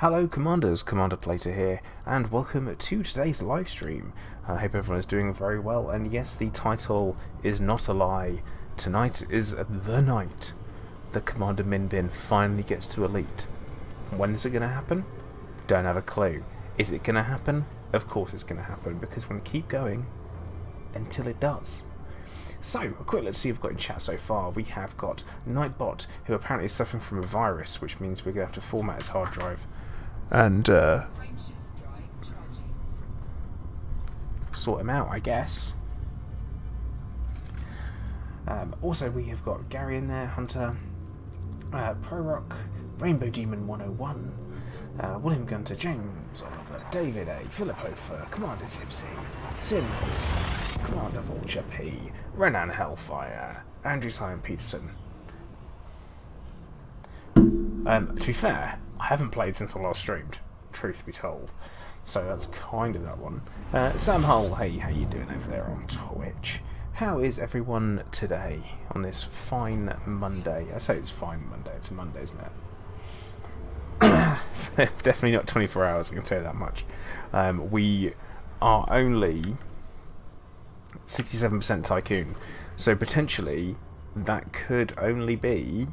Hello Commanders, Commander Plater here, and welcome to today's live stream. I hope everyone is doing very well, and yes, the title is not a lie. Tonight is the night that Commander Minbin finally gets to Elite. When is it going to happen? Don't have a clue. Is it going to happen? Of course it's going to happen, because we're going to keep going until it does. So, a quick let's see what we've got in chat so far. We have got Nightbot, who apparently is suffering from a virus, which means we're going to have to format his hard drive and sort him out, I guess. Also, we have got Gary in there, Hunter, Pro Rock, Rainbow Demon 101, William Gunter, James Oliver, David A, Philip Hofer, Commander Gypsy, Sim, Commander Vulture P, Renan Hellfire, Andrew Simon Peterson. To be fair, I haven't played since I last streamed, truth be told. So that's kind of that one. Sam Hull, hey, how you doing over there on Twitch? How is everyone today on this fine Monday? I say it's fine Monday, it's a Monday, isn't it? Definitely not 24 hours, I can tell you that much. We are only 67% Tycoon, so potentially that could only be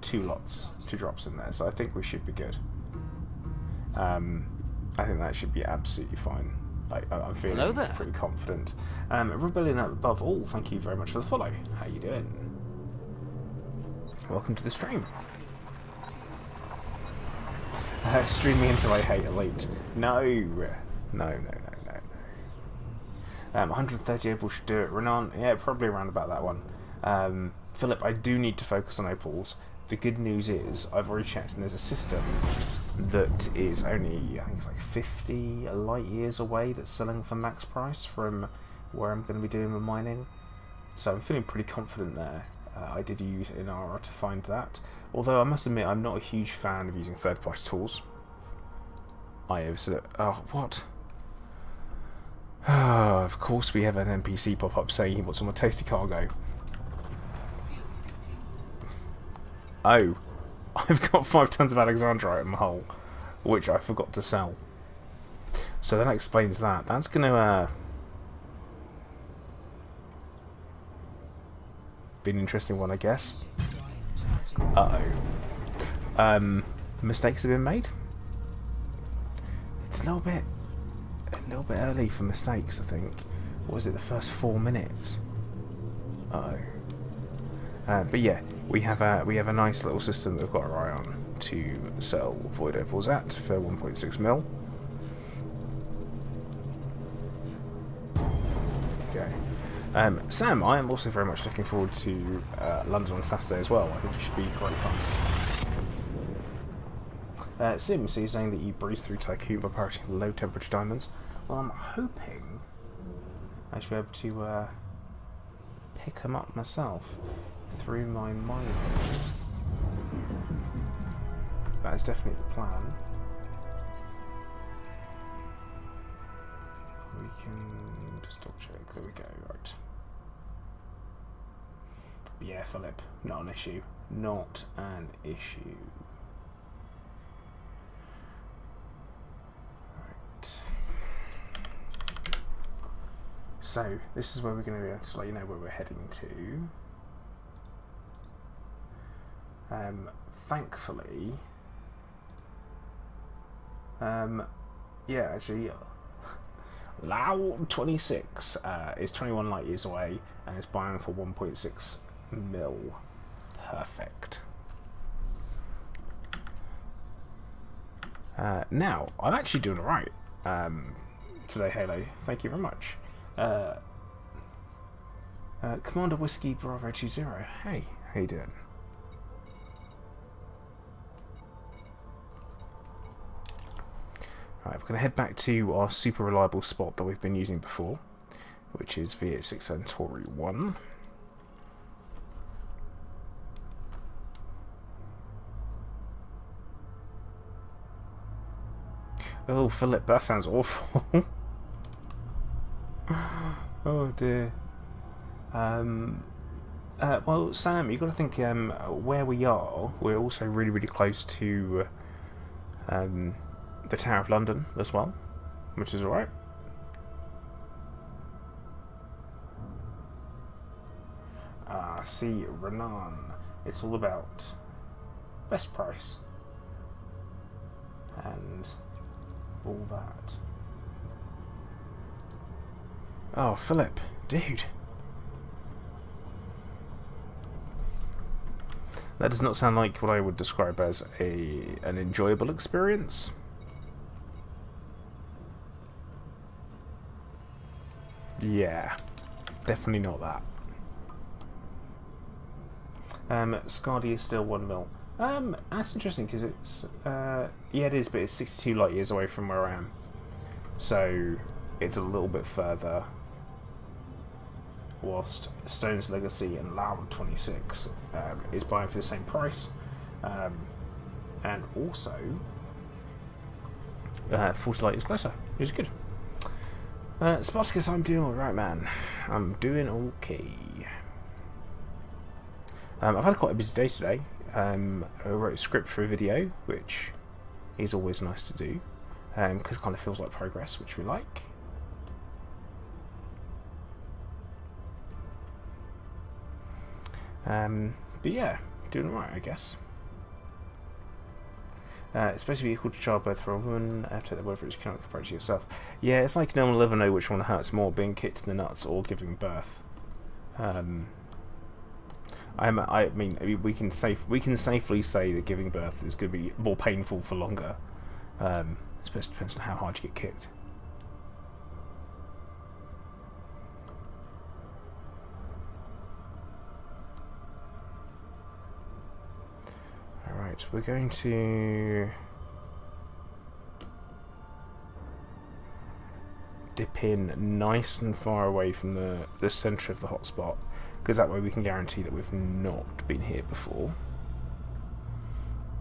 two drops in there, so I think we should be good. I think that should be absolutely fine. Like, I'm feeling pretty confident. Rebellion above all, thank you very much for the follow. How you doing? Welcome to the stream. Streaming until I hate Elite. No. 130 opals should do it. Renan, yeah, probably around about that one. Philip, I do need to focus on opals. The good news is, I've already checked and there's a system that is only, I think it's like 50 light years away that's selling for max price from where I'm going to be doing my mining. So I'm feeling pretty confident there. I did use Inara to find that. Although I must admit, I'm not a huge fan of using third-party tools. Oh, what? Oh, of course we have an NPC pop up saying he wants some more tasty cargo. Oh, I've got 5 tons of Alexandrite in my hull, which I forgot to sell. So that explains that. That's going to be an interesting one, I guess. Uh-oh. Mistakes have been made? It's a little bit early for mistakes, I think. What was it, the first 4 minutes? Uh-oh. But yeah, we have a nice little system that we've got our eye on to sell Void Opals at for 1.6 mil. Okay. Sam, I am also very much looking forward to London on Saturday as well. I think it should be great fun. Sim, so you're saying that you breeze through Tycoon by pirating low temperature diamonds? Well, I'm hoping I should be able to pick them up myself through my mining. That is definitely the plan. We can just double check. There we go. Right. But yeah, Philip, not an issue. Not an issue. Right. So this is where we're going to be able to let you know where we're heading to. Thankfully, yeah, actually, Lao 26 is 21 light years away and it's buying for 1.6 mil. Perfect. Now, I'm actually doing alright today, Halo. Thank you very much. Commander Whiskey Bravo 20. Hey, how you doing? Right, we're going to head back to our super reliable spot that we've been using before, which is V86 Centauri 1. Oh, Philip, that sounds awful. Oh dear. Well, Sam, you've got to think where we are. We're also really, really close to The Tower of London as well, which is alright. See, Renan. It's all about best price and all that. Oh, Philip, dude. That does not sound like what I would describe as an enjoyable experience. Yeah, definitely not that. Skadi is still 1 mil. That's interesting because it's yeah, it is, but it's 62 light years away from where I am, so it's a little bit further. Whilst Stone's Legacy and Loud 26 is buying for the same price, and also 40 light years closer, which is good. Spartacus, I'm doing alright, man. I'm doing okay. I've had quite a busy day today. I wrote a script for a video, which is always nice to do, because it kind of feels like progress, which we like. But yeah, doing alright, I guess. It's supposed to be equal to childbirth for a woman. I have to take the word for it, you cannot compare it to yourself. Yeah, it's like no one will ever know which one hurts more, being kicked in the nuts or giving birth. I mean, we can safely say that giving birth is going to be more painful for longer. It depends on how hard you get kicked. Alright, we're going to dip in nice and far away from the centre of the hotspot, because that way we can guarantee that we've not been here before.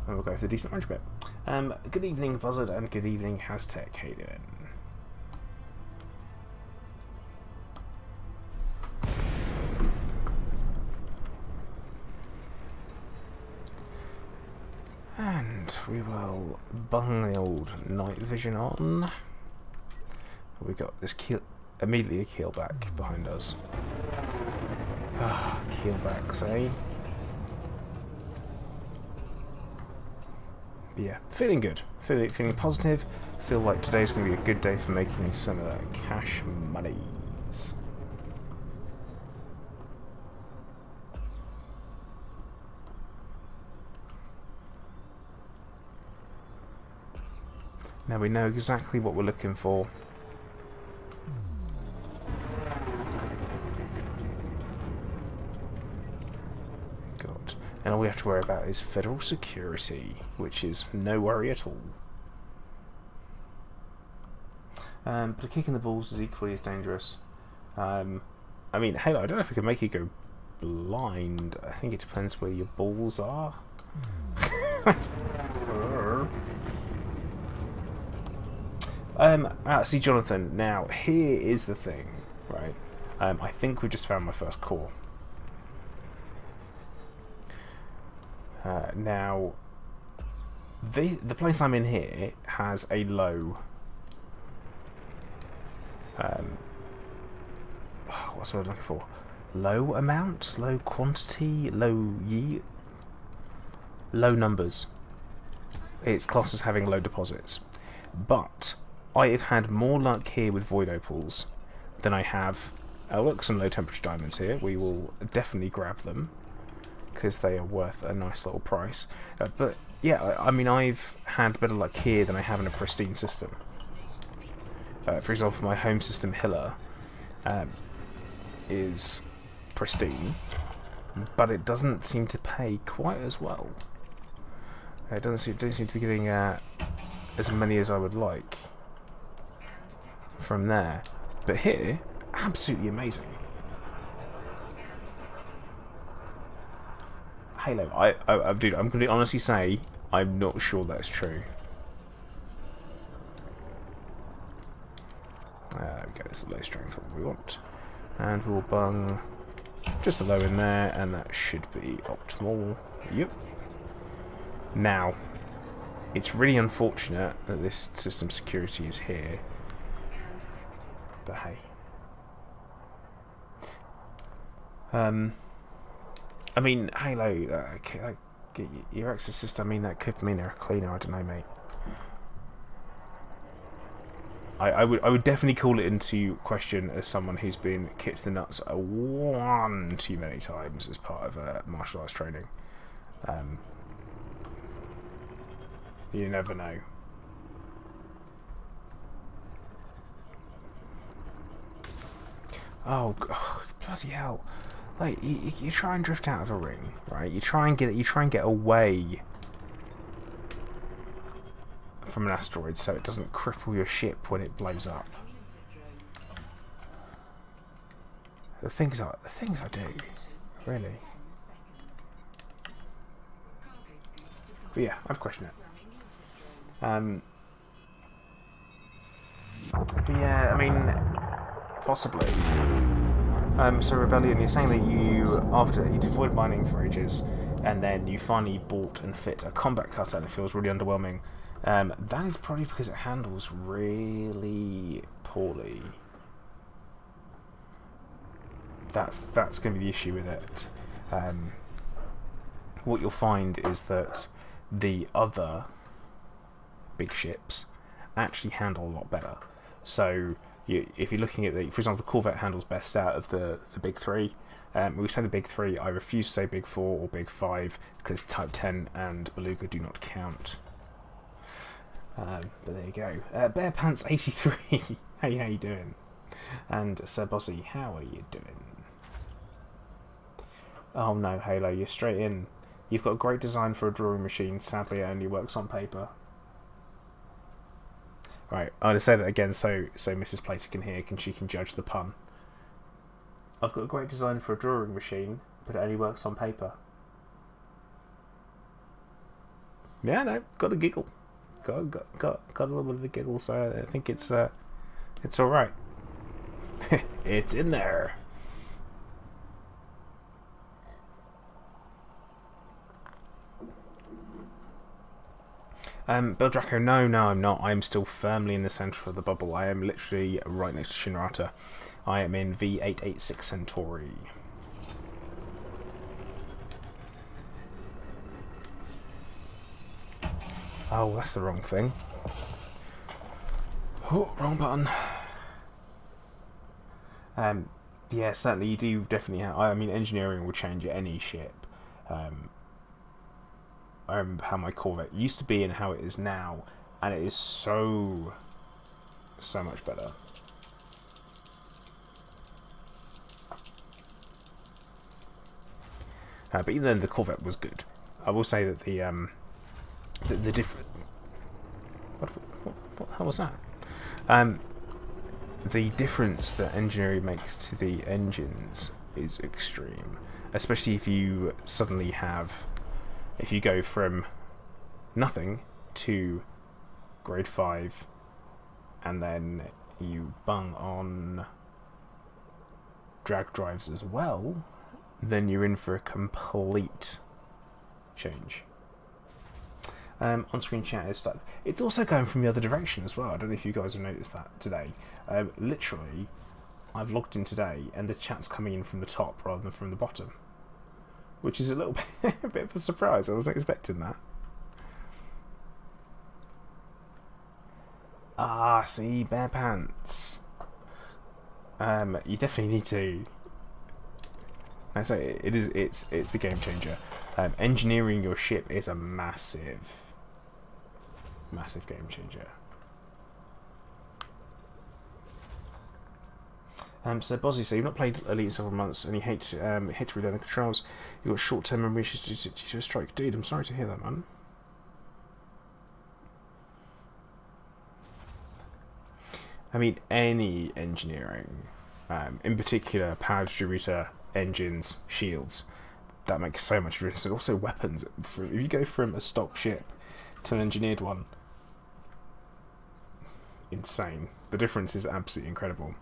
And we'll go for the decent orange bit. Good evening, Buzzard, and good evening, Haztech. How you doing? And we will bung the old night vision on. We got this keel, immediately a keelback behind us. Ah, keelbacks, eh? But yeah, feeling good, feeling positive. Feel like today's going to be a good day for making some cash monies. Now we know exactly what we're looking for. God. And all we have to worry about is federal security, which is no worry at all. But a kick in the balls is equally as dangerous. I mean, Halo, I don't know if we can make you go blind. I think it depends where your balls are. See, Jonathan, now here is the thing, right? I think we just found my first core. Now, the place I'm in here has a low... what's the word I'm looking for? Low amount? Low quantity? Low yield? Low numbers. It's classed as having low deposits. But I have had more luck here with void opals than I have... Oh look, some low temperature diamonds here. We will definitely grab them, because they are worth a nice little price. But yeah, I mean, I've had better luck here than I have in a pristine system. For example, my home system Hilla is pristine, but it doesn't seem to pay quite as well. It don't seem to be getting as many as I would like from there. But here, absolutely amazing. Halo, dude, I'm going to honestly say I'm not sure that's true. Okay, this is low strength, what we want. And we'll bung just a low in there, and that should be optimal. Yep. Now, It's really unfortunate that this system security is here, but hey. I mean, Halo, your Exorcist, I mean, that could mean they're a cleaner, I don't know, mate. I would definitely call it into question as someone who's been kicked in the nuts one too many times as part of martial arts training. You never know. Oh, bloody hell! Like you try and drift out of a ring, right? You try and get away from an asteroid so it doesn't cripple your ship when it blows up. The things I do, really. But yeah, I'd question it. But yeah, I mean, possibly. So Rebellion, you're saying that you did void mining for ages, and then you finally bought and fit a combat cutter, and it feels really underwhelming. That is probably because it handles really poorly. That's going to be the issue with it. What you'll find is that the other big ships actually handle a lot better. So if you're looking at for example, the Corvette handles best out of the big three. We say the big three. I refuse to say big four or big five because Type 10 and Beluga do not count. But there you go. Bear Pants 83. Hey, how you doing? And Sir Bossy, how are you doing? Oh no, Halo, you're straight in. You've got a great design for a drawing machine. Sadly, it only works on paper. Right, I'm gonna say that again so Mrs. Plater can hear, she can judge the pun. I've got a great design for a drawing machine, but it only works on paper. Yeah, no, got a giggle. Got a little bit of a giggle, so I think it's all right. It's in there. Bill Draco, no, I'm not. I'm still firmly in the centre of the bubble. I am literally right next to Shinrata. I am in V886 Centauri. Oh, that's the wrong thing. Oh, wrong button. Yeah, certainly you do definitely have... I mean, engineering will change any ship. I remember how my Corvette used to be and how it is now, and it is so much better. But even then, the Corvette was good. I will say that the different... What the hell was that? The difference that engineering makes to the engines is extreme, especially if you suddenly have... If you go from nothing to grade 5 and then you bung on drag drives as well, then you're in for a complete change. On-screen chat is stuck. It's also going from the other direction as well. I don't know if you guys have noticed that today. Literally, I've logged in today and the chat's coming in from the top rather than from the bottom. Which is a little bit, a bit of a surprise. I wasn't expecting that. Ah, see, Bear Pants. You definitely need to. I say it's a game changer. Engineering your ship is a massive game changer. So Bozzy, so you've not played Elite in several months and you hate to relearn the controls. You've got short-term memory issues due to a strike. Dude, I'm sorry to hear that, man. I mean, any engineering, in particular power distributor, engines, shields, that makes so much difference. And also weapons. If you go from a stock ship to an engineered one, insane. The difference is absolutely incredible.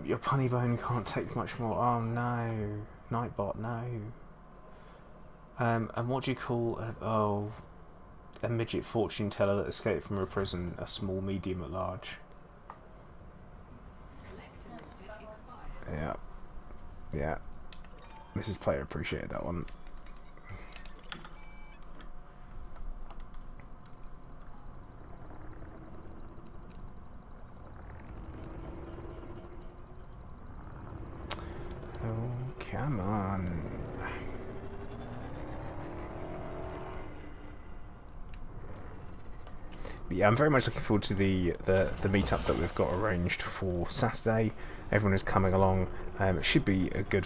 Your punny bone can't take much more. Oh no, Nightbot, no. And what do you call a midget fortune teller that escaped from a prison? A small, medium, at large. Yeah, yeah. Mrs. Player appreciated that one. Oh, come on. But yeah, I'm very much looking forward to the meetup that we've got arranged for Saturday. Everyone is coming along. It should be a good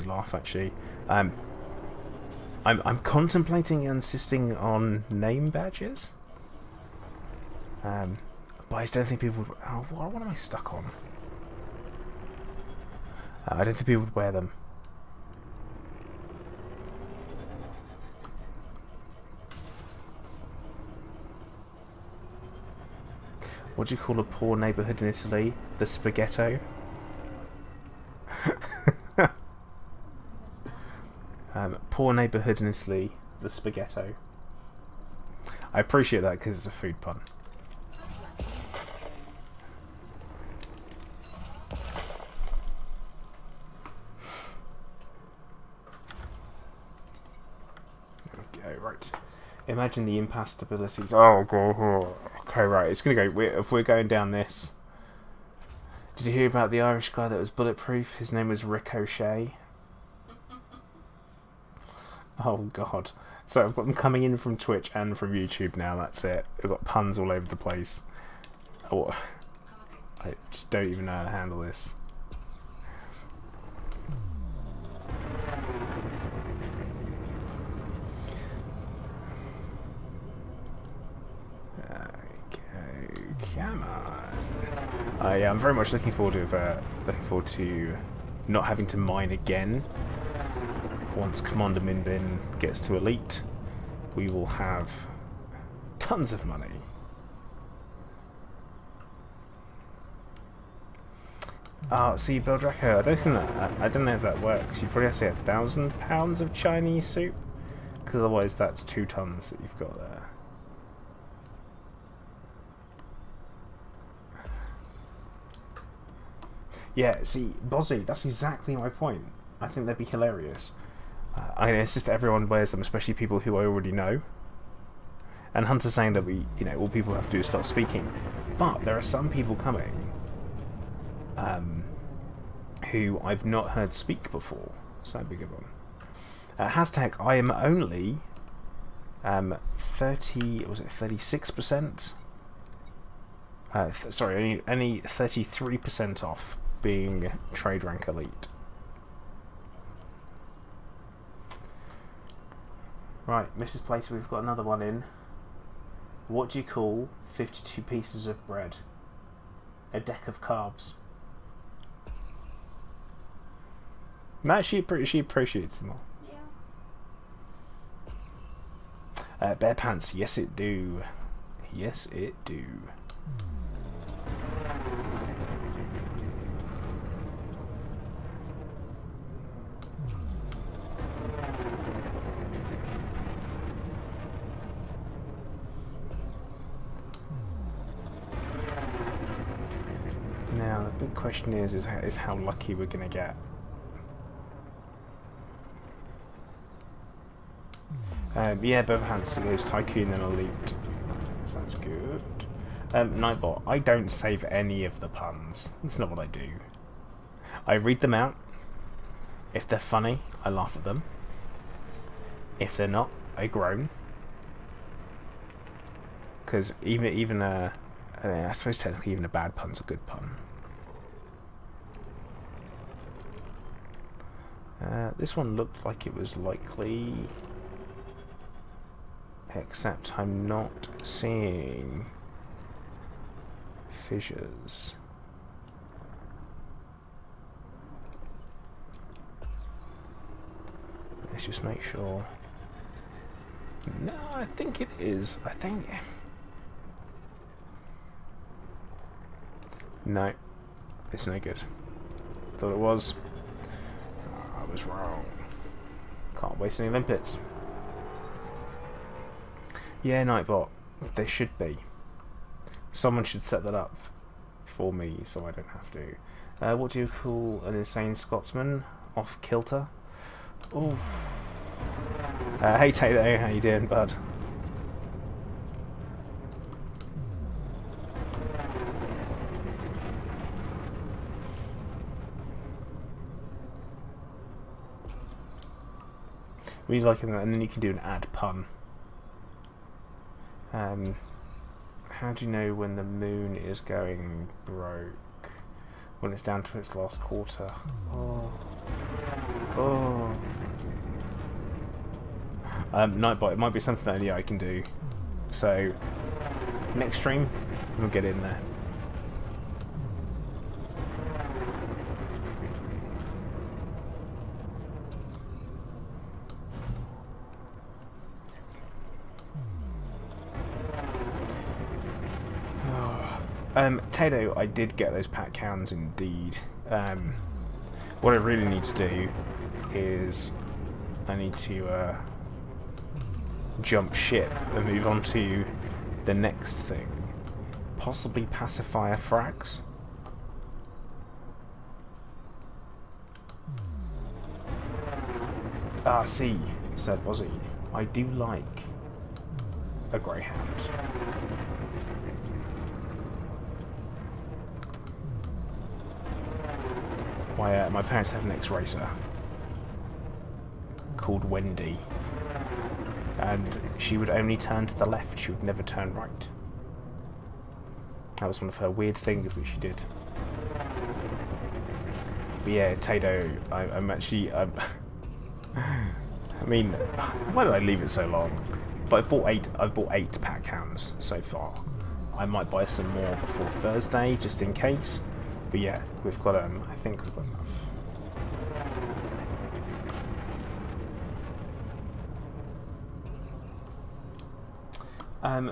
laugh, actually. I'm contemplating insisting on name badges. But I just don't think people would... Oh, what am I stuck on? I don't think people would wear them. What do you call a poor neighbourhood in Italy? The spaghetto? Poor neighbourhood in Italy, the spaghetto. I appreciate that because it's a food pun. Okay, right. Imagine the impassibilities. Oh, God. Okay, right. It's gonna go. If we're going down this. Did you hear about the Irish guy that was bulletproof? His name was Ricochet. Oh, God. So I've got them coming in from Twitch and from YouTube now. That's it. We've got puns all over the place. Oh, I just don't even know how to handle this. Come on. Yeah, I'm very much looking forward to not having to mine again. Once Commander Minbin gets to Elite, we will have tons of money. See, Beldraco, I don't know if that works. You probably have to say £1,000 of Chinese soup, because otherwise that's 2 tons that you've got there. Yeah, see, Bozzy, that's exactly my point. I think they'd be hilarious. I insist everyone wears them, especially people who I already know. And Hunter's saying that all people have to do is start speaking. But there are some people coming who I've not heard speak before. So that'd be a good one. Hashtag I am only 36%? Sorry, only 33% off being trade rank elite. Right, Mrs. Plater, we've got another one in. What do you call 52 pieces of bread? A deck of carbs. No, she appreciates them all. Yeah. Bare pants, yes it do. Yes it do. Now the big question is how lucky we're gonna get. Yeah, Beverhans goes Tycoon and Elite. Sounds good. Nightbot, I don't save any of the puns. That's not what I do. I read them out. If they're funny, I laugh at them. If they're not, I groan. Because even I suppose technically even a bad pun's a good pun. This one looked like it was likely, except I'm not seeing fissures. Let's just make sure. No, I think it is. I think... No, it's no good. Thought it was. I was wrong. Can't waste any limpets. Yeah, Nightbot. There should be. Someone should set that up for me so I don't have to. What do you call an insane Scotsman? Off kilter? Ooh. Hey Tato, how you doing, bud? We like it, and then you can do an add pun. How do you know when the moon is going broke? When it's down to its last quarter. Oh. Oh. Nightbot, it might be something that only I can do. So, next stream, we'll get in there. Tato, I did get those pack cans indeed. What I really need to do is I need to jump ship and move on to the next thing. Possibly pacifier frags. Ah, see, said Bozzy, I do like a greyhound. My parents had an ex-racer called Wendy, and she would only turn to the left, she would never turn right. That was one of her weird things that she did. But yeah, Tato, I'm actually... I mean, why did I leave it so long? But I've bought 8 pack hounds so far. I might buy some more before Thursday, just in case. But yeah, we've got I think we've got enough.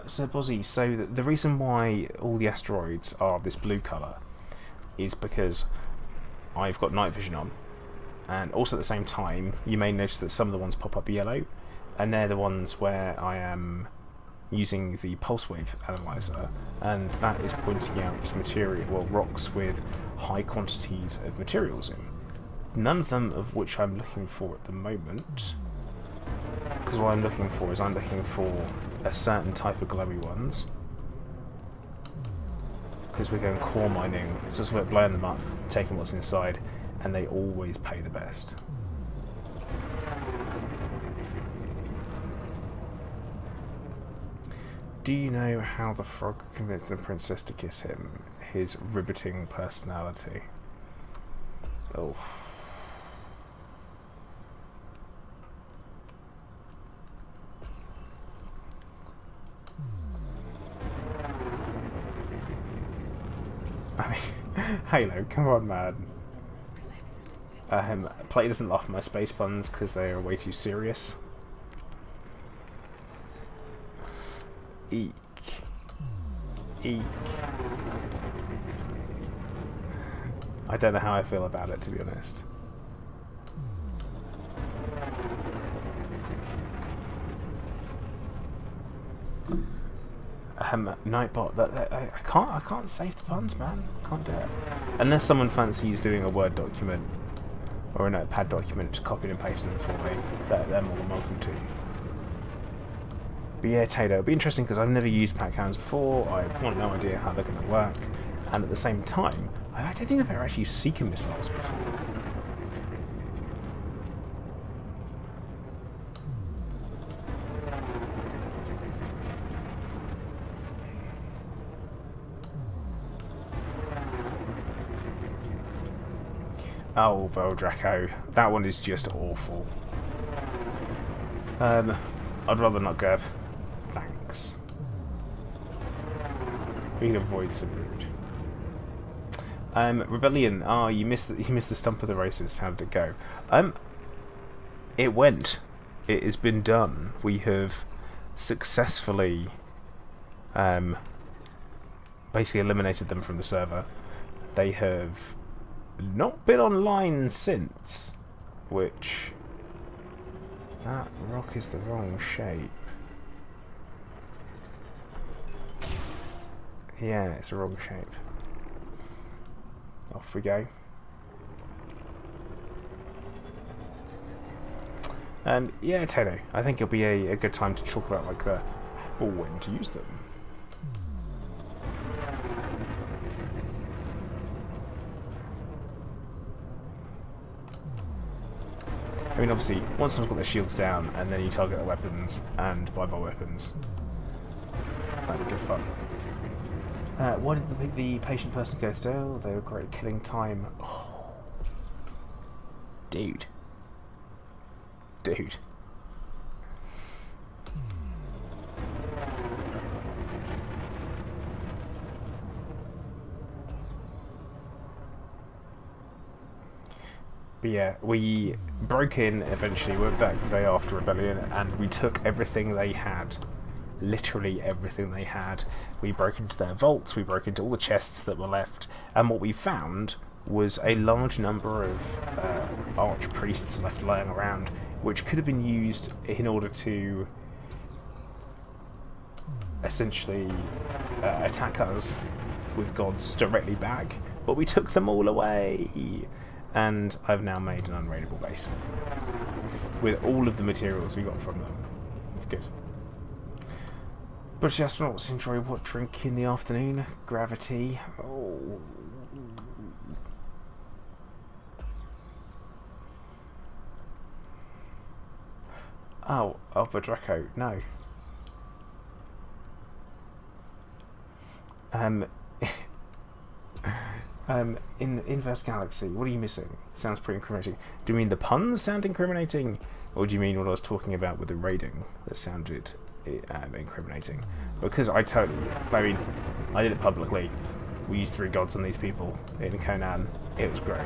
So Bozzy, so the reason why all the asteroids are this blue colour is because I've got night vision on, and also at the same time you may notice that some of the ones pop up yellow, and they're the ones where I am using the pulse wave analyzer, and that is pointing out material, well, rocks with high quantities of materials in. None of them of which I'm looking for at the moment, because what I'm looking for is I'm looking for a certain type of glowy ones, because we're going core mining, so it's we're blowing them up, taking what's inside, and they always pay the best. Do you know how the frog convinced the princess to kiss him? His riveting personality. Oh. I mean, Halo, come on, man. Play doesn't laugh at my space puns because they are way too serious. Eek. Eek. I don't know how I feel about it, to be honest. Nightbot, I can't save the puns, man. Can't do it. Unless someone fancies doing a Word document or a Notepad document, just copying and pasting them for me. They're more than welcome to. But yeah, Tato, it'll be interesting because I've never used pack hounds before. I've got no idea how they're going to work, and at the same time, I don't think I've ever actually used seeker missiles before. Oh, Veldraco, that one is just awful. I'd rather not go. Thanks. We can avoid some rude. Rebellion. Ah, you missed the stump of the races. How did it go? It went. It has been done. We have successfully basically eliminated them from the server. They have not been online since, which... That rock is the wrong shape. Yeah, it's the wrong shape. Off we go. Yeah, Tato, I think it'll be a good time to talk about like when to use them. I mean, obviously, once I've got the shields down, and then you target the weapons and buy more weapons, that'd be good fun. Why did the patient person go still? They were great at killing time. Oh. Dude. Dude. But yeah, we broke in eventually, went back the day after Rebellion, and we took everything they had. Literally everything they had. We broke into their vaults, we broke into all the chests that were left, and what we found was a large number of archpriests left lying around, which could have been used in order to essentially attack us with gods directly back, but we took them all away, and I've now made an unraidable base with all of the materials we got from them. It's good. British astronauts enjoy what drink in the afternoon? Gravity. Oh. Oh, Alpha Draco, no. In Inverse Galaxy, what are you missing? Sounds pretty incriminating. Do you mean the puns sound incriminating? Or do you mean what I was talking about with the raiding that sounded incriminating? Because I did it publicly. We used 3 gods on these people in Conan. It was great.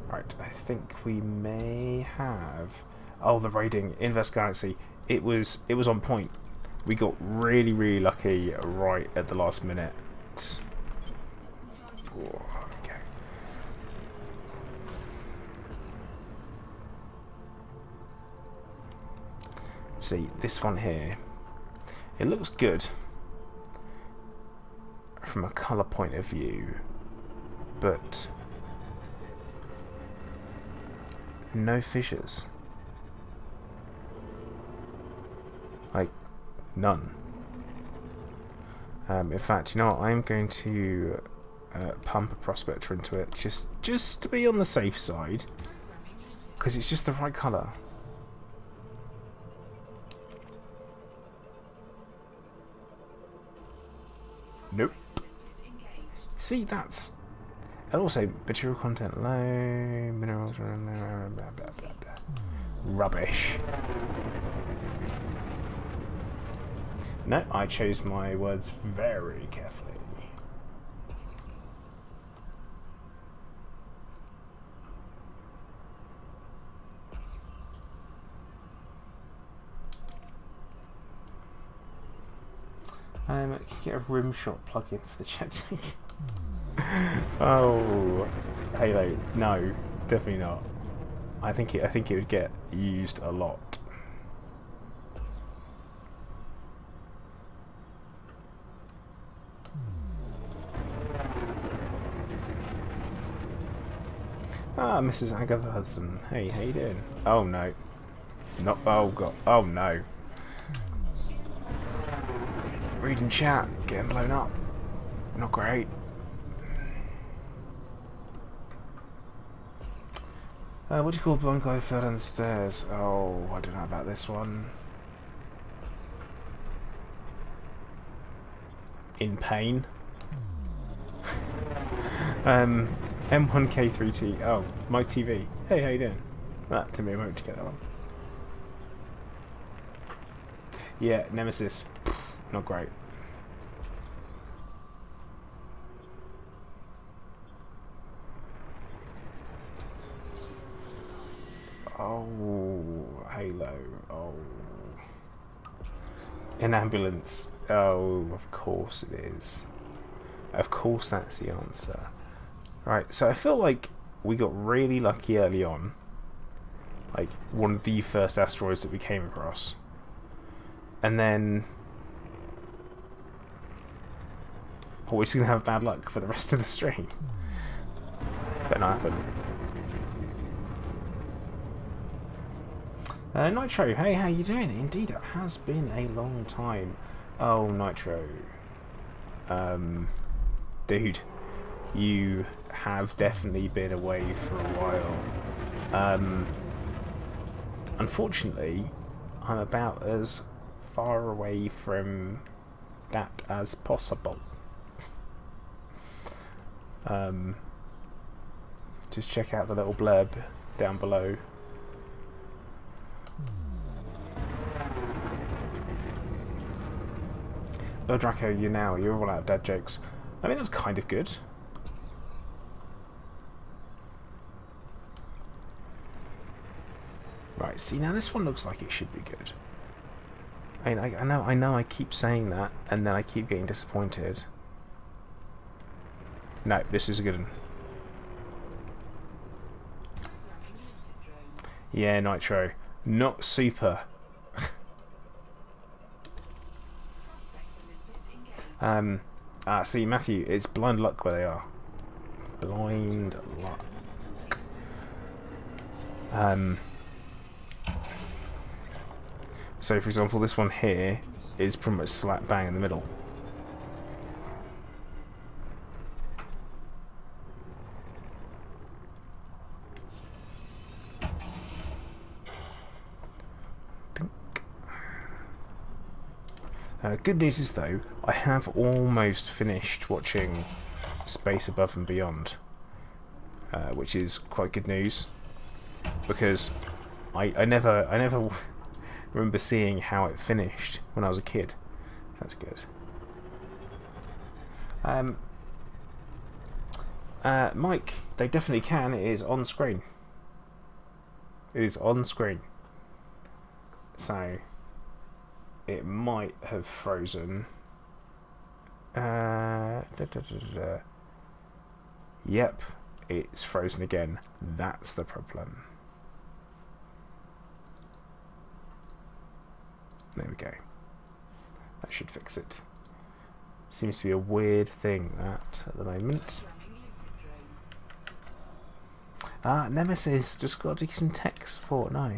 Right, I think we may have... Oh, the raiding. Inverse Galaxy. It was on point. We got really, really lucky right at the last minute. Oh, okay. See, this one here. It looks good from a colour point of view, but no fissures. Like, none. In fact, you know what? I'm going to pump a prospector into it just to be on the safe side, because it's just the right colour. Nope. See, that's... And also, material content low, minerals... Blah, blah, blah, blah. Rubbish. No, I chose my words very carefully. Can you get a rim shot plug-in for the chatting? Oh, Halo, no, definitely not. I think it would get used a lot. Ah, Mrs. Agatha Hudson. Hey, how you doing? Oh no. No, oh god. Oh no. Reading chat, getting blown up. Not great. What do you call a blind guy who fell down the stairs? Oh, I don't know about this one. In pain. M1K3T. Oh, my TV. Hey, how you doing? That took me a moment to get that one. Yeah, Nemesis. Not great. Oh, Halo. Oh. An ambulance. Oh, of course it is. Of course that's the answer. Right, so I feel like we got really lucky early on. Like, one of the first asteroids that we came across. And then... oh, we're just going to have bad luck for the rest of the stream. Better not happen. Nitro, hey, how you doing? Indeed, it has been a long time. Oh, Nitro. Dude, you have definitely been away for a while. Unfortunately, I'm about as far away from that as possible. Just check out the little blurb down below. Bill Draco, you're all out of dad jokes. I mean, that's kind of good. Right, see, now this one looks like it should be good. I mean, I know I keep saying that, and then I keep getting disappointed. No, this is a good one. Yeah, Nitro. Not super. See, Matthew, it's blind luck where they are. Blind luck. So, for example, this one here is pretty much slap bang in the middle. Good news is, though, I have almost finished watching Space Above and Beyond, which is quite good news, because I never remember seeing how it finished when I was a kid. That's good. Mike, they definitely can. It is on screen. It is on screen. So it might have frozen. Yep, it's frozen again. That's the problem. There we go. That should fix it. Seems to be a weird thing, that, at the moment. Nemesis, just got to do some tech support now.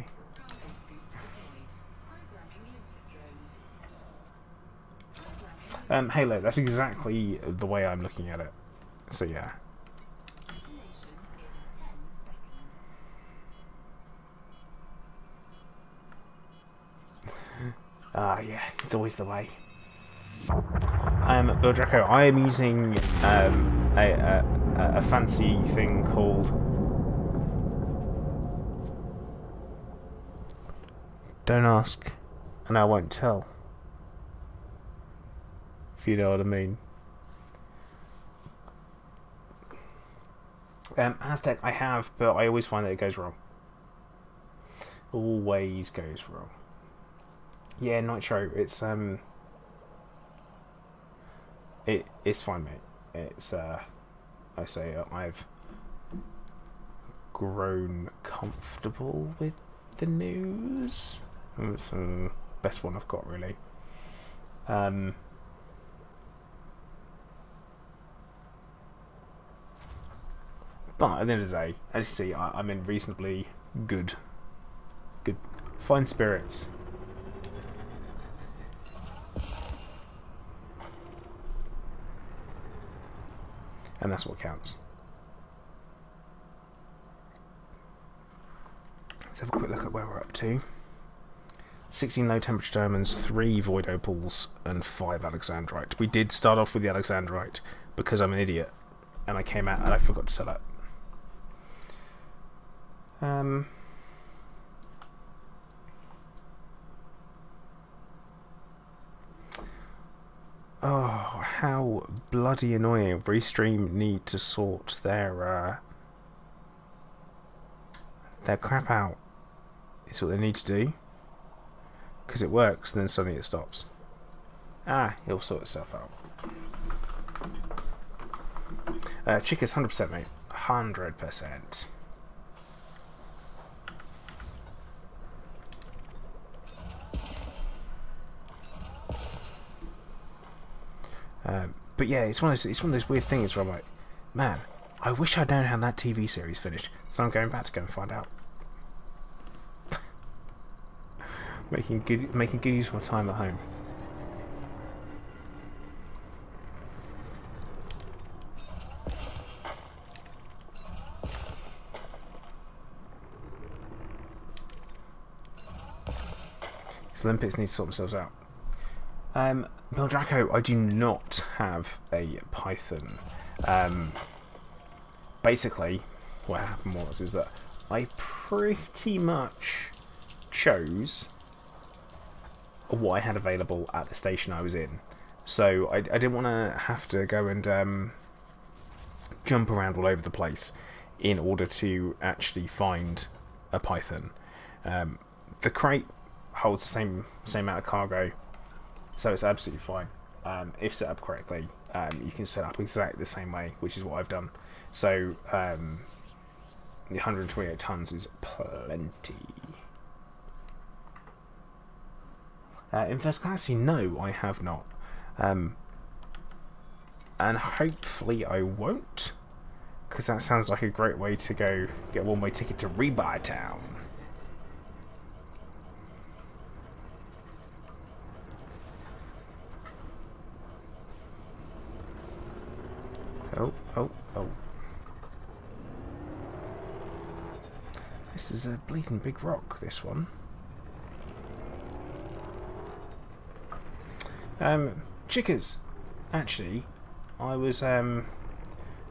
Halo, that's exactly the way I'm looking at it. So yeah. Yeah, it's always the way. Bill Draco, I am using a fancy thing called Don't Ask and I Won't Tell. If you know what I mean. Aztec, I have, but I always find that it goes wrong. Always goes wrong. Yeah, Nitro, it's it's fine, mate. It's I say I've grown comfortable with the news. It's the best one I've got, really. But at the end of the day, as you see, I'm in reasonably good fine spirits. And that's what counts. Let's have a quick look at where we're up to. 16 low temperature diamonds, 3 void opals, and 5 alexandrite. We did start off with the alexandrite because I'm an idiot, and I came out and I forgot to sell it. Oh, how bloody annoying. Restream need to sort their crap out. It's what they need to do. Because it works, and then suddenly it stops. It'll sort itself out. Chickers, 100%, mate. 100%. But yeah, it's one of those weird things where I'm like, man, I wish I'd known how that TV series finished, so I'm going back to go and find out. making good use of my time at home. These limpets need to sort themselves out. Bill Draco, I do not have a Python. Basically, what happened is that I pretty much chose what I had available at the station I was in. So I didn't want to have to go and jump around all over the place in order to actually find a Python. The crate holds the same amount of cargo, so it's absolutely fine. If set up correctly, you can set up exactly the same way, which is what I've done. So the 128 tons is plenty. In first class, no, I have not. And hopefully I won't, because that sounds like a great way to go get a one-way ticket to Rebuy Town. Oh. This is a bleeding big rock, this one. Chickers, actually, I was gonna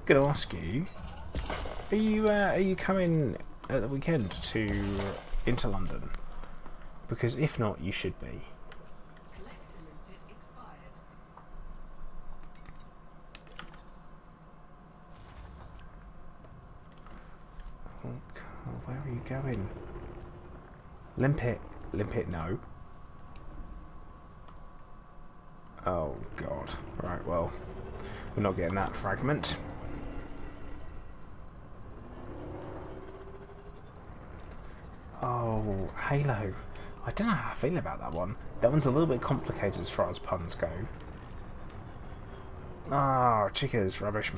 ask you, are you coming at the weekend into London? Because if not, you should be. Where are you going? Limpet, no. Oh god. Right, well, we're not getting that fragment. Oh, Halo. I don't know how I feel about that one. That one's a little bit complicated as far as puns go. Ah, Chickers, rubbish,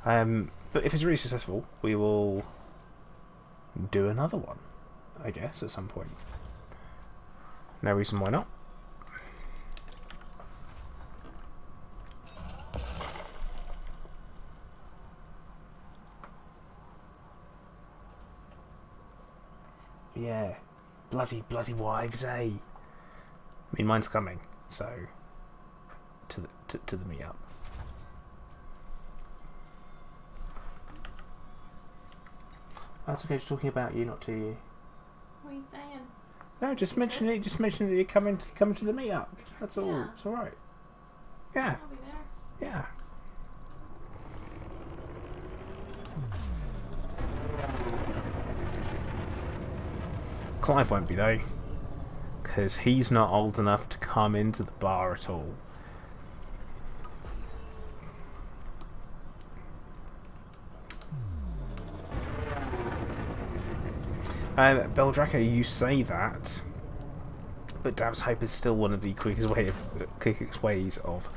man. But if it's really successful, we will do another one, I guess, at some point. No reason why not. Yeah, bloody wives, eh? I mean, mine's coming, so to the meet-up. That's okay. Just talking about you, not to you. What are you saying? No, just mention it. Just mention that you're coming to the meet-up. That's all. Yeah. It's all right. Yeah. I'll be there. Yeah. Clive won't be though, because he's not old enough to come into the bar at all. Bell Draco, you say that, but Dav's Hope is still one of the quickest ways of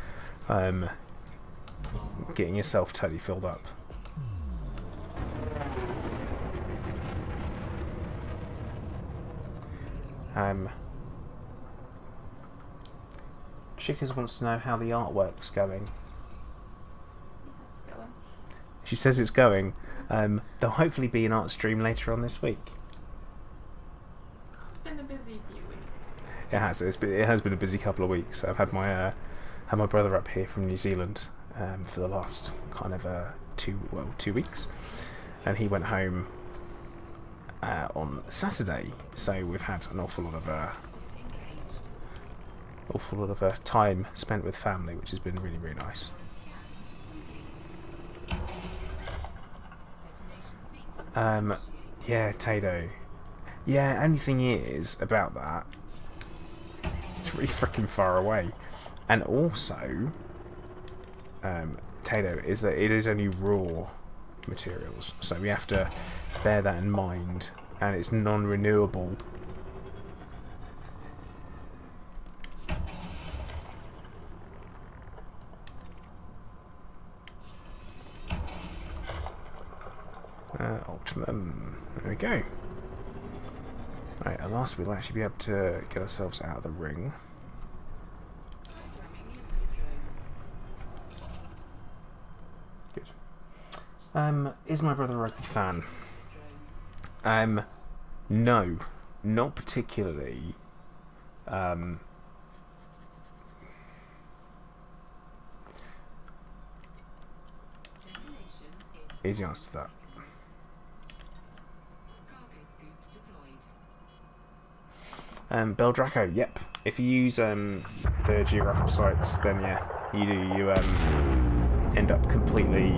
getting yourself totally filled up. Chickers wants to know how the artwork's going. Yeah, it's going. She says it's going. There'll hopefully be an art stream later on this week. It's been a busy few weeks. It has. It has been a busy couple of weeks. I've had my brother up here from New Zealand for the last kind of 2 weeks, and he went home on Saturday. So we've had an awful lot of time spent with family, which has been really, really nice. Yeah, Tato. Yeah, only thing is about that, it's really freaking far away, and also potato is that it is only raw materials, so we have to bear that in mind, and it's non-renewable. Optimum. There we go. Right, at last we'll actually be able to get ourselves out of the ring. Good. Is my brother a rugby fan? No, not particularly. Easy answer to that. Beldraco, yep. If you use the geographical sites, then yeah, you do. You end up completely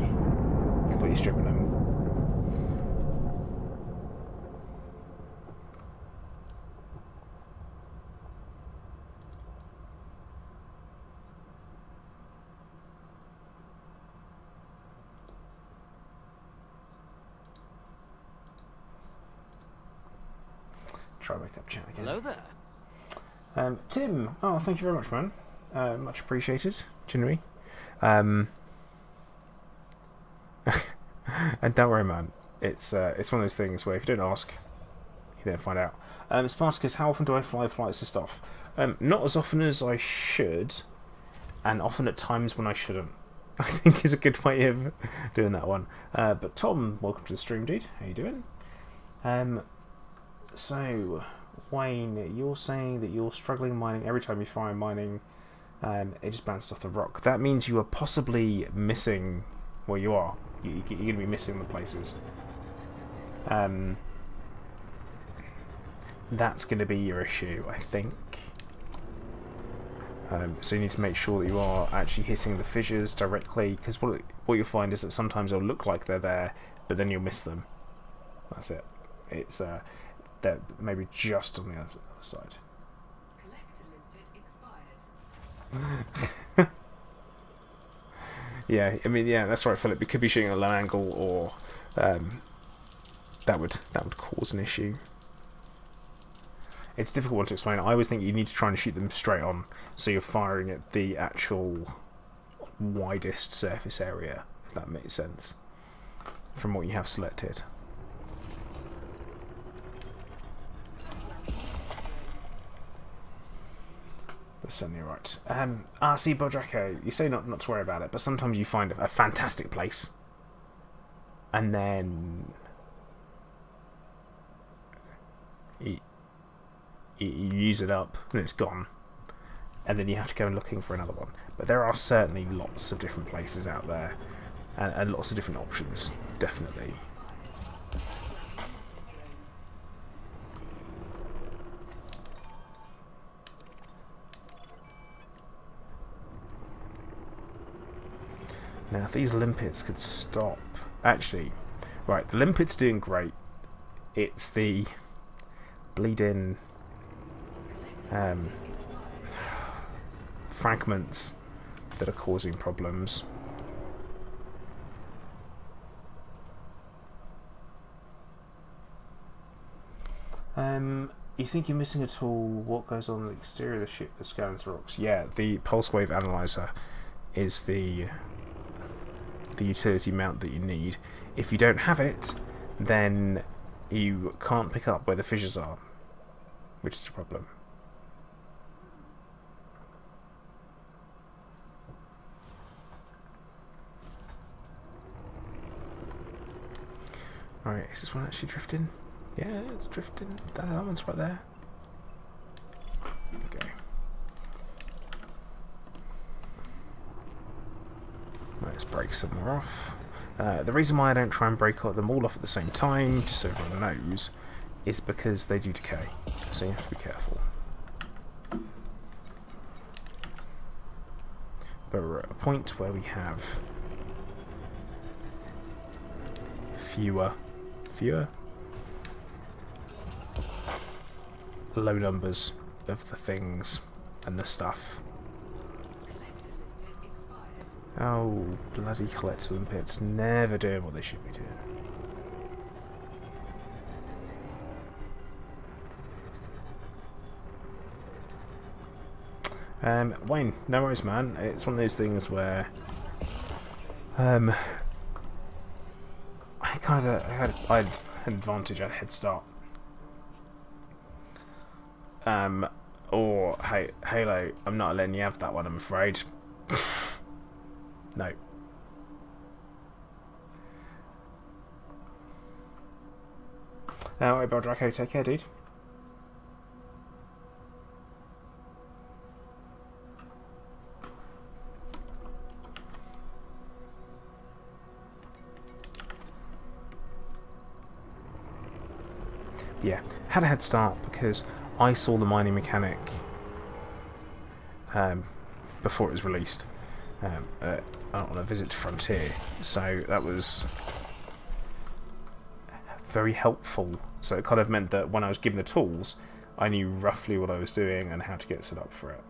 stripping them. Try wake up chat again. Hello there. Tim, oh, thank you very much, man. Much appreciated, genuinely. And don't worry, man. It's one of those things where if you don't ask, you don't find out. Spartacus, how often do I fly flights to stuff? Not as often as I should, and often at times when I shouldn't. I think is a good way of doing that one. But Tom, welcome to the stream, dude. How you doing? So, Wayne, you're saying that you're struggling mining every time you fire mining, it just bounces off the rock. That means you are possibly missing where you are. You're going to be missing the places. That's going to be your issue, I think. So you need to make sure that you are actually hitting the fissures directly, because what you'll find is that sometimes they'll look like they're there, but then you'll miss them. That's it. It's they're maybe just on the other side. Yeah, I mean, yeah, that's right, Philip. It could be shooting at a low angle, or that would cause an issue. It's a difficult one to explain. I always think you need to try and shoot them straight on, so you're firing at the actual widest surface area, if that makes sense, from what you have selected. That's certainly right. See, Bodraco, you say not to worry about it, but sometimes you find a fantastic place, and then you use it up, and it's gone, and then you have to go looking for another one. But there are certainly lots of different places out there, and lots of different options, definitely. Now, if these limpets could stop... Actually, right, the limpet's doing great. It's the bleeding fragments that are causing problems. You think you're missing a tool? What goes on the exterior of the ship that scans the rocks? Yeah, the pulse wave analyzer is the utility mount that you need. If you don't have it, then you can't pick up where the fissures are, which is a problem. Alright, is this one actually drifting? Yeah, it's drifting. That one's right there. Okay. Let's break some more off. The reason why I don't try and break them all off at the same time, just so everyone knows, is because they do decay. So you have to be careful. But we're at a point where we have fewer low numbers of the things and the stuff. Oh, bloody collectible and pits. Never doing what they should be doing. Wayne, no worries, man. It's one of those things where I I had an advantage, I had a head start. Or hey, Halo, I'm not letting you have that one, I'm afraid. No. Alright, Draco, take care, dude. Yeah, had a head start because I saw the mining mechanic before it was released on a visit to Frontier, so that was very helpful. So it kind of meant that when I was given the tools, I knew roughly what I was doing and how to get set up for it.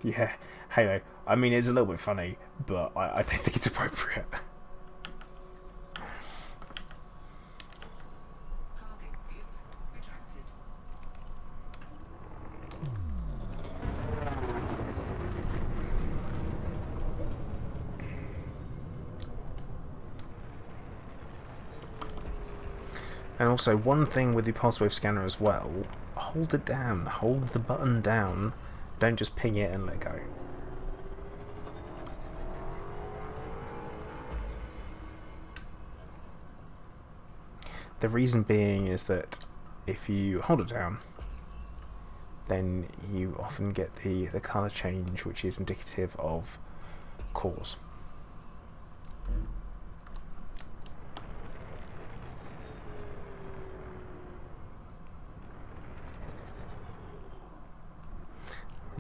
Yeah, Halo. I mean, it's a little bit funny, but I don't think it's appropriate. And also, one thing with the pulse wave scanner as well, hold it down, hold the button down, don't just ping it and let go. The reason being is that if you hold it down, then you often get the colour change, which is indicative of cores.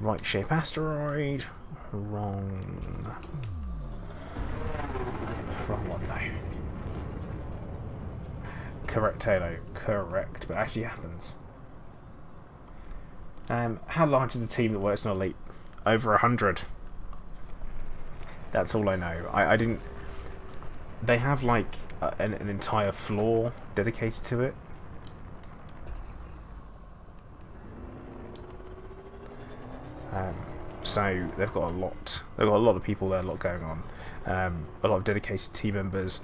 Right shape asteroid. Wrong. Wrong one though. Correct, Halo. Correct, but actually happens. How large is the team that works on Elite? Over 100. That's all I know. I didn't. They have like an entire floor dedicated to it. So they've got a lot. They've got a lot of people there, a lot going on. A lot of dedicated team members.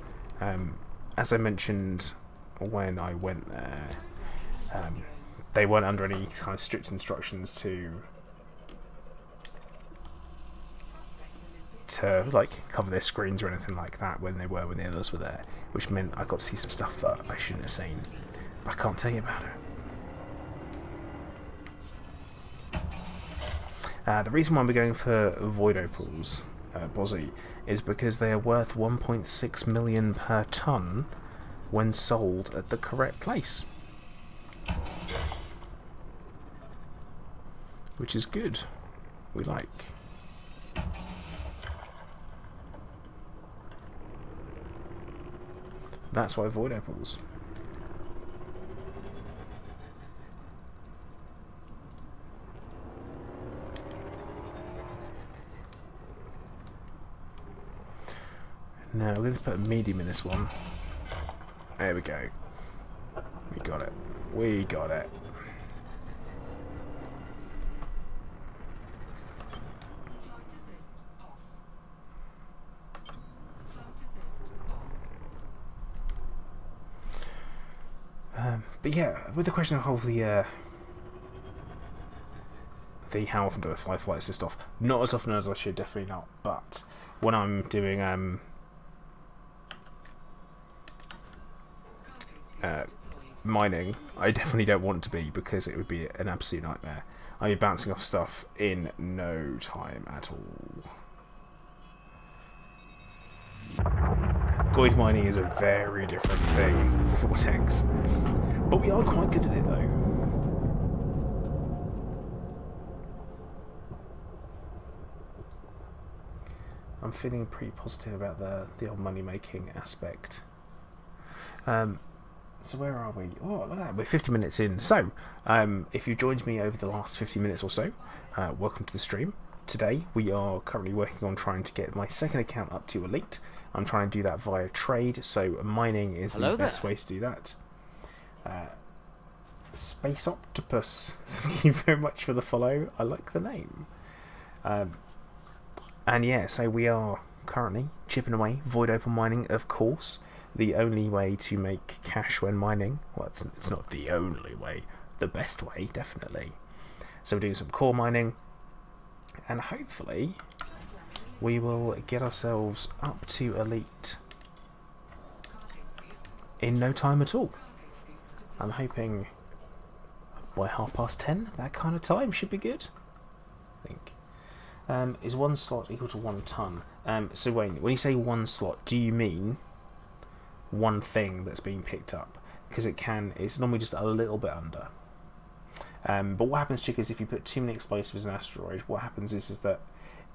As I mentioned when I went there, they weren't under any kind of strict instructions to like cover their screens or anything like that when the others were there, which meant I got to see some stuff that I shouldn't have seen, but I can't tell you about it. The reason why we're going for void opals, Bozzy, is because they are worth 1.6 million per ton when sold at the correct place, which is good. We like. That's why void opals. Now we're going to put a medium in this one. There we go. We got it. We got it. But yeah, with the question of the how often do I fly flight assist off? Not as often as I should, definitely not. But when I'm doing mining, I definitely don't want to be, because it would be an absolute nightmare. I'd be bouncing off stuff in no time at all. Void mining is a very different thing, Vortex. But we are quite good at it though. I'm feeling pretty positive about the old money making aspect. So where are we? Oh, look at that, we're 50 minutes in. So, if you joined me over the last 50 minutes or so, welcome to the stream. Today, we are currently working on trying to get my second account up to Elite. I'm trying to do that via trade, so mining is the best way to do that. Space Octopus, thank you very much for the follow. I like the name. And yeah, so we are currently chipping away, void open mining, of course. The only way to make cash when mining. Well, it's not the only way. The best way, definitely. So we're doing some core mining. And hopefully we will get ourselves up to Elite in no time at all. I'm hoping by 10:30, that kind of time should be good. I think. Is one slot equal to 1 ton? So Wayne, when you say one slot, do you mean one thing that's being picked up? Because it's normally just a little bit under. But what happens, Chick, is if you put too many explosives in an asteroid, what happens is that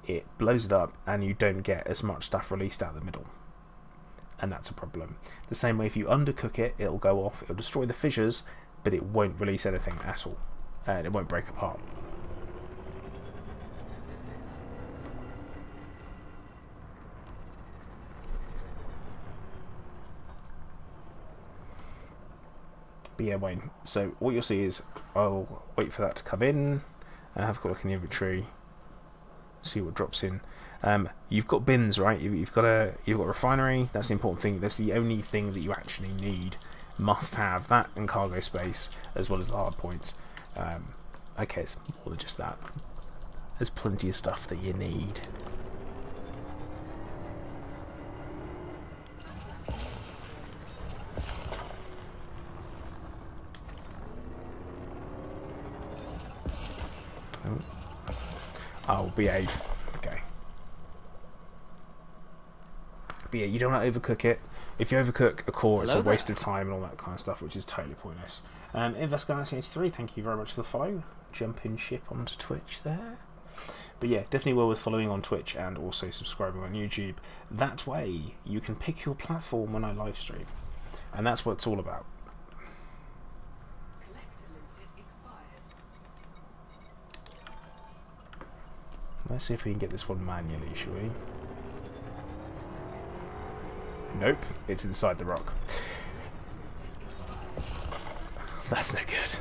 it blows it up and you don't get as much stuff released out the middle. And that's a problem. The same way if you undercook it, it'll go off, it'll destroy the fissures, but it won't release anything at all. And it won't break apart. But yeah, Wayne, so what you'll see is I'll wait for that to come in and have a look in the inventory, see what drops in. You've got bins, right? You've got a refinery. That's the important thing. That's the only thing that you actually need, must have, that and cargo space, as well as the hard points. Okay, it's more than just that. There's plenty of stuff that you need. Oh, behave. Okay. But yeah, you don't want to overcook it. If you overcook a core, it's a waste of time and all that kind of stuff, which is totally pointless. Invest Galaxy 83, thank you very much for the follow. Jumping ship onto Twitch there. But yeah, definitely well worth following on Twitch and also subscribing on YouTube. That way, you can pick your platform when I live stream. And that's what it's all about. Let's see if we can get this one manually, shall we? Nope, it's inside the rock. That's no good.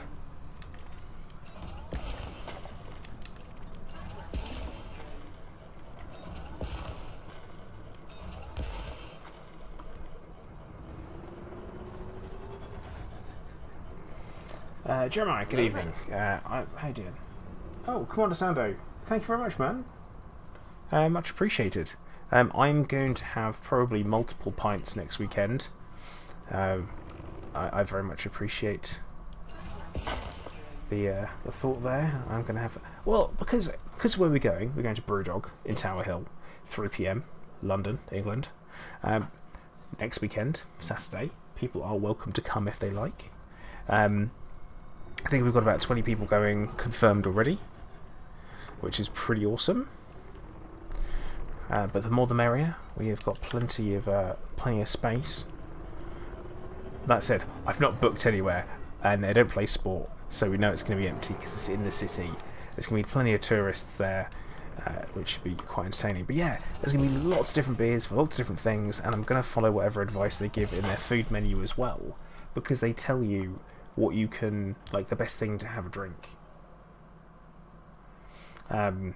Jeremiah, good evening. How you doing? Oh, Commander Sando. Thank you very much, man. Much appreciated. I'm going to have probably multiple pints next weekend. I very much appreciate the thought there. I'm going to have... Well, because where we're going to Brewdog in Tower Hill, 3 PM, London, England. Next weekend, Saturday, people are welcome to come if they like. I think we've got about 20 people going confirmed already, which is pretty awesome. But the more the merrier. We have got plenty of space. That said, I've not booked anywhere, and they don't play sport, so we know it's going to be empty because it's in the city. There's going to be plenty of tourists there, which should be quite entertaining. But yeah, there's going to be lots of different beers for lots of different things, and I'm going to follow whatever advice they give in their food menu as well, because they tell you what you can, like, the best thing to have a drink. Wayne,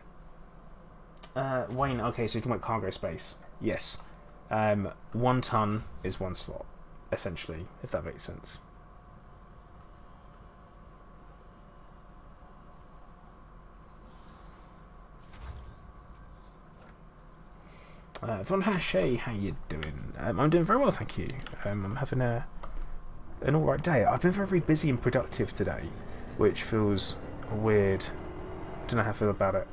okay, so you're talking about cargo space. Yes. 1 ton is 1 slot, essentially, if that makes sense. Von Hash, hey, how you doing? I'm doing very well, thank you. I'm having an alright day. I've been very, very busy and productive today, which feels weird. Don't know how I feel about it.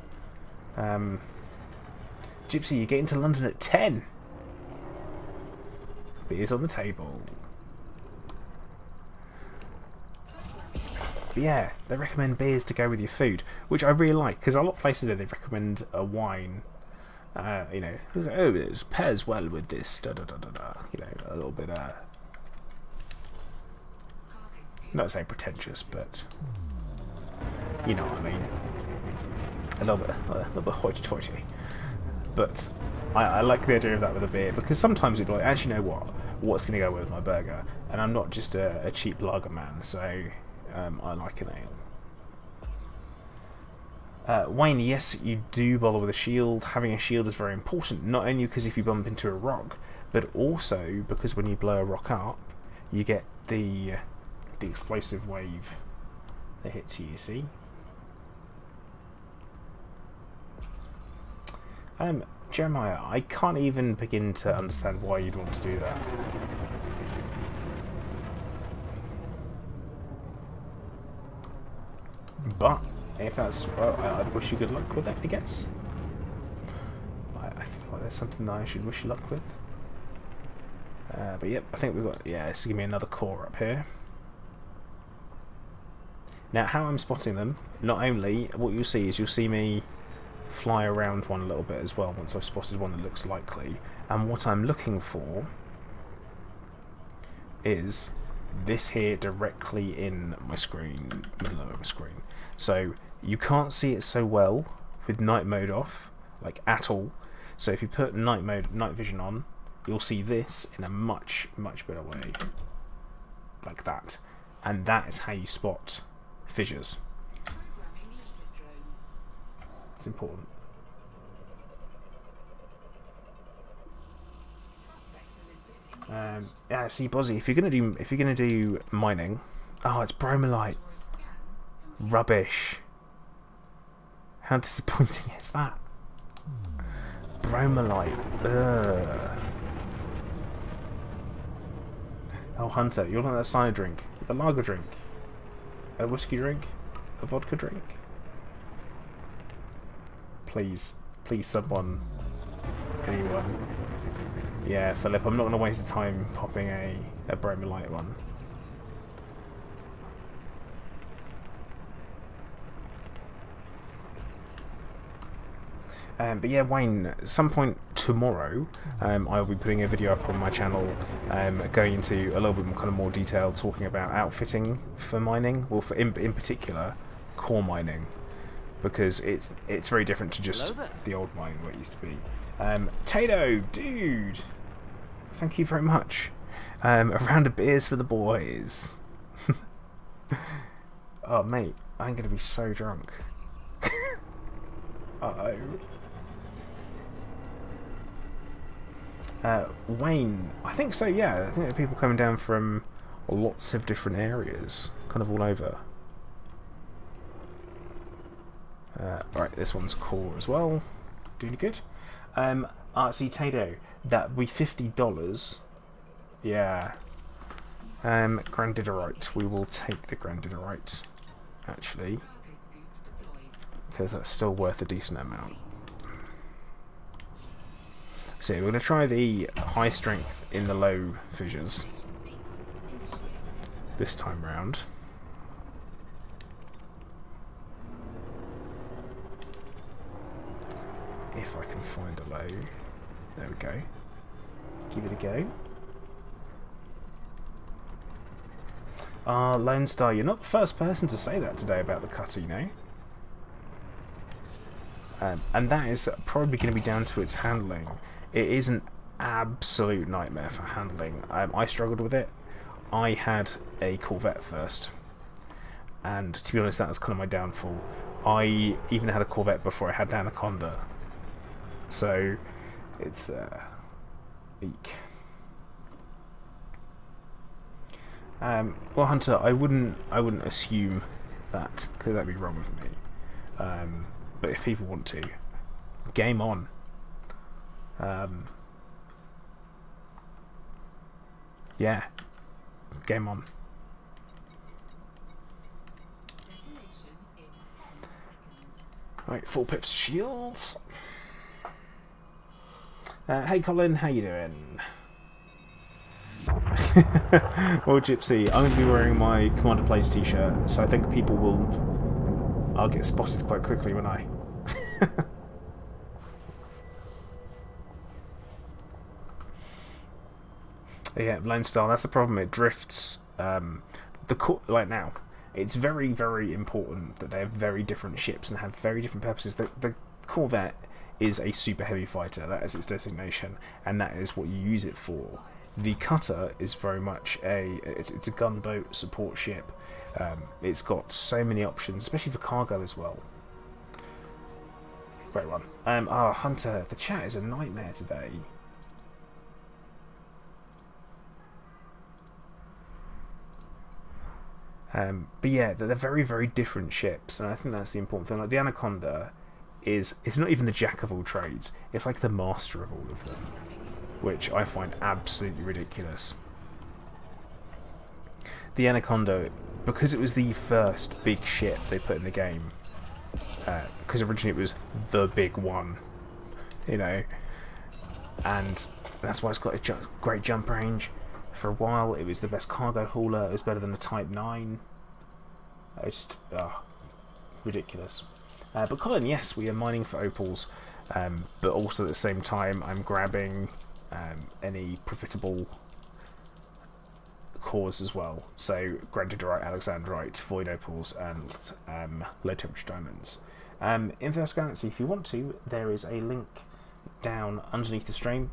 Gypsy, you're getting to London at 10. Beers on the table. But yeah, they recommend beers to go with your food, which I really like, because a lot of places they recommend a wine. You know, oh, it pairs well with this, da da da da da. You know, a little bit not saying pretentious, but you know what I mean. A little bit hoity-toity. But I like the idea of that with a beer, because sometimes you'd be like, actually, you know what? What's going to go with my burger? And I'm not just a cheap lager man, so I like an ale. Wayne, yes, you do bother with a shield. Having a shield is very important, not only because if you bump into a rock, but also because when you blow a rock up, you get the explosive wave that hits you, you see? Jeremiah, I can't even begin to understand why you'd want to do that. But if that's, well, I wish you good luck with it, I guess. I feel like there's something that I should wish you luck with. But yep, I think we've got, yeah, this will give me another core up here. Now, how I'm spotting them, not only, what you'll see is you'll see me fly around one a little bit as well once I've spotted one that looks likely, and what I'm looking for is this here directly in my screen, middle of my screen. So you can't see it so well with night mode off, like at all. So if you put night vision on, you'll see this in a much better way, like that, and that is how you spot fissures. It's important. Yeah, see, Bozzy, if you're gonna do mining, oh, it's bromelite. Rubbish. How disappointing is that? Bromelite. Ugh. Oh, Hunter, you're not that cider drink, a lager drink, a whiskey drink, a vodka drink. Please, someone, anyone. Yeah, Philip, I'm not going to waste time popping a bromelite one. But yeah, Wayne, at some point tomorrow, I'll be putting a video up on my channel going into a little bit more, kind of more detail, talking about outfitting for mining, well, in particular, core mining. Because it's very different to just the old mining where it used to be. Tato, dude, thank you very much. A round of beers for the boys. Oh mate, I'm gonna be so drunk. Uh-oh. Wayne, I think so, yeah. I think there are people coming down from lots of different areas, kind of all over. Right, this one's core as well. Doing good. Artsy Tato, that would be $50. Yeah. Grandidorite. We will take the Grandidorite, actually, because that's still worth a decent amount. So we're going to try the high strength in the low fissures this time round. If I can find a low. There we go. Give it a go. Lone Star, you're not the first person to say that today about the cutter, you know. And that is probably going to be down to its handling. It is an absolute nightmare for handling. I struggled with it. I had a Corvette first, and to be honest, that was kind of my downfall. I even had a Corvette before I had an Anaconda. So it's eek. Well, Hunter, I wouldn't assume that, because that'd be wrong with me. But if people want to, game on. Yeah, game on. Right, 4 pips shields. Hey Colin, how you doing? Well, Gypsy, I'm going to be wearing my Commander Plays t-shirt, so I think people will... I'll get spotted quite quickly, won't I? Yeah, Lone Star, that's the problem, it drifts like now, it's very, very important that they have very different ships and have very different purposes. The Corvette is a super heavy fighter, that is its designation, and that is what you use it for. The cutter is very much it's a gunboat support ship. It's got so many options, especially for cargo as well. Great one. Hunter, the chat is a nightmare today. But yeah, they're very, very different ships, and I think that's the important thing. Like the Anaconda it's not even the jack of all trades, it's like the master of all of them, which I find absolutely ridiculous. The Anaconda, because it was the first big ship they put in the game, because originally it was the big one, you know, and that's why it's got a great jump range. For a while, it was the best cargo hauler. It was better than the Type 9. It's just ridiculous. But Colin, yes, we are mining for opals, but also at the same time, I'm grabbing any profitable cores as well. So Grandidorite, Alexandrite, Void opals, and low temperature diamonds. Inverse Galaxy, if you want to, there is a link down underneath the stream.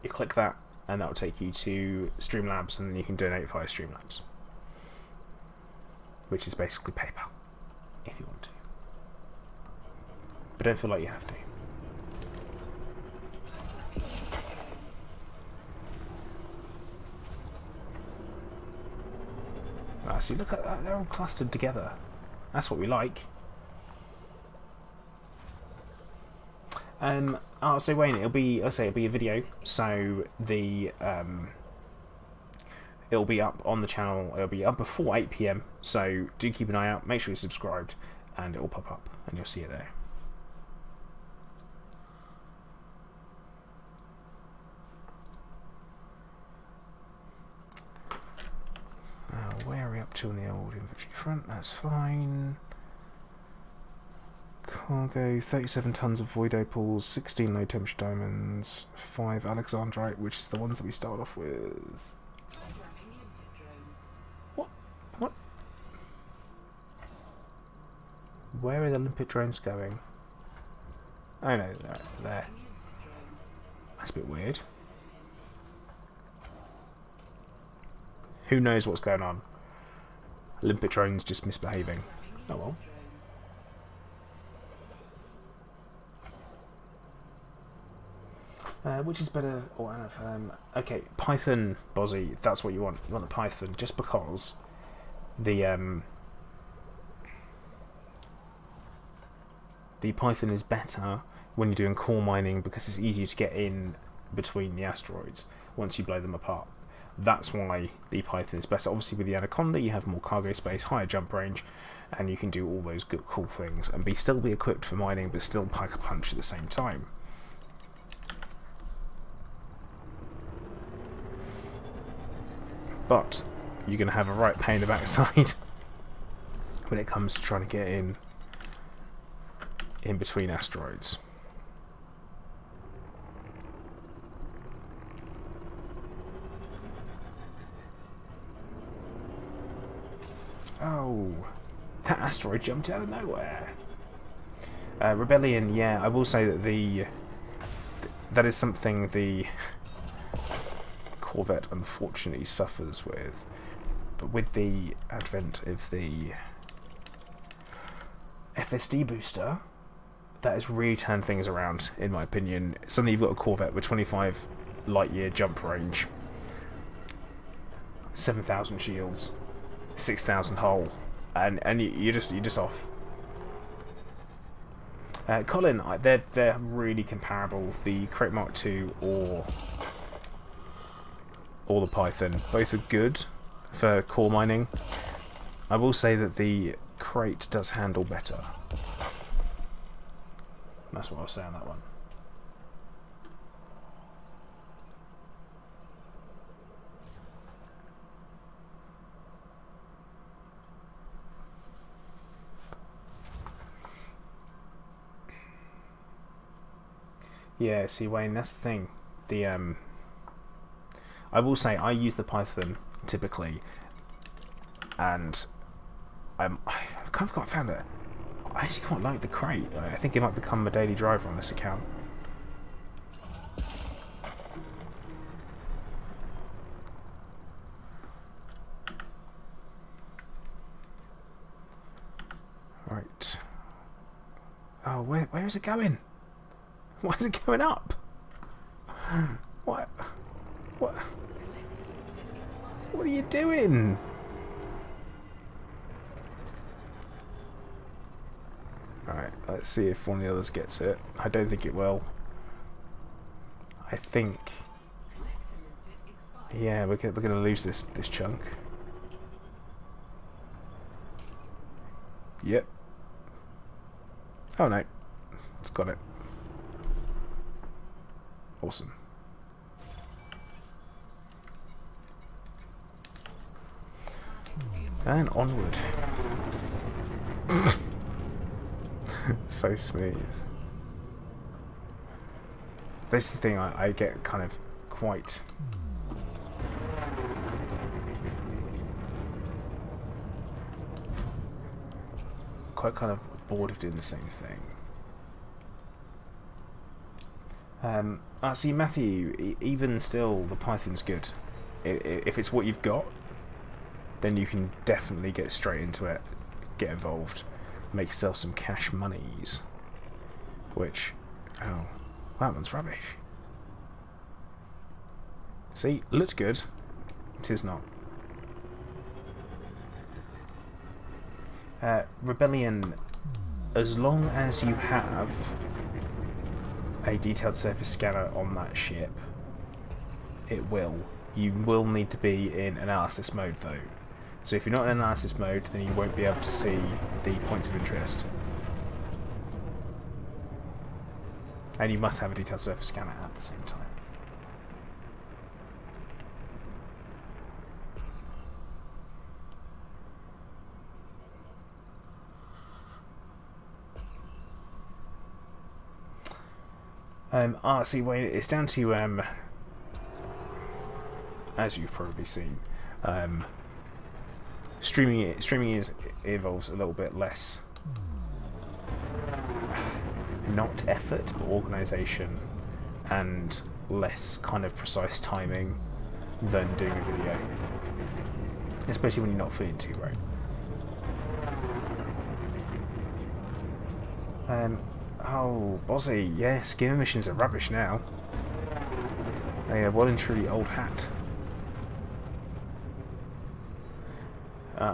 You click that, and that will take you to Streamlabs, and then you can donate via Streamlabs, which is basically PayPal, if you want to. But don't feel like you have to. See, look at that, they're all clustered together. That's what we like. So Wayne, it'll be a video, so the it'll be up on the channel. It'll be up before 8 PM. So do keep an eye out. Make sure you're subscribed, and it will pop up, and you'll see it there. Where are we up to on the old inventory front? That's fine. Cargo, 37 tons of void opals, 16 low temperature diamonds, 5 Alexandrite, which is the ones that we start off with. What? Where are the limpet drones going? Oh no, they're there. That's a bit weird. Who knows what's going on? Limpet drones just misbehaving. Oh well. Which is better, or okay, Python, Bozzy, that's what you want. You want the Python, just because the Python is better when you're doing core mining, because it's easier to get in between the asteroids once you blow them apart. That's why the Python is better. Obviously with the Anaconda you have more cargo space, higher jump range, and you can do all those good cool things and still be equipped for mining, but still pack a punch at the same time. But you're going to have a right pain in the backside when it comes to trying to get in between asteroids. Oh, that asteroid jumped out of nowhere. Rebellion, yeah, I will say that that is something the Corvette unfortunately suffers with, but with the advent of the FSD booster, that has really turned things around, in my opinion. Suddenly you've got a Corvette with 25 light year jump range, 7,000 shields, 6,000 hull, and you're just off. Colin, they're really comparable. The Crate Mark II or the Python, both are good for core mining. I will say that the Crate does handle better. That's what I'll say on that one. Yeah, see Wayne, that's the thing. I will say I use the Python typically, and I've kind of found it. I actually quite like the crate. I think it might become a daily driver on this account. Right. Oh, where is it going? Why is it going up? What? What? What are you doing? Alright, let's see if one of the others gets it. I don't think it will. I think... yeah, we're going to lose this chunk. Yep. Oh no. It's got it. Awesome. And onward. So smooth. This is the thing I get kind of quite... kind of bored of doing the same thing. See, Matthew, even still, the Python's good. If it's what you've got, then you can definitely get straight into it, get involved, make yourself some cash monies. Which, oh, that one's rubbish. See, looked good, it is not. Rebellion, as long as you have a detailed surface scanner on that ship, it will. You will need to be in analysis mode though. So if you're not in analysis mode, then you won't be able to see the points of interest. And you must have a detailed surface scanner at the same time. See, wait, it's down to, as you've probably seen, streaming involves a little bit less, not effort, but organisation, and less kind of precise timing than doing a video, especially when you're not feeling too right. Oh, Bozzy, yeah, skin emissions are rubbish now. They are well and truly old hat.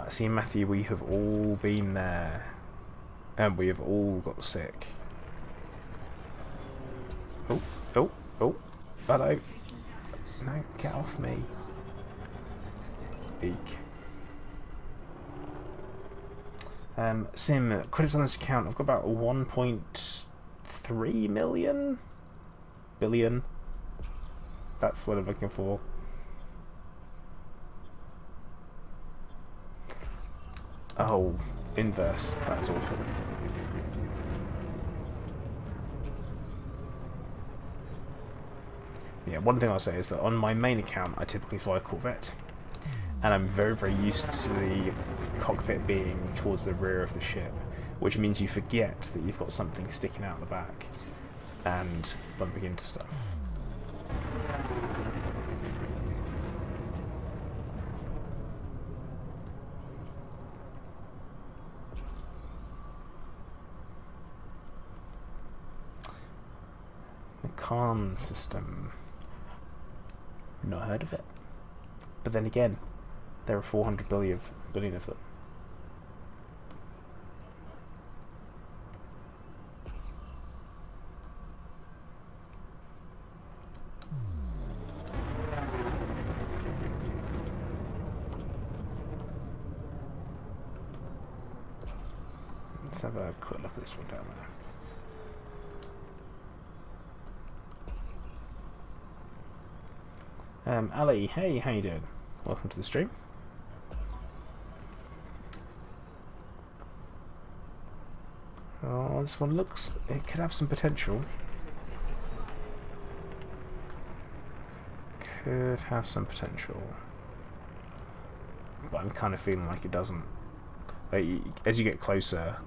See, Matthew, we have all been there, and we have all got sick. Oh, oh, oh, hello. No, get off me. Eek. Sim, credits on this account, I've got about 1.3 million? Billion? That's what I'm looking for. Oh, inverse. That is awful. Yeah, one thing I'll say is that on my main account I typically fly a Corvette. And I'm very, very used to the cockpit being towards the rear of the ship, which means you forget that you've got something sticking out the back and bumping into stuff. The Khan system. Not heard of it. But then again, there are 400 billion of them. Let's have a quick look at this one down there. Ali, hey, how you doing? Welcome to the stream. Oh, this one looks... it could have some potential. could have some potential, but I'm kind of feeling like it doesn't. Like, as you get closer,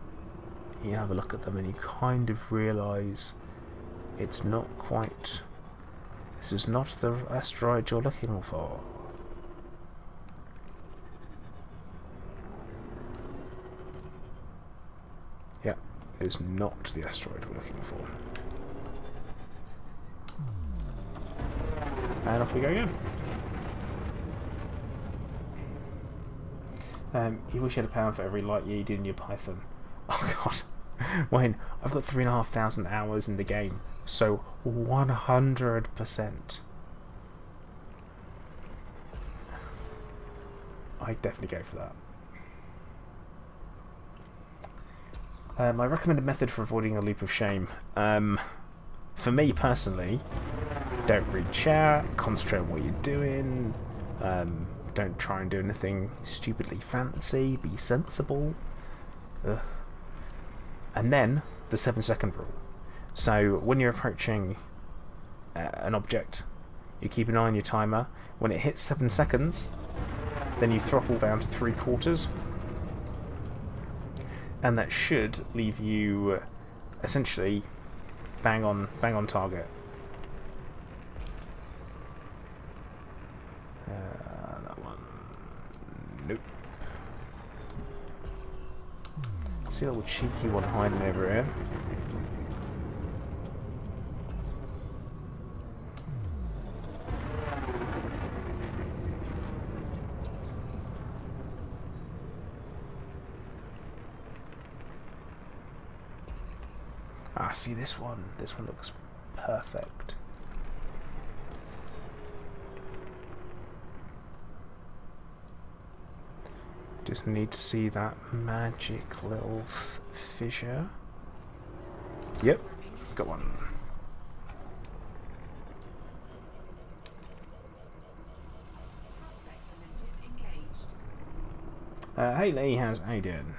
you have a look at them and you kind of realise it's not quite... This is not the asteroid you're looking for. Yeah, it is not the asteroid we're looking for. And off we go again. You wish you had £1 for every light year you did in your Python. Oh god. Wayne, I've got 3,500 hours in the game, so 100%. I'd definitely go for that. My recommended method for avoiding a loop of shame. For me personally, don't read chat, concentrate on what you're doing, don't try and do anything stupidly fancy, be sensible. And then, the 7-second rule. So, when you're approaching an object, you keep an eye on your timer. When it hits 7 seconds, then you throttle down to 3/4. And that should leave you essentially bang on target. That one. Nope. See a little cheeky one hiding over here. Ah, see this one. This one looks perfect. Just need to see that magic little fissure. Yep, got one. Hey Lee, how you doing?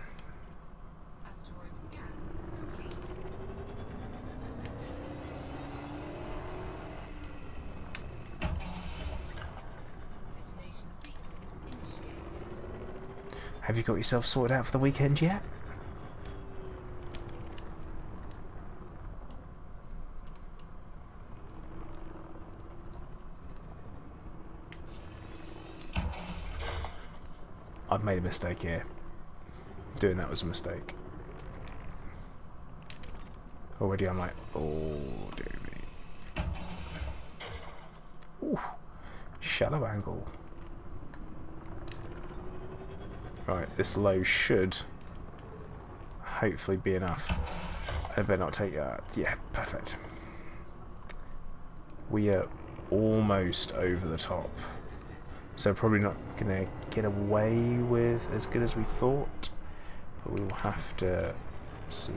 Have you got yourself sorted out for the weekend yet? I've made a mistake here. Doing that was a mistake. Already I'm like, oh dear me. Ooh, shallow angle. Right, this low should hopefully be enough. I better not take that. Yeah, perfect. We are almost over the top. So probably not going to get away with as good as we thought. But we will have to see.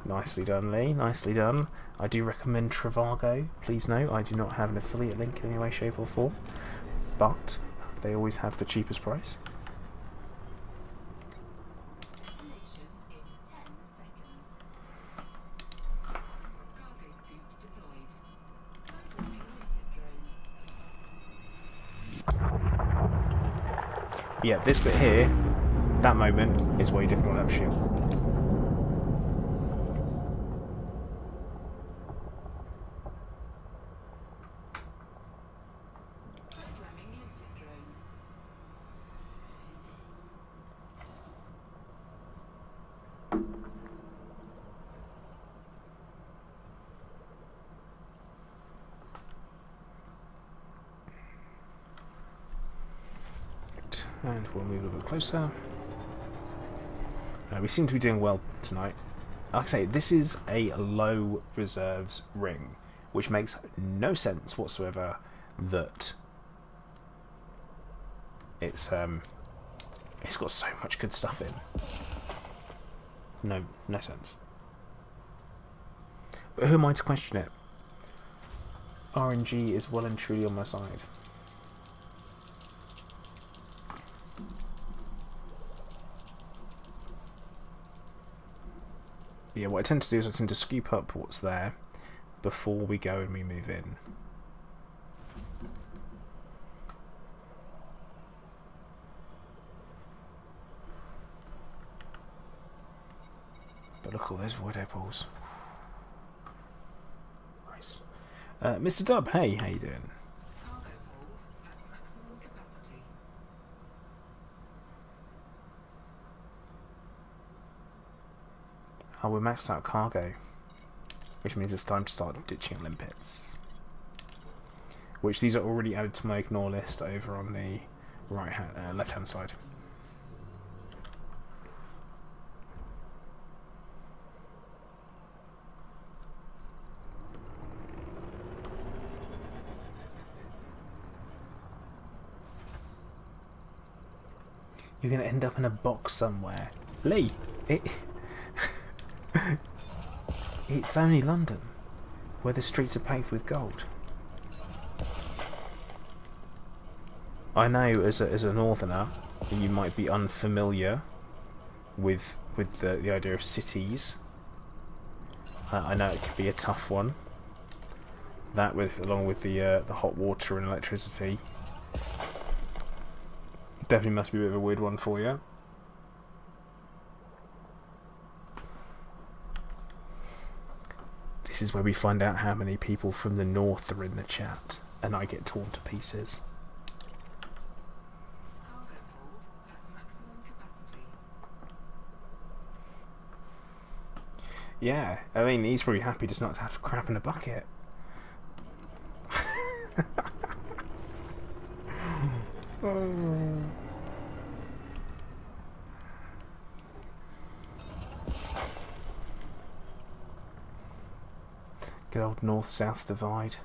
Nicely done, Lee. Nicely done. I do recommend Trivago. Please note, I do not have an affiliate link in any way, shape or form. But they always have the cheapest price. Detonation in 10 seconds. Cargo scoop deployed. Programming limpet drone. Yeah, this bit here, that moment, is where you definitely want to have a shield. And we'll move a little bit closer. We seem to be doing well tonight. Like I say, this is a low reserves ring, which makes no sense whatsoever that it's got so much good stuff in. No sense. But who am I to question it? RNG is well and truly on my side. Yeah, what I tend to do is I tend to scoop up what's there, before we go and we move in. But look at all those void apples. Nice. Mr. Dub, hey, how you doing? Cargo hold at maximum capacity. Oh, we're maxed out cargo, which means it's time to start ditching limpets. Which these are already added to my ignore list over on the left-hand side. You're going to end up in a box somewhere. Lee! It's only London, where the streets are paved with gold. I know as a northerner, you might be unfamiliar with the idea of cities. I know it could be a tough one. That along with the hot water and electricity. Definitely must be a bit of a weird one for you. This is where we find out how many people from the north are in the chat, and I get torn to pieces. Cargo hold at maximum capacity. Yeah, I mean, he's probably happy just not to have crap in a bucket. Good old north-south divide.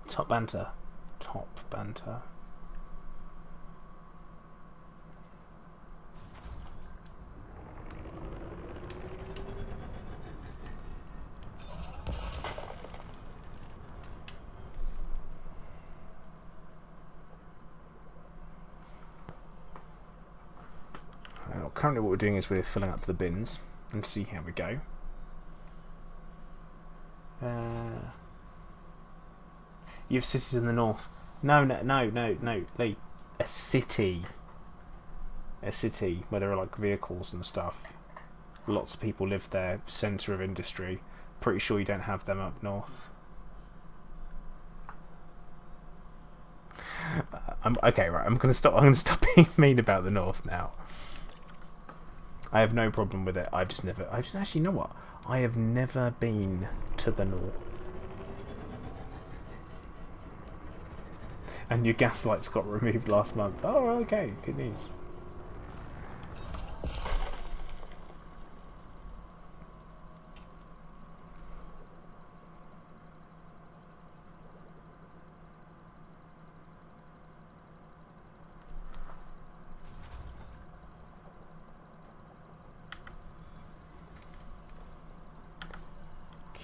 Top banter. Top banter. Currently what we're doing is we're filling up the bins and see how we go. You have cities in the north. No, Lee. A city. A city where there are like vehicles and stuff. Lots of people live there. Centre of industry. Pretty sure you don't have them up north. Okay, right. I'm gonna stop being mean about the north now. I have no problem with it. Actually, you know what? I have never been to the north. And your gas lights got removed last month. Oh, okay. Good news.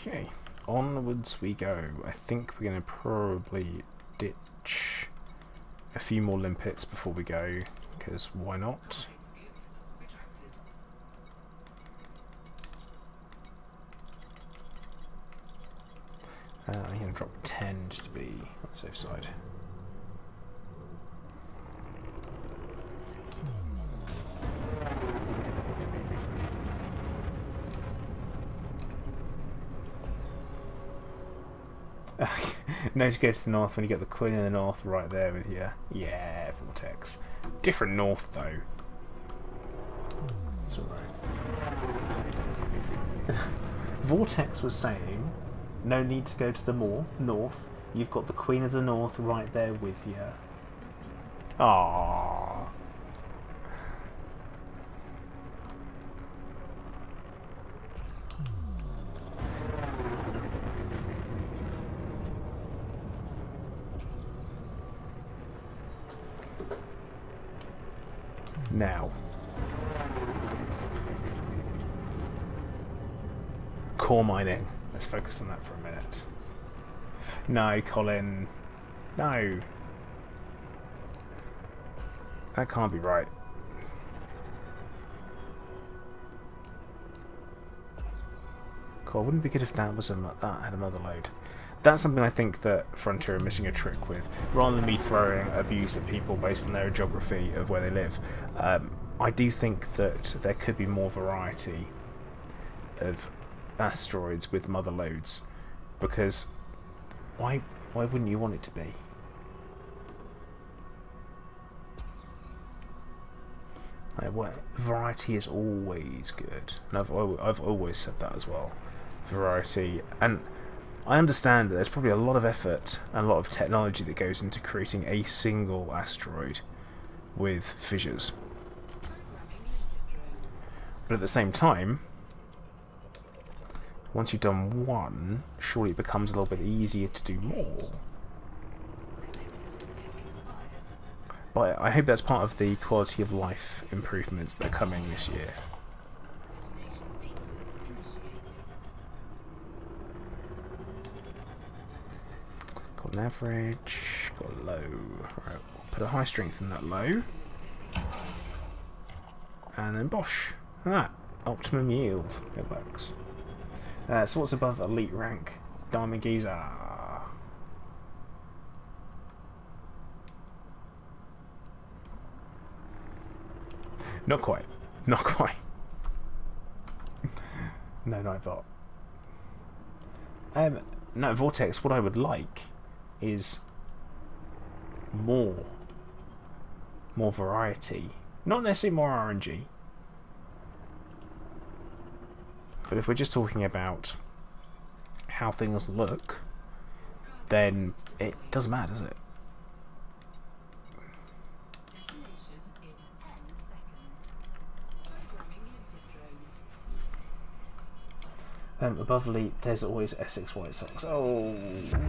Okay, onwards we go. I think we're going to probably ditch a few more limpets before we go, because why not? Scoop retracted. I'm going to drop 10 just to be on the safe side. No to go to the north when you get the Queen in the north right there with you. Yeah, Vortex. Different north though. It's alright. Vortex was saying, no need to go to the north. You've got the Queen of the North right there with you. Aww. Now, core mining. Let's focus on that for a minute. No, Colin. No. That can't be right. Cool. Wouldn't it be good if that was that had a mother load? That's something I think that Frontier are missing a trick with. Rather than me throwing abuse at people based on their geography of where they live, I do think that there could be more variety of asteroids with mother loads, because why wouldn't you want it to be? Variety is always good, and I've always said that as well. Variety, and I understand that there's probably a lot of effort and a lot of technology that goes into creating a single asteroid with fissures, but at the same time, once you've done one, surely it becomes a little bit easier to do more. But I hope that's part of the quality of life improvements that are coming this year. Got an average, got a low. Right, we'll put a high strength in that low. And then bosh. Ah, optimum yield. It works. So what's above elite rank? Diamond Geezer. Not quite. Not quite. No, Nightbot. No, Vortex, what I would like is more variety. Not necessarily more RNG. But if we're just talking about how things look, then it doesn't matter, does it? Above elite, there's always Essex White Sox. Oh no!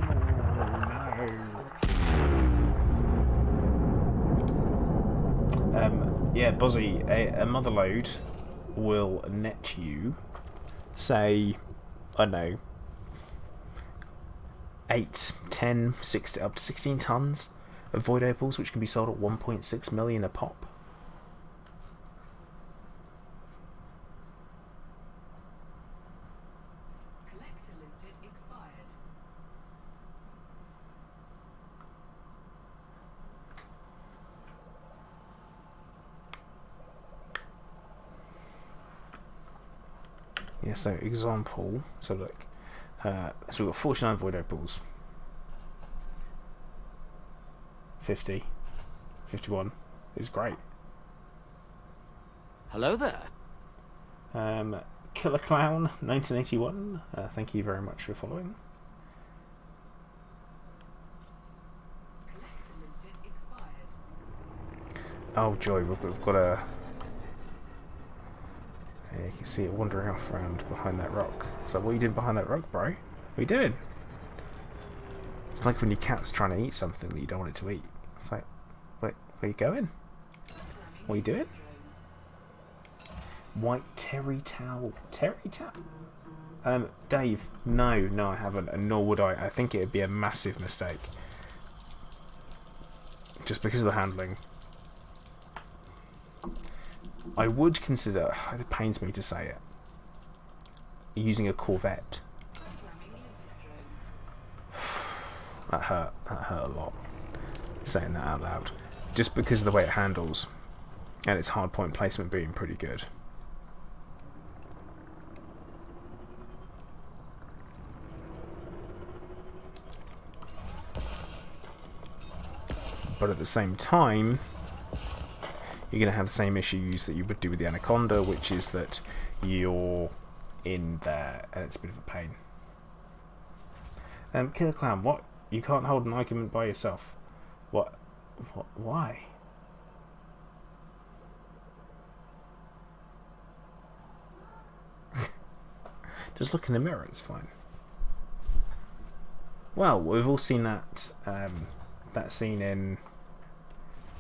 Yeah, Bozzy, a mother load will net you, say, I don't know, 8, 10, 6, up to 16 tons of void opals, which can be sold at 1.6 million a pop. Yeah, so example, so look, so we've got 49 void opals, 50, 51 is great. Hello there. Killer Clown 1981, thank you very much for following. Oh joy, we've got a... Yeah, you can see it wandering off around behind that rock. So what are you doing behind that rock, bro? What are you doing? It's like when your cat's trying to eat something that you don't want it to eat. It's like, wait, where are you going? What are you doing? White terry towel. Terry towel? Dave, no, I haven't, and nor would I. I think it would be a massive mistake. Just because of the handling. I would consider, it pains me to say it, using a Corvette. That hurt a lot, saying that out loud. Just because of the way it handles, and its hard point placement being pretty good. But at the same time, you're going to have the same issues that you would do with the Anaconda, which is that you're in there and it's a bit of a pain. Killer Clown, what? You can't hold an argument by yourself. What? Why? Just look in the mirror, it's fine. Well, we've all seen that that scene in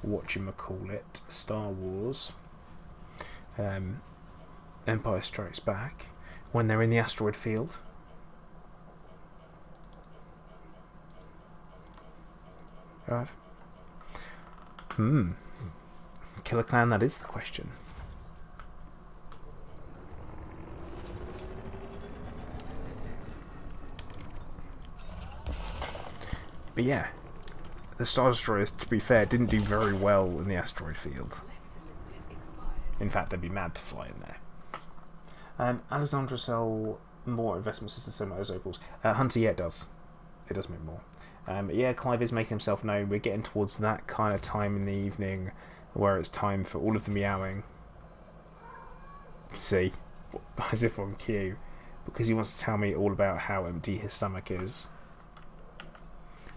whatchamacallit, Star Wars, Empire Strikes Back, when they're in the asteroid field. Right. Killer Clan, that is the question. But yeah, the Star Destroyers, to be fair, didn't do very well in the asteroid field. Collector limit expired. In fact, they'd be mad to fly in there. Alexandra sell more investment systems so much as opals. Hunter, yeah, it does. It does make more. Yeah, Clive is making himself known. We're getting towards that kind of time in the evening where it's time for all of the meowing. See? As if on cue. Because he wants to tell me all about how empty his stomach is.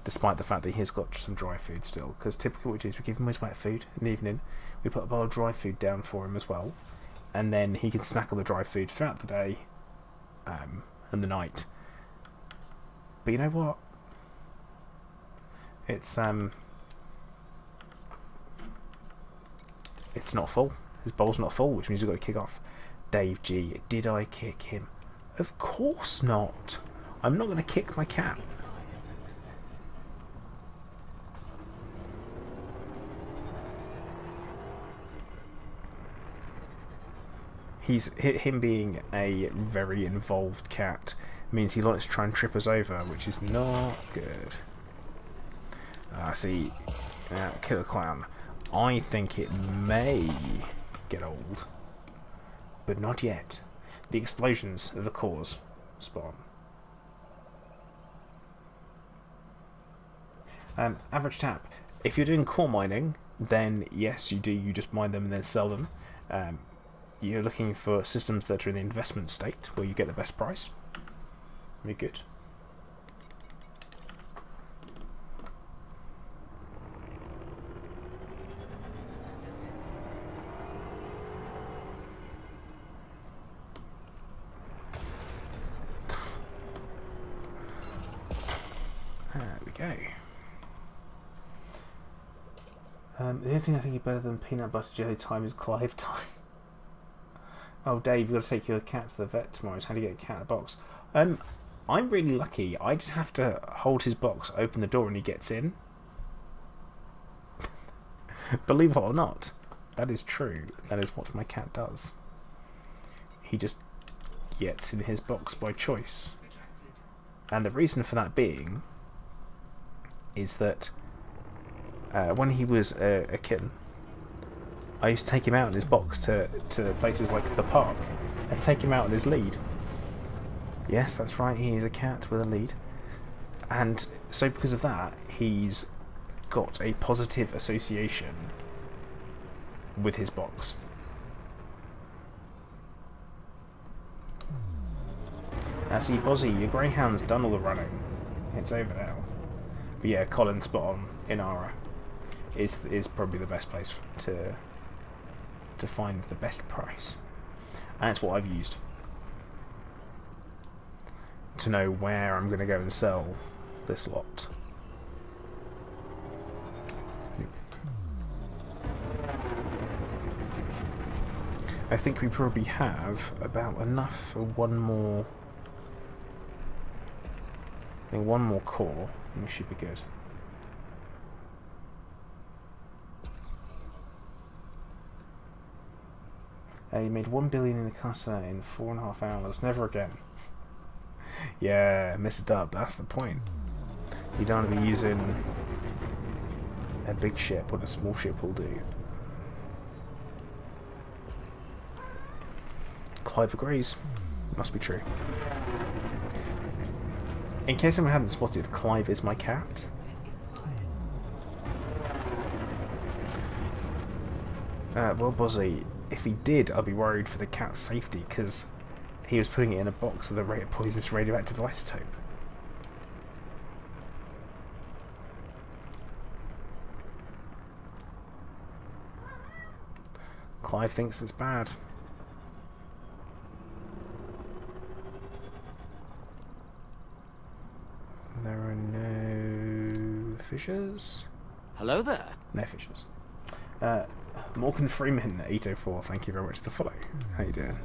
Despite the fact that he's got some dry food still. Because typically what we do is we give him his wet food in the evening. We put a bowl of dry food down for him as well. And then he can snack on the dry food throughout the day and the night. But you know what? It's not full. His bowl's not full, which means we've got to kick off. Dave G, did I kick him? Of course not. I'm not going to kick my cat. Him being a very involved cat means he likes to try and trip us over, which is not good. See, Killer Clown. I think it may get old, but not yet. The explosions are the cause. Spot on. Average tap. If you're doing core mining, then yes, you do. You just mine them and then sell them. You're looking for systems that are in the investment state, where you get the best price. Very good. There we go. The only thing I think is better than peanut butter jelly time is Clive time. Oh, Dave, you've got to take your cat to the vet tomorrow. So how do you get a cat in a box? I'm really lucky. I just have to hold his box, open the door, and he gets in. Believe it or not, that is true. That is what my cat does. He just gets in his box by choice. And the reason for that being is that when he was a kitten, I used to take him out in his box to places like the park and take him out on his lead. Yes, that's right, he is a cat with a lead. And so because of that, he's got a positive association with his box. Now see, Bozzy, your greyhound's done all the running. It's over now. But yeah, Colin spot on in Ara is probably the best place to find the best price. And that's what I've used to know where I'm going to go and sell this lot. I think we probably have about enough for one more core, and we should be good. You made 1 billion in the cutter in 4.5 hours. Never again. Yeah, miss it up. That's the point. You don't want to be using a big ship. What a small ship will do. Clive agrees. Must be true. In case anyone hadn't spotted, Clive is my cat. Well, Buzzy, if he did, I'd be worried for the cat's safety, because he was putting it in a box with a poisonous radioactive isotope. Clive thinks it's bad. There are no fissures. Hello there. No fissures. Morgan Freeman 804, thank you very much for the follow. How you doing?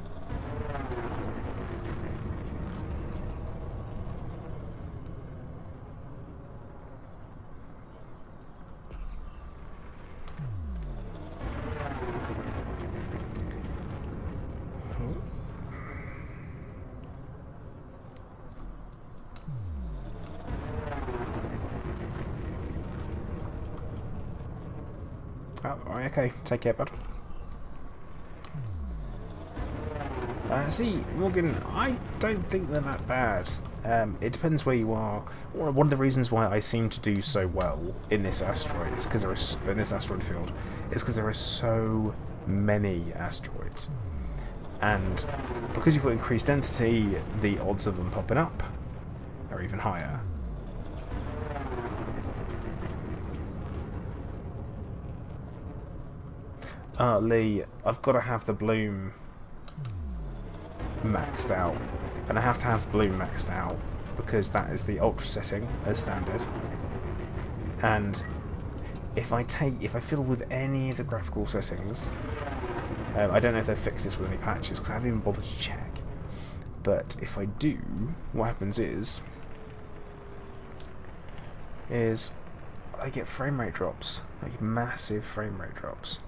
Oh, alright, okay. Take care, bud. See, Morgan, I don't think they're that bad. It depends where you are. One of the reasons why I seem to do so well in this asteroid is because there is in this asteroid field is because there are so many asteroids, and because you've got increased density, the odds of them popping up are even higher. Lee, I've got to have the bloom maxed out, and I have to have bloom maxed out because that is the ultra setting as standard. And if I fiddle with any of the graphical settings, I don't know if they've fixed this with any patches because I haven't even bothered to check. But if I do, what happens is I get frame rate drops, like massive frame rate drops.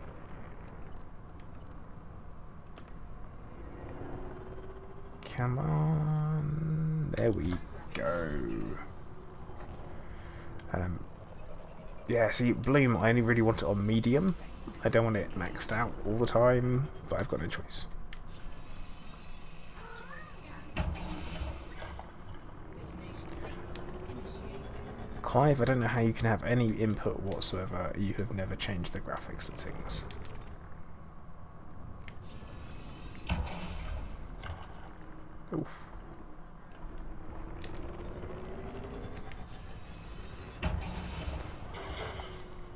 Come on, there we go. Yeah, see, bloom, I only really want it on medium. I don't want it maxed out all the time, but I've got no choice. Clive, I don't know how you can have any input whatsoever. You have never changed the graphics settings. Oof.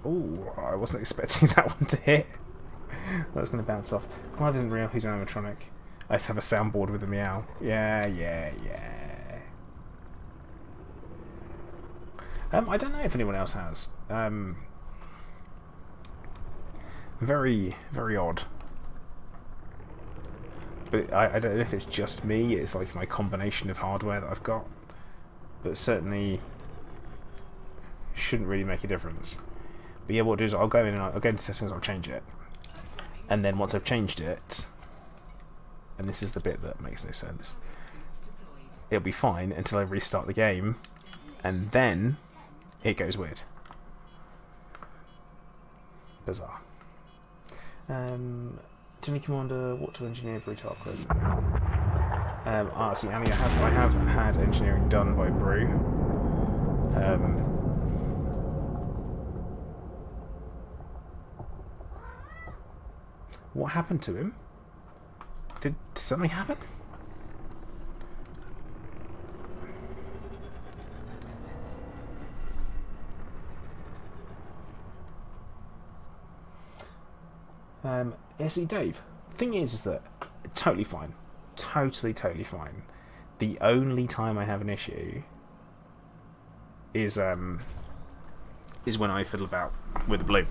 Oh, I wasn't expecting that one to hit. That was going to bounce off. Clive isn't real, he's an animatronic. I just have a soundboard with a meow. Yeah. I don't know if anyone else has. Very, very odd. But I don't know if it's just me, it's like my combination of hardware that I've got. But certainly shouldn't really make a difference. But yeah, what I'll do is I'll go in and I'll go into settings, I'll change it. And then once I've changed it, and this is the bit that makes no sense, it'll be fine until I restart the game, and then it goes weird. Bizarre. Jimmy Commander, what to engineer Brutal Code? See, Annie, I have had engineering done by Brew. What happened to him? Did something happen? See, Dave, the thing is that totally fine. Totally fine. The only time I have an issue is when I fiddle about with the bloom.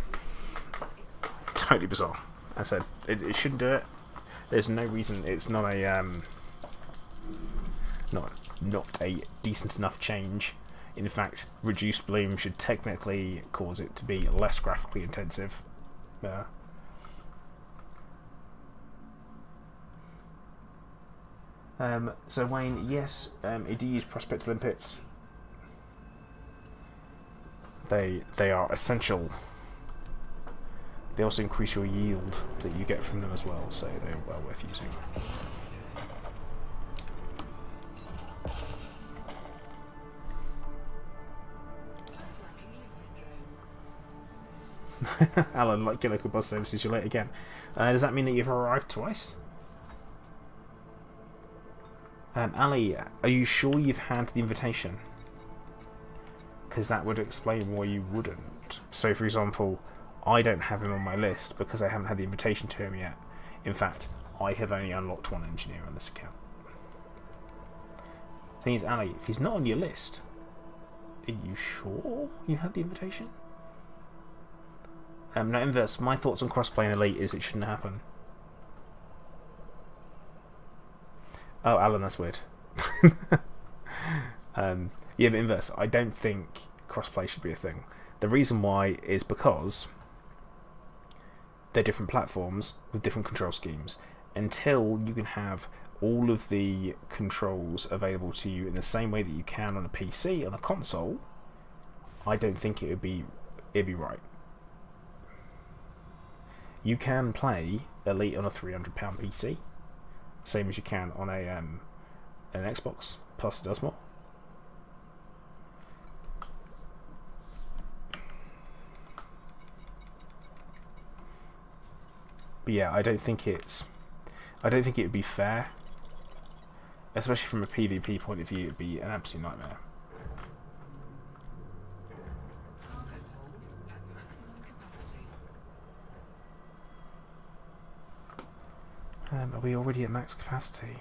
Totally bizarre. I said it shouldn't do it. There's no reason. It's not a not a decent enough change. In fact, reduced bloom should technically cause it to be less graphically intensive. So Wayne, yes, you do use prospect limpets. They are essential. They also increase your yield that you get from them as well, so they're well worth using. Alan, like your local bus services, you're late again. Does that mean that you've arrived twice? Ali, are you sure you've had the invitation? Because that would explain why you wouldn't. So, for example, I don't have him on my list because I haven't had the invitation to him yet. In fact, I have only unlocked one engineer on this account. Thing is, Ali, if he's not on your list, are you sure you had the invitation? No, inverse. My thoughts on crossplay in Elite is it shouldn't happen. Oh, Alan, that's weird. Yeah, but inverse. I don't think crossplay should be a thing. The reason why is because they're different platforms with different control schemes. Until you can have all of the controls available to you in the same way that you can on a PC, on a console, I don't think it'd be right. you can play Elite on a £300 PC, same as you can on a an Xbox. Plus, it does more. But yeah, I don't think it would be fair, especially from a PvP point of view. It'd be an absolute nightmare. Cargo hold at maximum capacity. Are we already at max capacity?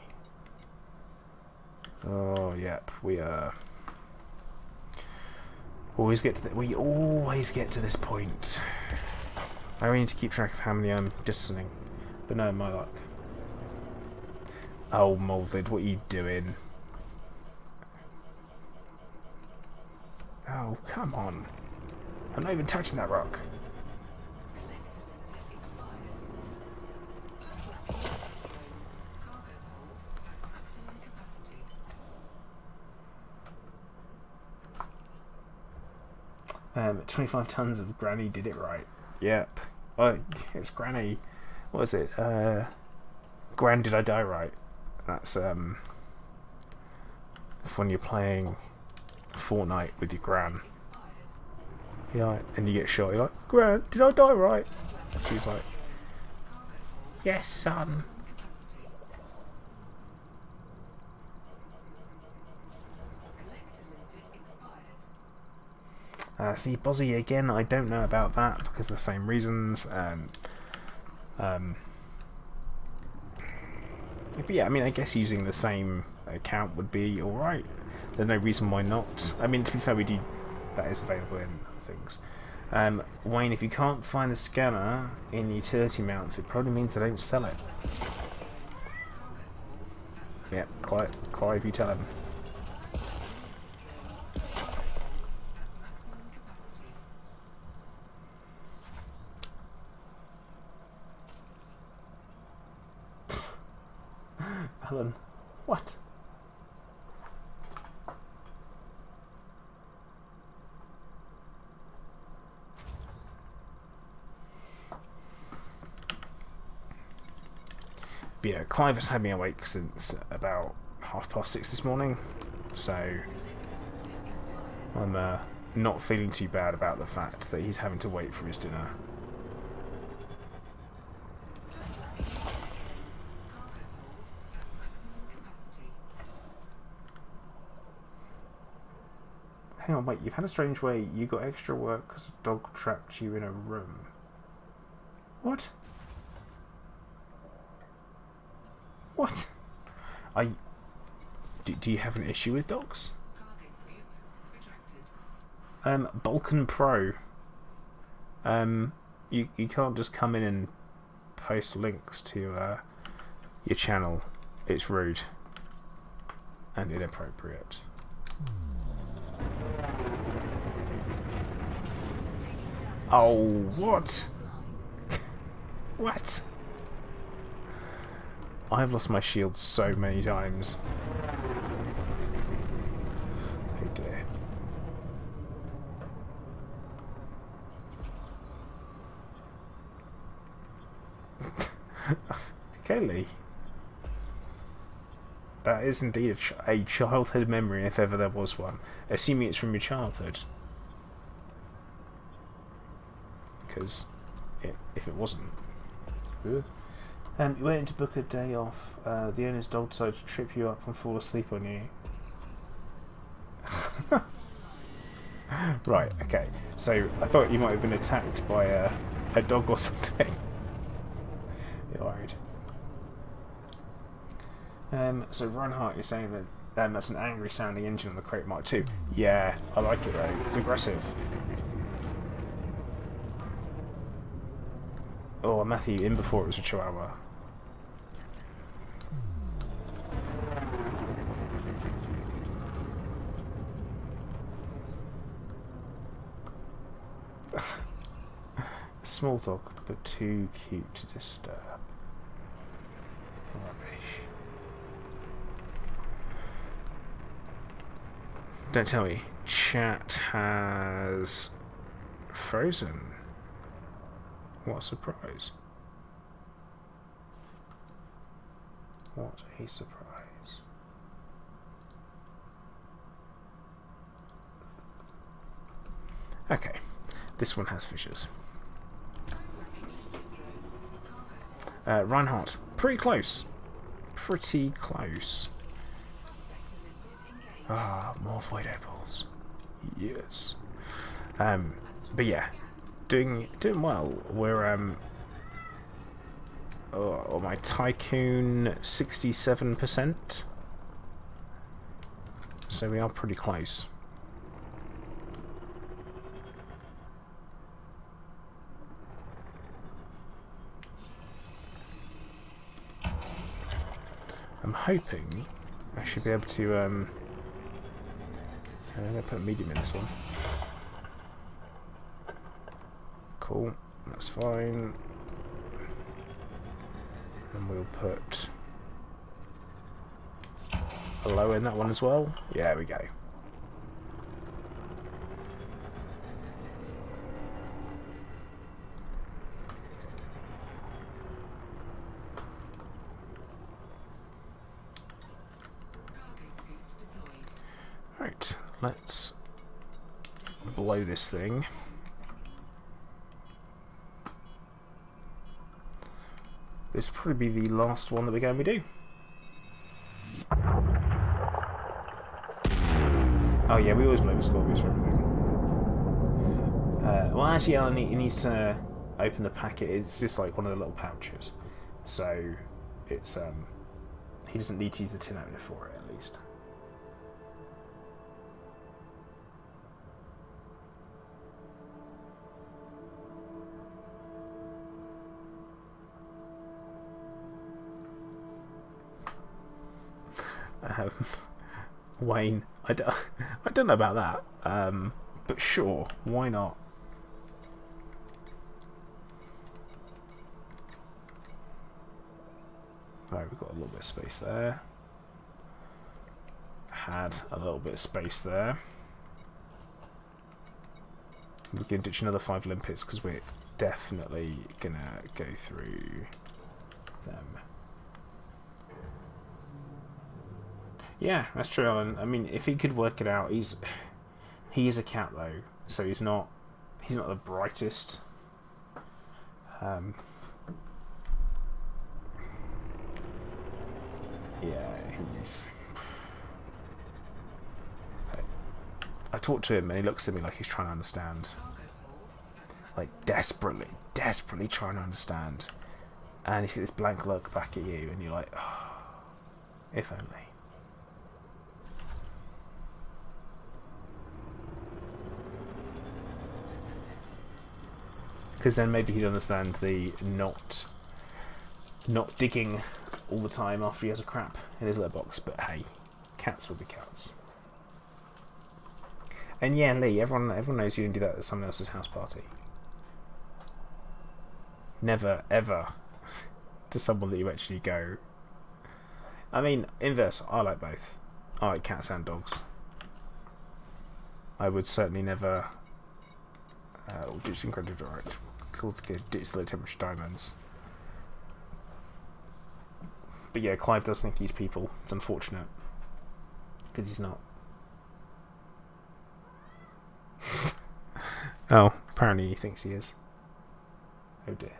Oh, yep, we are. We always get to this point. I really need to keep track of how many I'm distancing, but no, my luck. Oh, Molded, what are you doing? Oh, come on. I'm not even touching that rock. Collector limit expired. Cargo hold at maximum capacity. 25 tons of Granny did it right. Yep. Oh, it's Granny. What is it? Gran, did I die right? That's when you're playing Fortnite with your Gran. Expired. Yeah, and you get shot. You're like, Gran, did I die right? She's like, Cargo hold yes, son. capacity. Collector limit expired. See, Bozzy again, I don't know about that because of the same reasons. But yeah, I mean, I guess using the same account would be alright. There's no reason why not. I mean, to be fair, that is available in other things. Wayne, if you can't find the scanner in utility mounts, it probably means they don't sell it. Yep, Clive, you tell him. Maximum capacity. Alan, what? But yeah, Clive has had me awake since about 6:30 this morning, so I'm not feeling too bad about the fact that he's having to wait for his dinner. Hang on, wait, you've had a strange way. You got extra work because a dog trapped you in a room. What? What? Do you have an issue with dogs? Cargo scoop retracted. Balkan Pro. You can't just come in and post links to your channel. It's rude and inappropriate. Oh, what? What? I've lost my shield so many times. Oh dear. Kelly. That is indeed a childhood memory, if ever there was one. Assuming it's from your childhood. Because if it wasn't. You went in to book a day off. The owner's dog decided to trip you up and fall asleep on you. Right, okay. So I thought you might have been attacked by a dog or something. You're worried. So Reinhardt, you're saying that that's an angry sounding engine on the Crate Mark II. Yeah, I like it though. It's aggressive. Oh, Matthew, in before it was a Chihuahua. Small dog, but too cute to disturb. Rubbish. Don't tell me. Chat has frozen. What a surprise. What a surprise. Okay, this one has fissures. Reinhardt, pretty close. Pretty close. Ah, more void opals. Yes. But yeah, doing well. We're oh, my Tycoon 67%. So we are pretty close. I'm hoping I should be able to I'm gonna put a medium in this one. Cool, that's fine. And we'll put a low in that one as well. Yeah, there we go. Right, let's blow this thing. This will probably be the last one that we're going to do. Oh yeah, we always blow the Scorpius for everything. Well, actually, Alan, he needs to open the packet. It's just like one of the little pouches, so it's he doesn't need to use the tin opener for it, at least. Wayne, I don't know about that, but sure, why not? Right, we've got a little bit of space there. Had a little bit of space there. We can ditch another 5 limpets because we're definitely gonna go through them. Yeah, that's true, Alan. I mean, if he could work it out, he is a cat though, so he's not the brightest. Yeah, he's. I talk to him and he looks at me like he's trying to understand, like desperately trying to understand, and he's got this blank look back at you, and you're like, oh, if only. Because then maybe he'd understand the not digging all the time after he has a crap in his litter box. But hey, cats will be cats. And yeah, Lee, everyone knows you didn't do that at someone else's house party. Never ever to someone that you actually go. I mean, inverse. I like both. I like cats and dogs. I would certainly never. Ditch incredible right. Ditch the low temperature diamonds. But yeah, Clive does think he's people. It's unfortunate because he's not. Oh, apparently he thinks he is. Oh dear.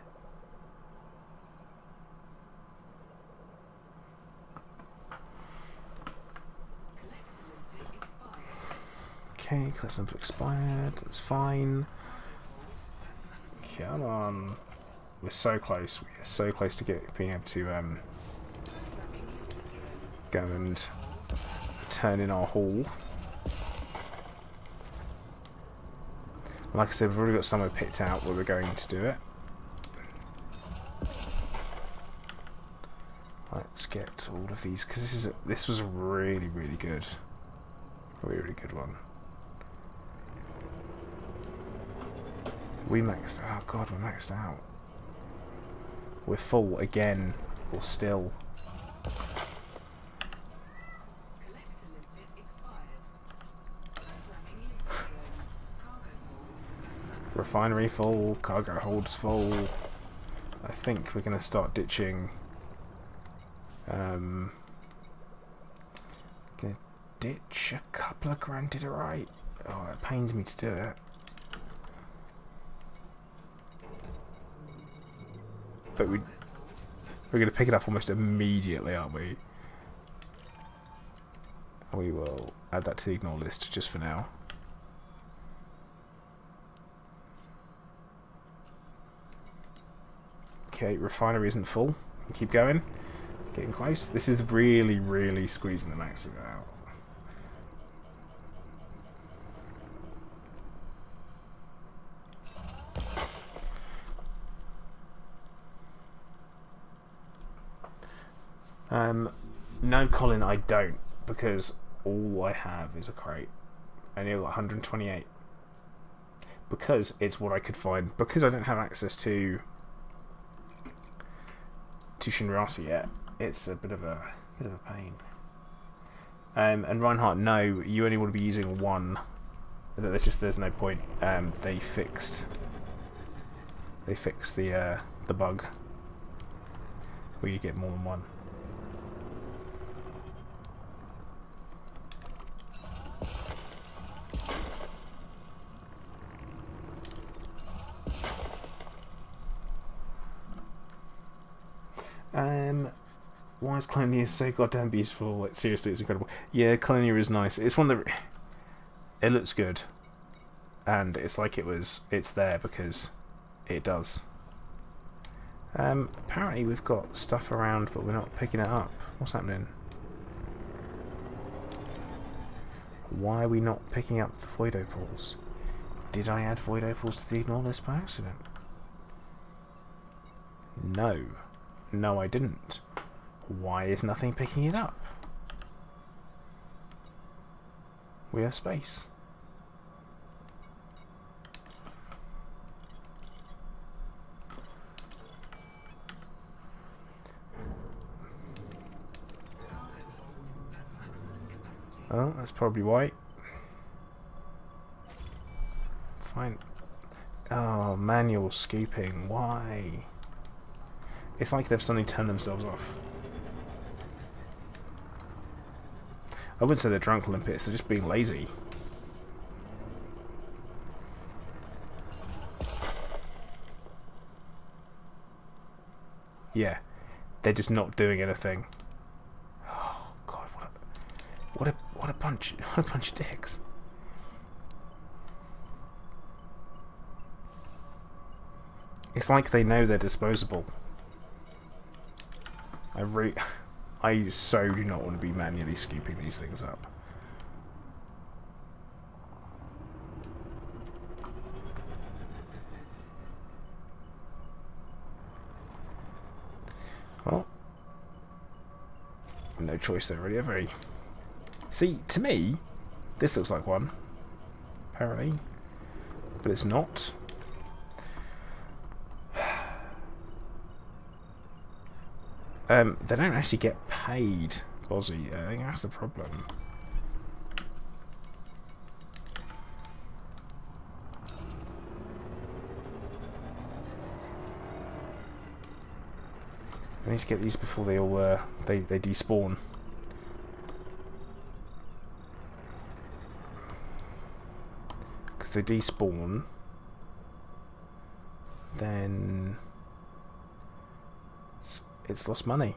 Okay, collect them expired. That's fine. Come on. We're so close. We're so close to being able to go and turn in our haul. Like I said, we've already got somewhere picked out where we're going to do it. Let's get all of these, because this was a really good one. We maxed. Oh god, we're maxed out. We're full again, or still. Refinery full, cargo holds full. I think we're going to start ditching Gonna ditch a couple of granted right. Oh, it pains me to do it. But we're gonna pick it up almost immediately, aren't we? We will add that to the ignore list just for now. Okay, refinery isn't full. Keep going. Getting close. This is really, really squeezing the max of it out. No, Colin, I don't, because all I have is a crate. I only got 128. Because it's what I could find. Because I don't have access to Shinrasa yet. It's a bit of a pain. And Reinhardt, no, you only want to be using one. There's no point. They fixed the bug where you get more than one. Why is Colonia so goddamn beautiful? Like, seriously, it's incredible. Yeah, Colonia is nice. It's one of the... It looks good. And it's like it's there because it does. Apparently we've got stuff around, but we're not picking it up. What's happening? Why are we not picking up the void opals? Did I add void opals to the ignore list by accident? No. No, I didn't. Why is nothing picking it up? We have space. Oh, that's probably why. Fine. Oh, manual scooping. Why? It's like they've suddenly turned themselves off. I wouldn't say they're drunk Olympics, they're just being lazy. Yeah, they're just not doing anything. Oh god, what a bunch of dicks. It's like they know they're disposable. I so do not want to be manually scooping these things up. Well, no choice there really, have we? See, to me, this looks like one, apparently, but it's not. They don't actually get paid, Bozzy. I think that's the problem. I need to get these before they all they despawn. Because they despawn, then it's lost money.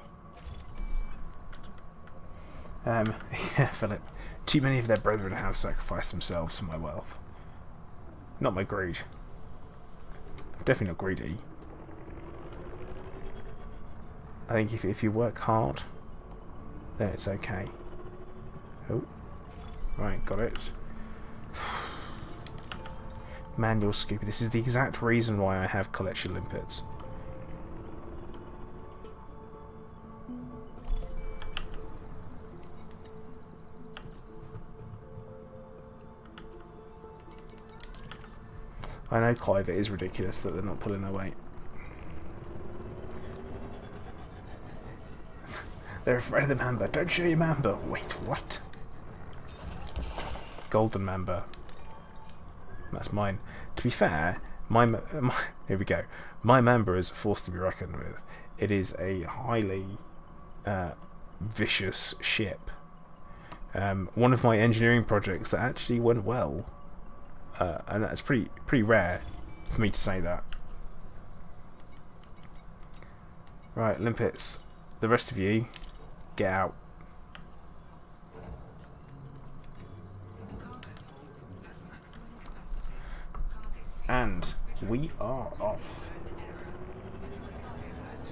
Yeah, Philip. Too many of their brethren have sacrificed themselves for my wealth. Not my greed. Definitely not greedy. I think if you work hard, then it's okay. Oh. Right, got it. Manual scooping. This is the exact reason why I have collection limpets. I know, Clive, it is ridiculous that they're not pulling their weight. They're afraid of the Mamba. Don't show your Mamba. Wait, what? Golden Mamba. That's mine. To be fair, here we go. My Mamba is a force to be reckoned with. It is a highly vicious ship. One of my engineering projects that actually went well, and that's pretty rare for me to say that. Right, limpets, the rest of you, get out. Cargo hold at maximum capacity. Cargo seat And we retracted. are off. Error. Deploy cargo hatch.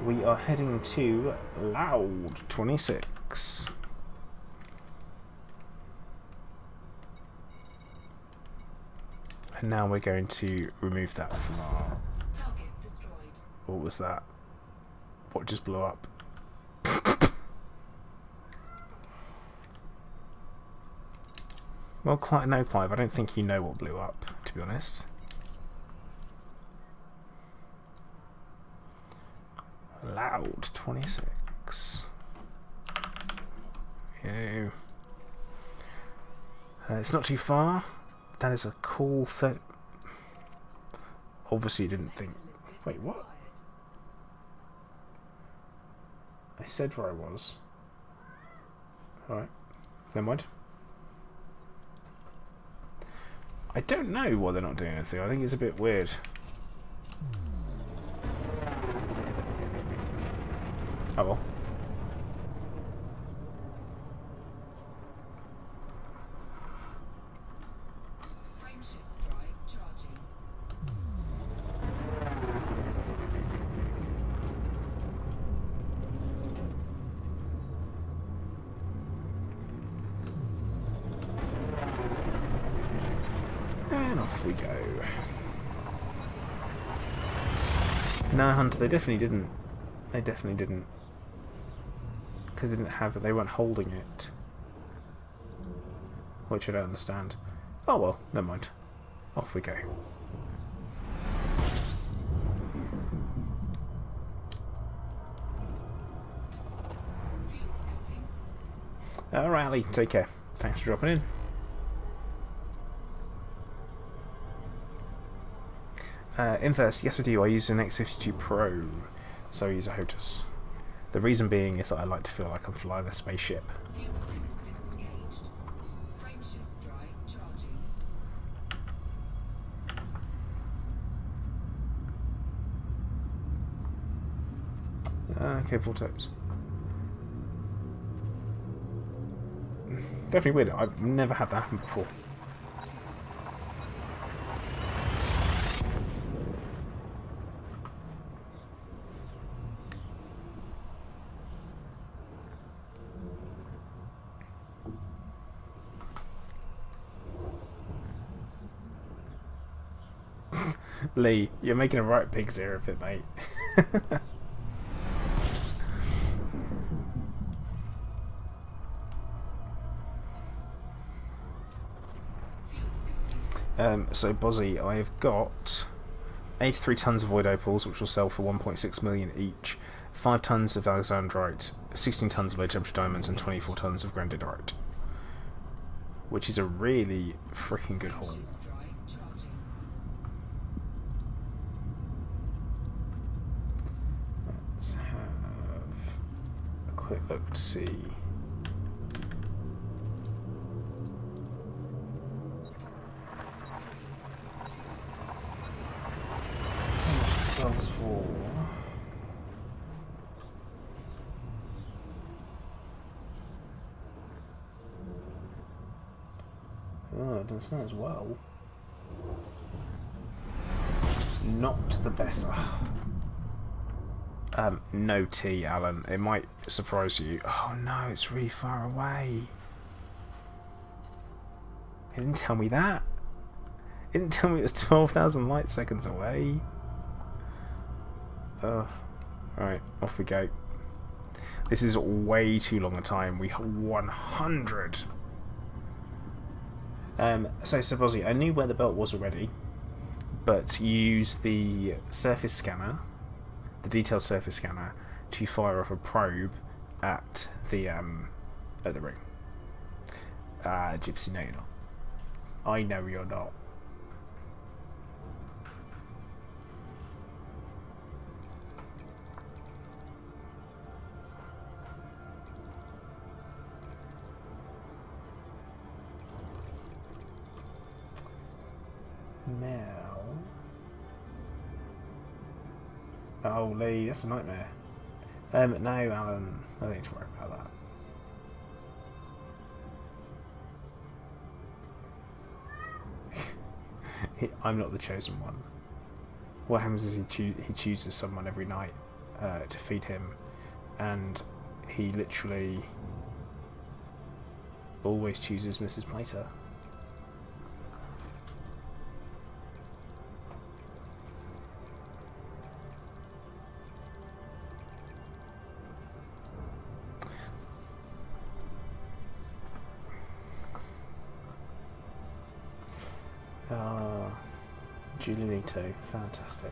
We are heading to Loud 26. And now we're going to remove that from our... Target destroyed. What was that? What just blew up? Well, no, Clive, I don't think you know what blew up, to be honest. Loud 26. Yeah. It's not too far. That is a cool thing. Obviously, you didn't think. Wait, what? I said where I was. Alright. Never mind. I don't know why they're not doing anything. I think it's a bit weird. Oh well. Frame shift drive charging. And off we go. No, Hunter, they definitely didn't. They definitely didn't. Because they didn't have it, they weren't holding it. Which I don't understand. Oh well, never mind. Off we go. Fuel scoping. Alright, Ali, take care. Thanks for dropping in. Inverse, yes I do. I use an X52 Pro, so I use a HOTUS. The reason being is that I like to feel like I'm flying a spaceship. Fuel sync disengaged. Frame shift drive charging. Okay, Vortex. Definitely weird. I've never had that happen before. Lee, you're making a right pig's ear of it, mate. Fuel scoping. So, Bozzy, I have got 83 tons of void opals, which will sell for 1.6 million each, 5 tons of alexandrite, 16 tons of low temperature diamonds, and 24 tons of grandidite. Which is a really freaking good haul. Shift drive charging. Let's have a quick look to see. How much it sells for. Oh, it doesn't sound as well. Not the best. No tea, Alan. It might surprise you. Oh no, it's really far away. It didn't tell me that. It didn't tell me it was 12,000 light seconds away. Alright, off we go. This is way too long a time. We have 100. So Bozzy, I knew where the belt was already, but use the surface scanner, the detailed surface scanner, to fire off a probe at the ring. Gypsy, no you're not. I know you're not. Mel. Oh, Lee, that's a nightmare. No, Alan, I don't need to worry about that. I'm not the chosen one. What happens is he chooses someone every night to feed him, and he literally always chooses Mrs. Plater. Julianito, fantastic.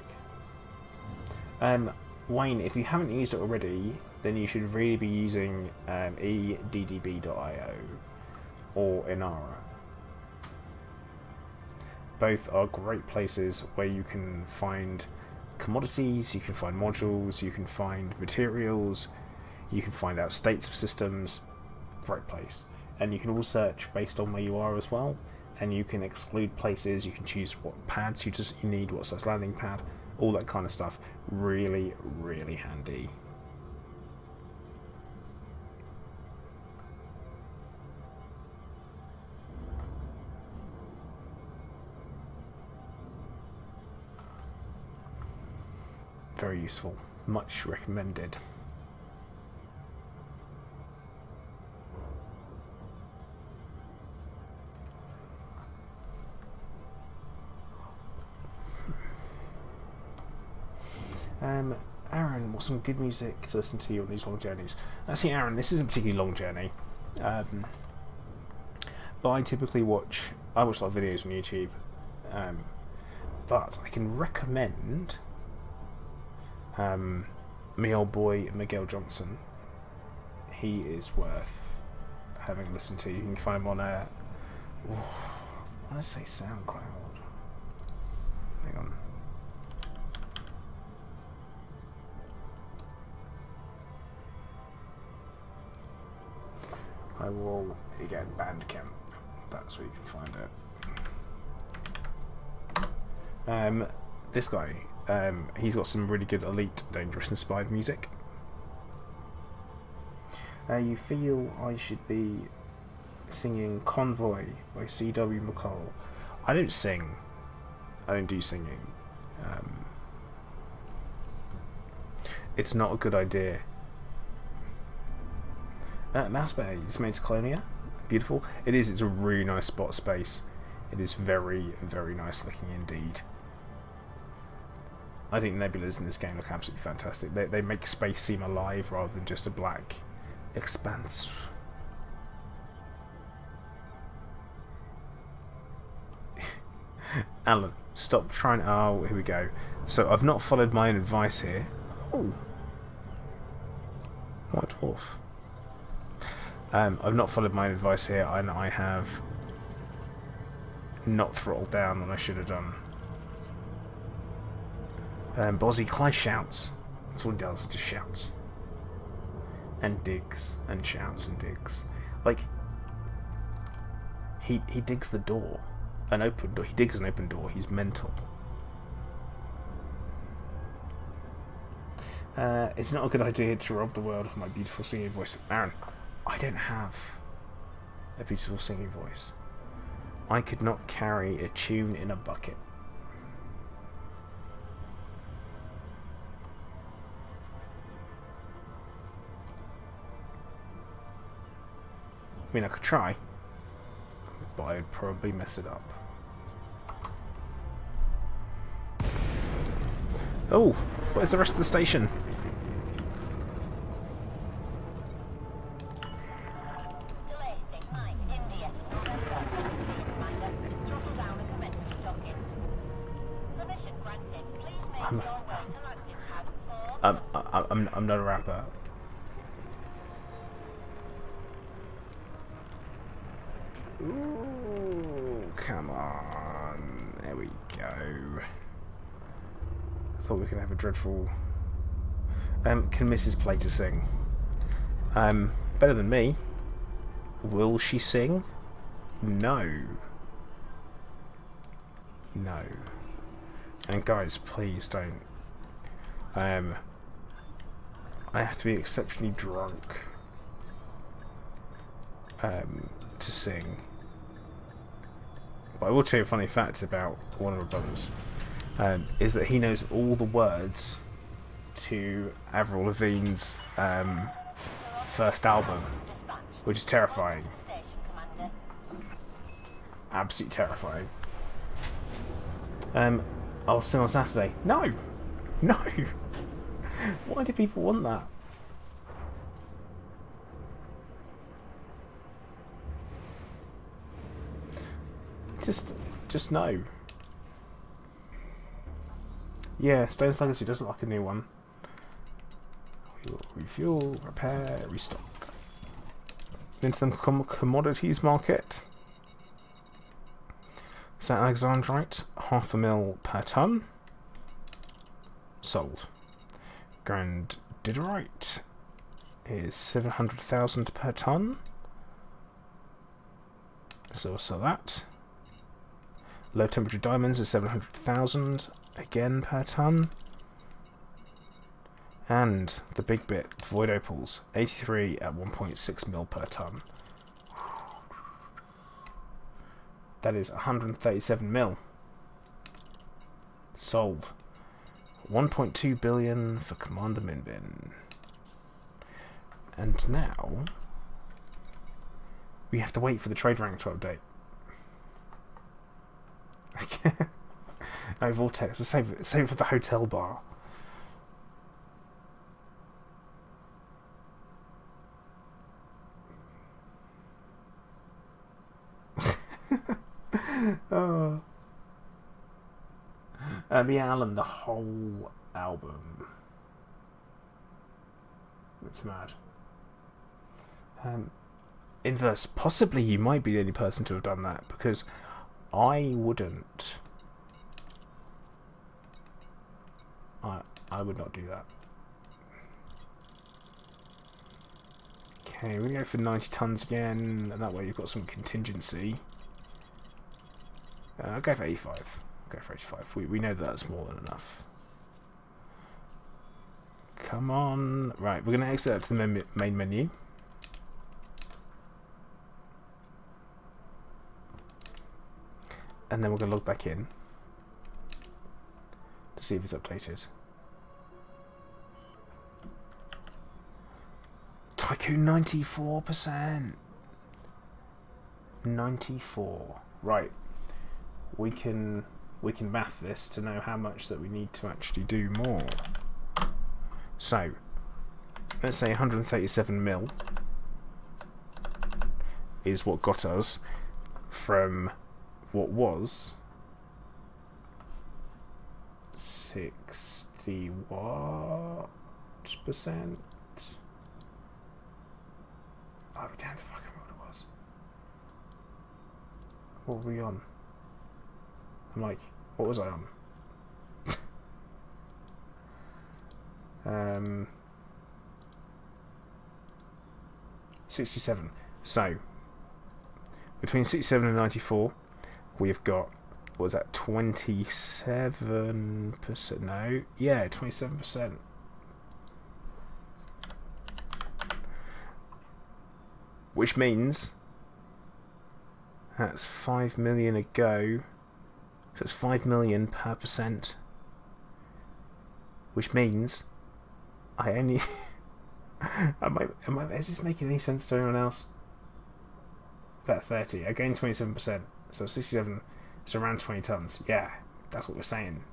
Wayne, if you haven't used it already, then you should really be using eddb.io or Inara. Both are great places where you can find commodities, you can find modules, you can find materials, you can find out states of systems. Great place. And you can all search based on where you are as well. And you can exclude places, you can choose what pads you need, what size landing pad, all that kind of stuff. Really, really handy. Very useful. Much recommended. Aaron, what's some good music to listen to on these long journeys? See, Aaron, this is a particularly long journey. But I typically watch a lot of videos on YouTube. But I can recommend my old boy Miguel Johnson. He is worth having listened to. You can find him on I want to say SoundCloud. Hang on. I will, again, Bandcamp. That's where you can find it. This guy, he's got some really good Elite Dangerous inspired music. You feel I should be singing Convoy by C.W. McCall. I don't sing. I don't do singing. It's not a good idea. Mouse Bay is made to Colonia. Beautiful. It is. It's a really nice spot space. It is very, very nice looking indeed. I think nebulas in this game look absolutely fantastic. They make space seem alive rather than just a black expanse. Alan, stop trying. Oh, here we go. So I've not followed my own advice here. Oh, White Dwarf. I've not followed my own advice here, and I have not throttled down when I should have done. Bozzy Clyde shouts. That's all he does, just shouts. And digs, and shouts and digs. Like, he digs the door. An open door. He digs an open door. He's mental. It's not a good idea to rob the world of my beautiful singing voice. Aaron, I don't have a beautiful singing voice. I could not carry a tune in a bucket. I mean, I could try, but I'd probably mess it up. Oh, where's the rest of the station? I'm not a rapper. Ooh, come on. There we go. I thought we could have a dreadful... can Mrs. Plater sing? Better than me. Will she sing? No. No. And guys, please don't. I have to be exceptionally drunk to sing. But I will tell you a funny fact about one of my brothers. Is that he knows all the words to Avril Lavigne's first album, which is terrifying. Absolutely terrifying. I'll sing on Saturday. No! No! Why do people want that? Just no. Yeah, Stone's Legacy does look like a new one. We will refuel, repair, restock. Into the commodities market. So Alexandrite, 0.5 mil per ton. Sold. Grandidorite is 700,000 per ton. So we'll sell that. Low temperature diamonds is 700,000 again per ton. And the big bit, void opals, 83 at 1.6 mil per ton. That is 137 mil. Sold. 1.2 billion for Commander Minbin. And now we have to wait for the trade rank to update. No, Vortex, we'll save it for the hotel bar. Oh. Yeah, Alan, the whole album. It's mad. Inverse, possibly you might be the only person to have done that, because I wouldn't. I would not do that. Okay, we're going to go for 90 tons again, and that way you've got some contingency. I'll go for 85. Go for 85. We know that that's more than enough. Come on. Right, we're going to exit out to the main menu. And then we're going to log back in to see if it's updated. Tycoon 94%. 94. Right. We can math this to know how much that we need to actually do more. So, let's say 137 mil is what got us from what was 60 what percent? Oh, we damn fucking what it was. What were we on? I'm like, what was I on? 67. So, between 67 and 94, we've got, what was that, 27%? No, yeah, 27%. Which means that's 5 million a go. So it's 5 million per percent. Which means I only is this making any sense to anyone else? About 30. I gained 27%. So 67 is around 20 tons. Yeah, that's what we're saying.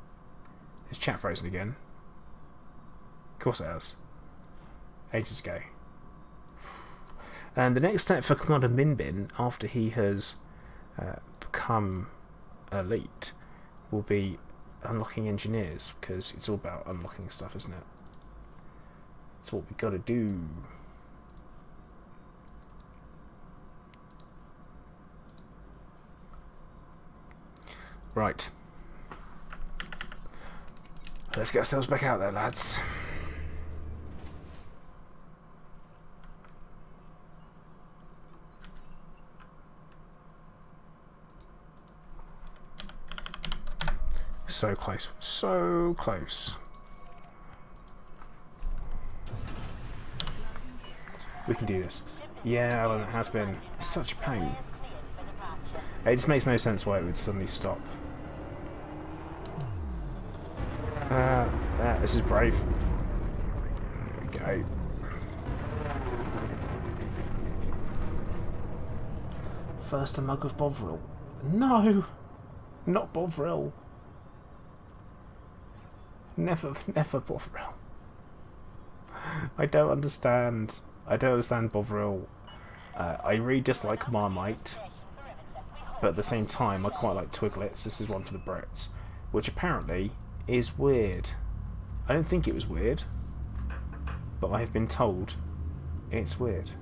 Is chat frozen again? Of course it has. Ages ago. And the next step for Commander Minbin, after he has become elite, will be unlocking engineers, because it's all about unlocking stuff, isn't it? That's what we gotta do. Right. Let's get ourselves back out there, lads. So close. So close. We can do this. Yeah, Alan, it has been such a pain. It just makes no sense why it would suddenly stop. This is brave. There we go. First a mug of Bovril. No! Not Bovril. Never Bovril. I don't understand. I don't understand Bovril. I really dislike Marmite. But at the same time, I quite like Twiglets. This is one for the Brits. Which apparently is weird. I don't think it was weird. But I have been told it's weird.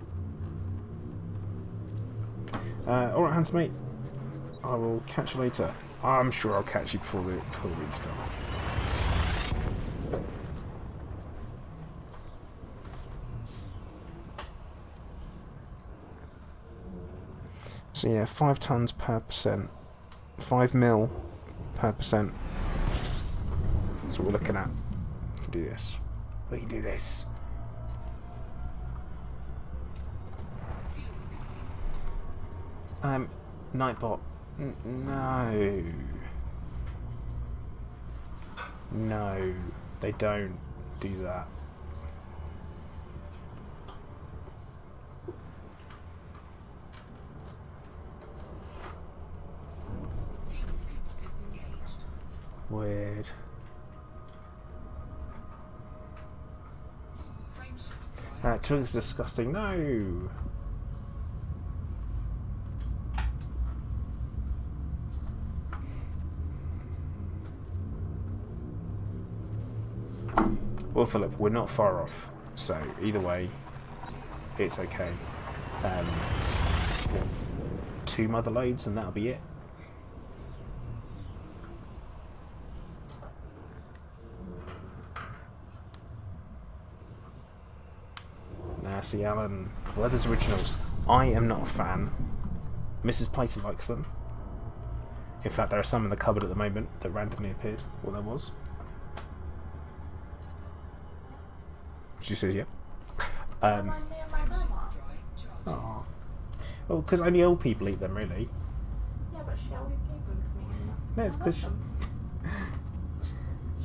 Alright, hands mate. I will catch you later. I'm sure I'll catch you before the restart. So yeah, 5 tons per percent. 5 mil per percent. That's what we're looking at. We can do this. We can do this. Nightbot. No. No. They don't do that. Weird. Twig's disgusting. No. Well, Philip, we're not far off, so either way, it's okay. 2 mother loads and that'll be it. See, Alan, Weathers Originals. I am not a fan. Mrs. Plater likes them. In fact, there are some in the cupboard at the moment that randomly appeared. Well, there was. She says, "Yep." Remind me of my grandma. Oh, well, because only old people eat them, really. Yeah, but she always gave them to me. And that's No, it's why I because love them.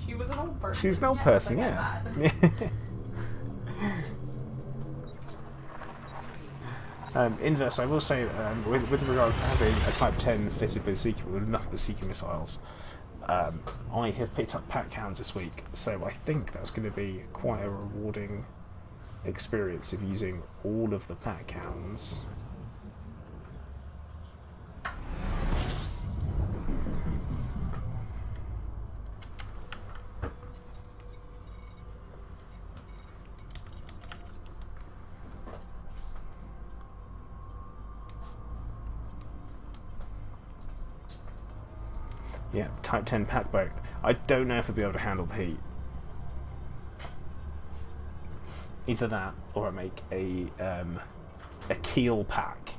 She was an old person. she was an old Yes, person, I get yeah. that. Inverse, I will say, with regards to having a Type 10 fitted with Seeker, with nothing but Seeker missiles, I have picked up pack cans this week, so I think that's going to be quite a rewarding experience of using all of the pack cans. Yeah, Type 10 pack boat. I don't know if I'll be able to handle the heat. Either that, or I make a keel pack.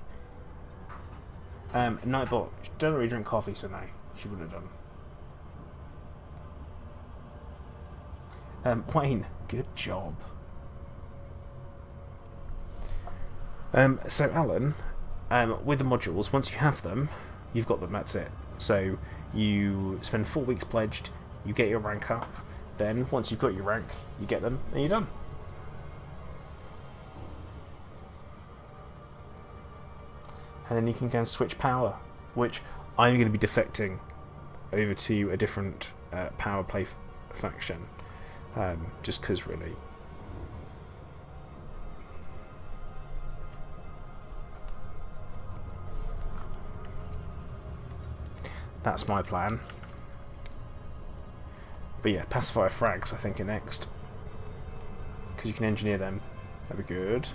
Nightbot, she doesn't really drink coffee, so no, she would have done. Wayne, good job. So Alan, with the modules, once you have them, you've got them, that's it. So you spend 4 weeks pledged, you get your rank up, then once you've got your rank, you get them, and you're done. And then you can go and switch power, which I'm going to be defecting over to a different power play faction, just because really. That's my plan. But yeah, pacifier frags I think are next, because you can engineer them. That'd be good.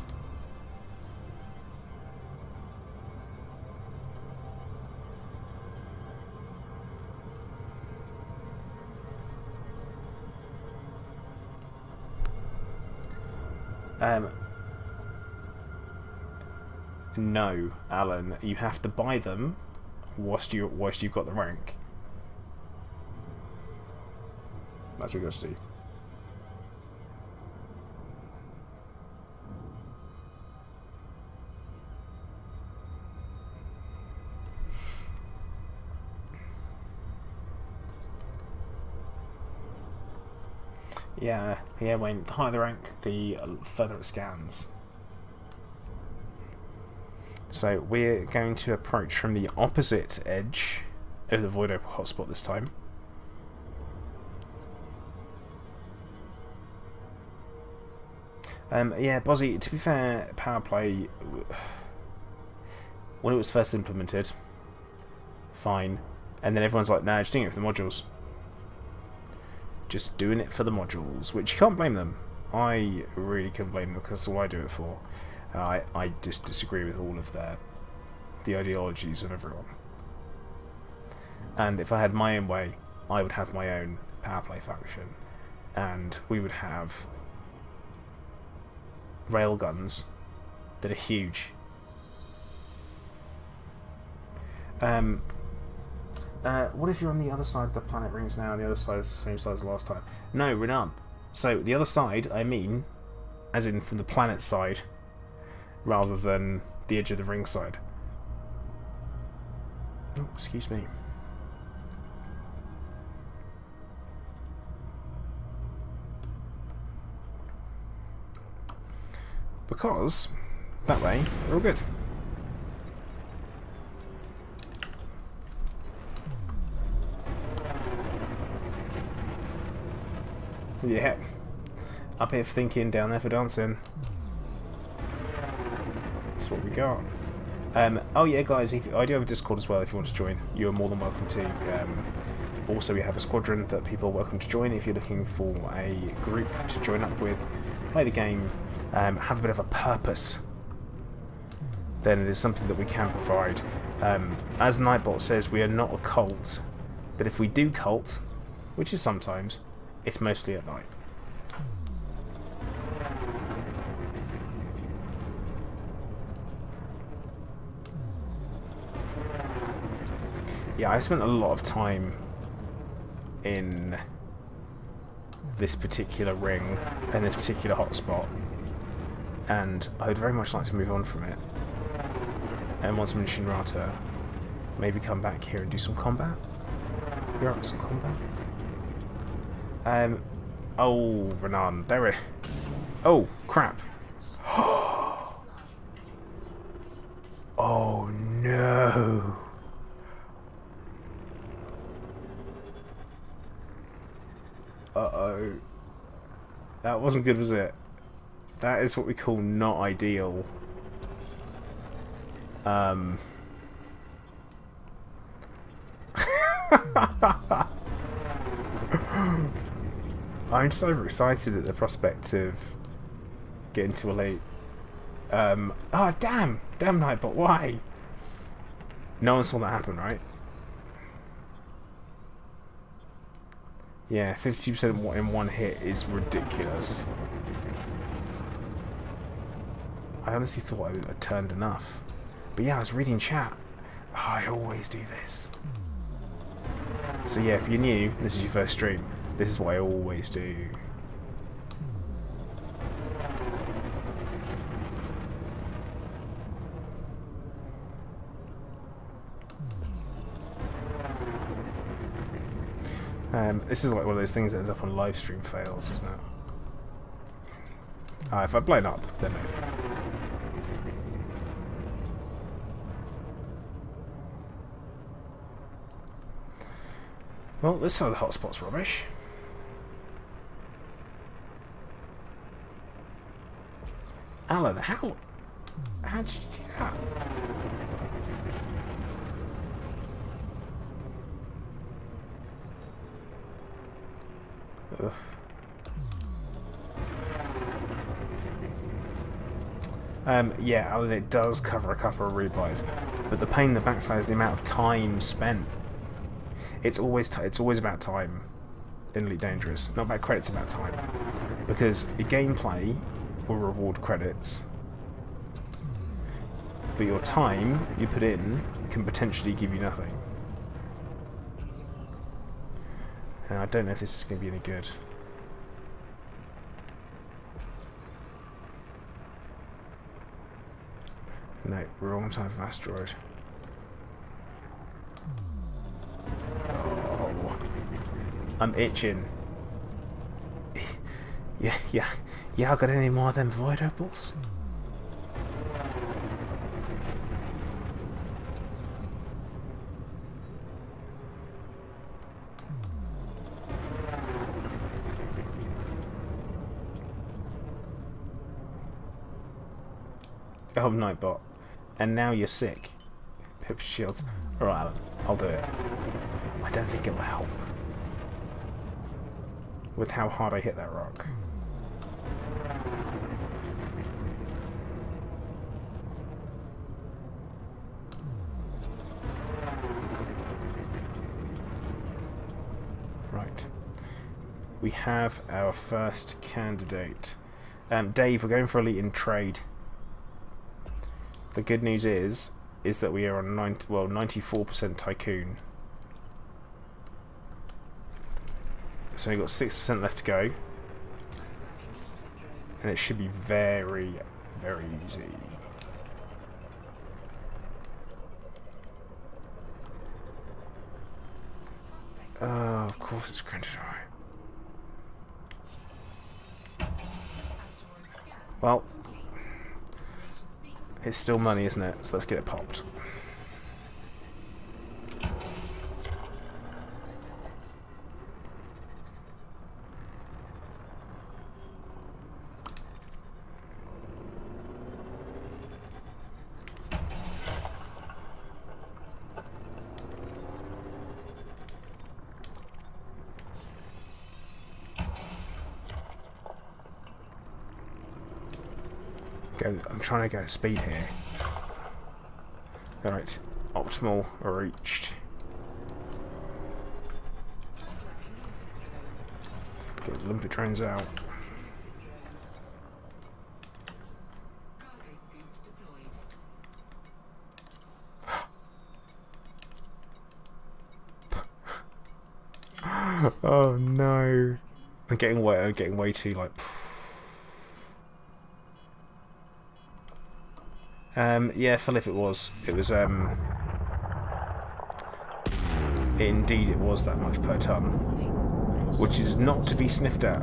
No, Alan, you have to buy them whilst you've got the rank. That's what we got to do. Yeah, Wayne, the higher the rank, the further it scans. So we're going to approach from the opposite edge of the Void Opal hotspot this time. Yeah, Bozzy, to be fair, Power Play, when it was first implemented, fine. And then everyone's like, nah, just doing it for the modules. Just doing it for the modules, which you can't blame them. I really can't blame them because that's all I do it for. I just disagree with all of the ideologies of everyone. And if I had my own way, I would have my own Power Play faction, and we would have railguns that are huge. What if you're on the other side of the planet rings now, and the other side is the same size as last time? No, we're not. So the other side, I mean, as in from the planet side, rather than the edge of the ring side. Oh, excuse me. Because that way we're all good. Yeah. Up here for thinking, down there for dancing. That's what we got. Oh yeah, guys, I do have a Discord as well if you want to join. You're more than welcome to. Also, we have a squadron that people are welcome to join if you're looking for a group to join up with, play the game, have a bit of a purpose. Then it is something that we can provide. As Nightbot says, we are not a cult, but if we do cult, which is sometimes, it's mostly at night. Yeah, I spent a lot of time in this particular ring and this particular hotspot, and I would very much like to move on from it. And once I'm in Shinrata, maybe come back here and do some combat. You're up for some combat? Oh, Renan, there we... Oh, crap. Oh, no. Uh-oh. That wasn't good, was it? That is what we call not ideal. I'm just overexcited at the prospect of getting to elite. Oh, damn! Damn, Nightbot, why? No one saw that happen, right? Yeah, 52% in one hit is ridiculous. I honestly thought I turned enough. But yeah, I was reading chat. Oh, I always do this. So yeah, if you're new, this is your first stream, this is what I always do. This is like one of those things that ends up on live stream fails, isn't it? If I've blown up, then maybe. Well, this side of the hotspot's rubbish. Alan, how'd you do that? Ugh. Yeah, Alan, it does cover a couple of rebuys, but the pain in the backside is the amount of time spent. It's always about time in Elite Dangerous, not about credits, about time. Because the gameplay will reward credits, but your time you put in can potentially give you nothing. And I don't know if this is going to be any good. No, wrong type of asteroid. Oh, I'm itching. Yeah, I got any more of them void opals? Oh, Nightbot. And now you're sick. Pip shields. Alright, Alan, I'll do it. I don't think it'll help. With how hard I hit that rock. Right. We have our first candidate. Dave, we're going for elite in trade. The good news is that we are on 94% tycoon. So we've got 6% left to go. And it should be very, very easy. Oh, of course it's granted, alright. Well, it's still money, isn't it? So let's get it popped. I'm trying to go at speed here. Alright, optimal reached. Get the limpet drones out. Oh no! I'm getting way too like. Yeah, Philip, it was. Indeed, it was that much per ton, which is not to be sniffed at.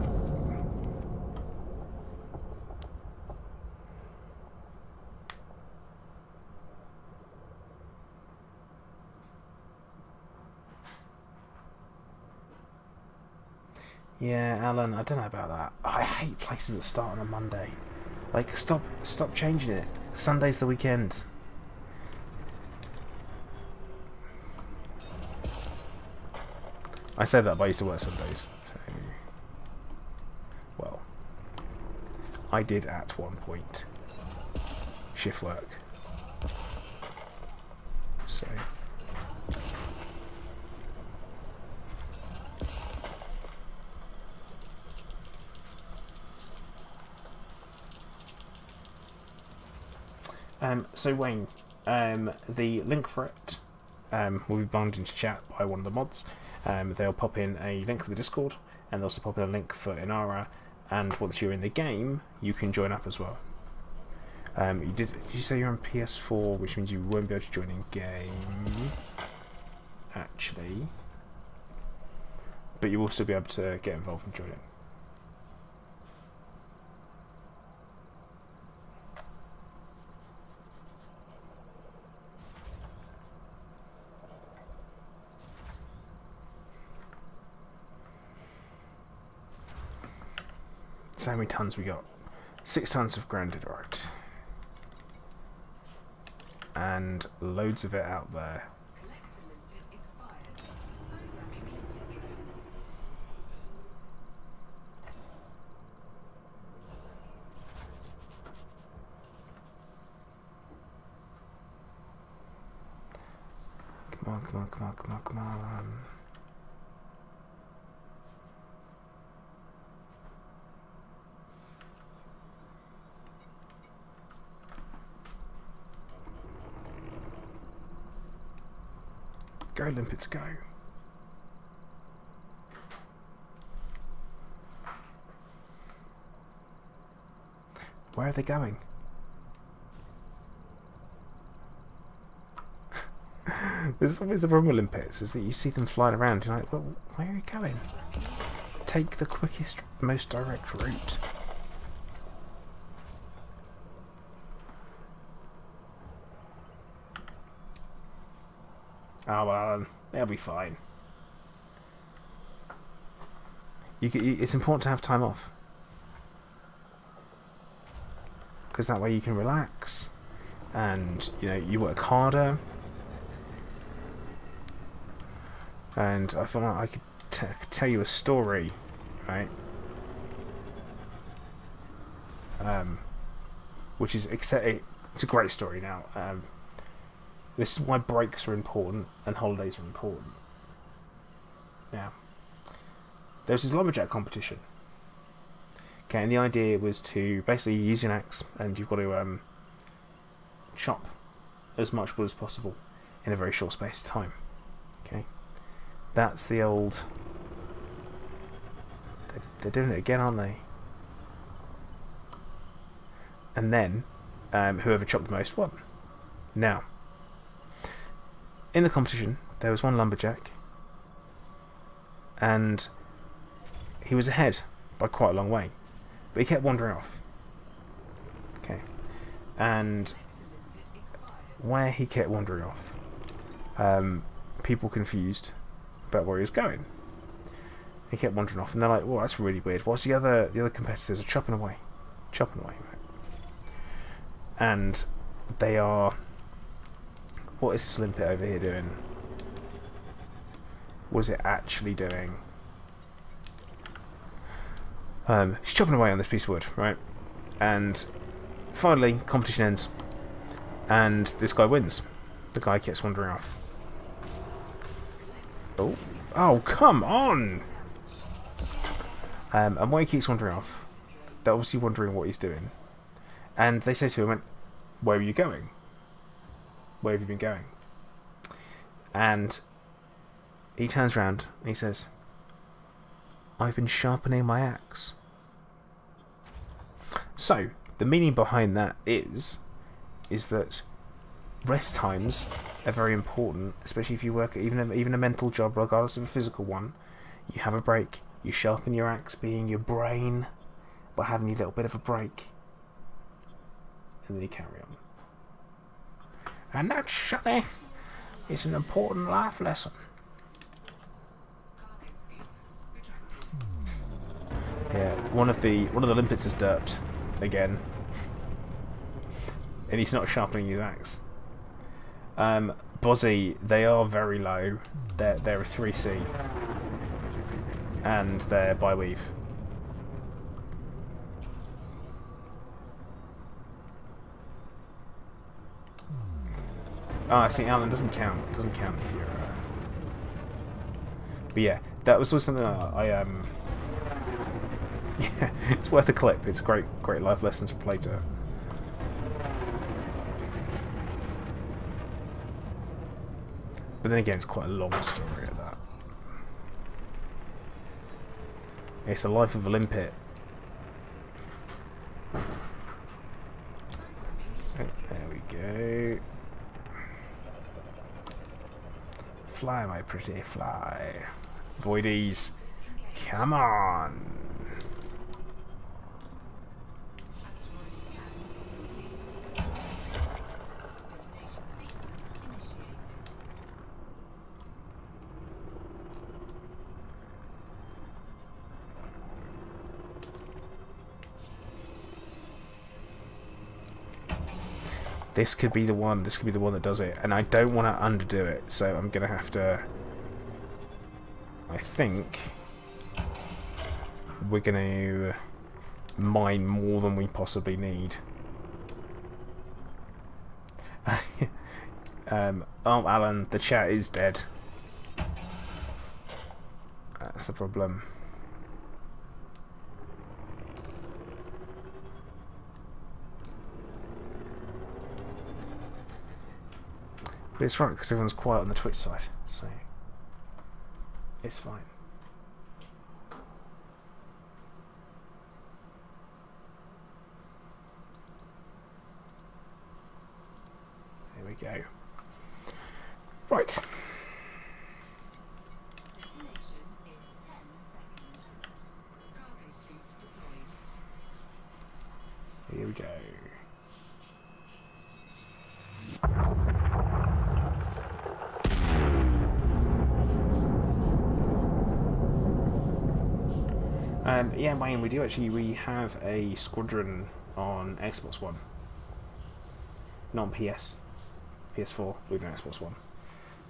Yeah, Alan, I don't know about that. I hate places that start on a Monday. Like, stop changing it. Sunday's the weekend. I said that, but I used to work Sundays. So, well, I did at one point. Shift work. So. So Wayne, the link for it will be bound into chat by one of the mods. They'll pop in a link for the Discord, and they'll also pop in a link for Inara, and once you're in the game, you can join up as well. Did you say you're on PS4, which means you won't be able to join in game, actually, but you'll also be able to get involved and join in. So how many tons we got? 6 tons of grounded, right. And loads of it out there. Come on, come on, come on, come on, come on. Go limpets, go. Where are they going? This is always the problem with limpets, is that you see them flying around, you're like, well, where are you going? Take the quickest, most direct route. Oh well, they'll be fine. It's important to have time off, because that way you can relax, and you work harder. And I feel like I could tell you a story, right? Which is it's a great story now. This is why breaks are important and holidays are important. Now, there's this lumberjack competition. Okay, and the idea was to basically use an axe, and you've got to chop as much wood as possible in a very short space of time. Okay, that's the old. They're doing it again, aren't they? And then, whoever chopped the most won. Now, in the competition, there was one lumberjack, and he was ahead by quite a long way, but he kept wandering off. Okay, and where he kept wandering off, people confused about where he was going. He kept wandering off, and they're like, "Well, that's really weird. What's the other competitors are chopping away, right?" And they are. What is Slimpet over here doing? What is it actually doing? She's chopping away on this piece of wood, right? And finally, competition ends, and this guy wins. The guy keeps wandering off. Oh, come on! And when he keeps wandering off, they're obviously wondering what he's doing. And they say to him, "Where are you going? Where have you been going?" And he turns around and he says, "I've been sharpening my axe." So, the meaning behind that is that rest times are very important, especially if you work at even a mental job, regardless of a physical one. You have a break, you sharpen your axe, being your brain, by having a little bit of a break. And then you carry on. And that, Shelley, is an important life lesson. Yeah, one of the limpets is derped again, and he's not sharpening his axe. Bozzy, they are very low. They're a 3C, and they're by weave. Ah, see, Alan doesn't count. It doesn't count if you're. But yeah, that was something that I yeah, it's worth a clip. It's great life lessons for Plato. But then again, it's quite a long story at that. It's the life of a limpet. There we go. Fly, my pretty fly. Voidies, come on. This could be the one. This could be the one that does it, and I don't want to underdo it, so I'm gonna have to. I think we're gonna mine more than we possibly need. Oh, Alan, the chat is dead. That's the problem. But it's right because everyone's quiet on the Twitch side, so it's fine. go. Right. Detonation in 10 seconds. Cargo scoop deployed. Here we go. Yeah, Wayne, we have a squadron on Xbox One. Not on PS4, we're doing Xbox One.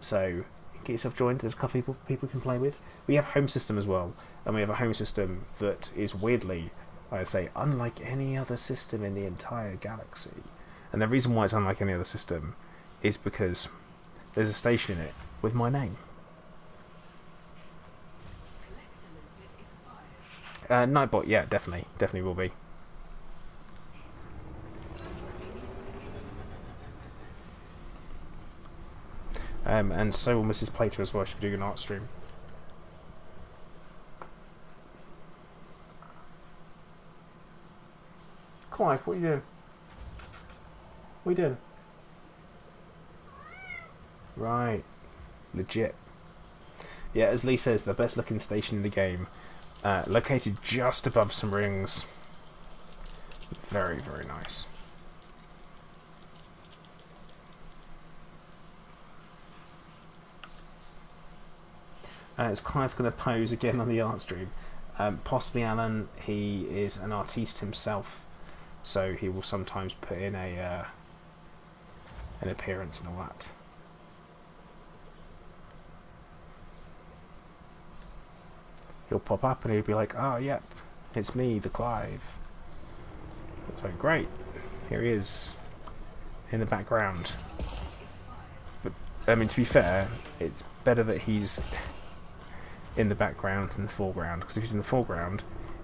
So, get yourself joined, there's a couple people can play with. We have a home system as well, and we have a home system that is weirdly, I'd say, unlike any other system in the entire galaxy. And the reason why it's unlike any other system is because there's a station in it with my name. Nightbot, yeah, definitely will be. And so will Mrs. Plater as well. She'll be doing an art stream. Clive, what are you doing? What are you doing? Right, legit. Yeah, as Lee says, the best looking station in the game. Located just above some rings. Very, very nice. Is Clive going to pose again on the art stream? Possibly Alan. He is an artiste himself, so he will sometimes put in an appearance and all that. He'll pop up and he'll be like, "Oh, yep, it's me, the Clive." So great, here he is in the background. But I mean, to be fair, it's better that he's in the background than the foreground, because if he's in the foreground,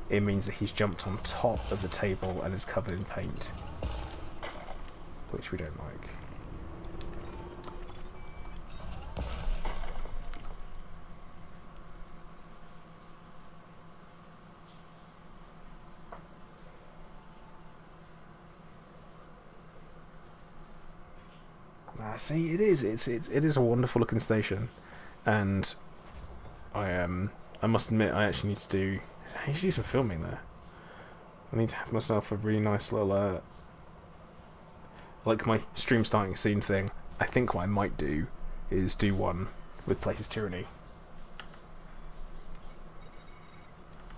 it means that he's jumped on top of the table and is covered in paint, which we don't like. See, it is a wonderful looking station, and I must admit I actually need to do some filming there. I need to have myself a really nice little like my stream starting scene thing. I think what I might do is do one with Places Tyranny.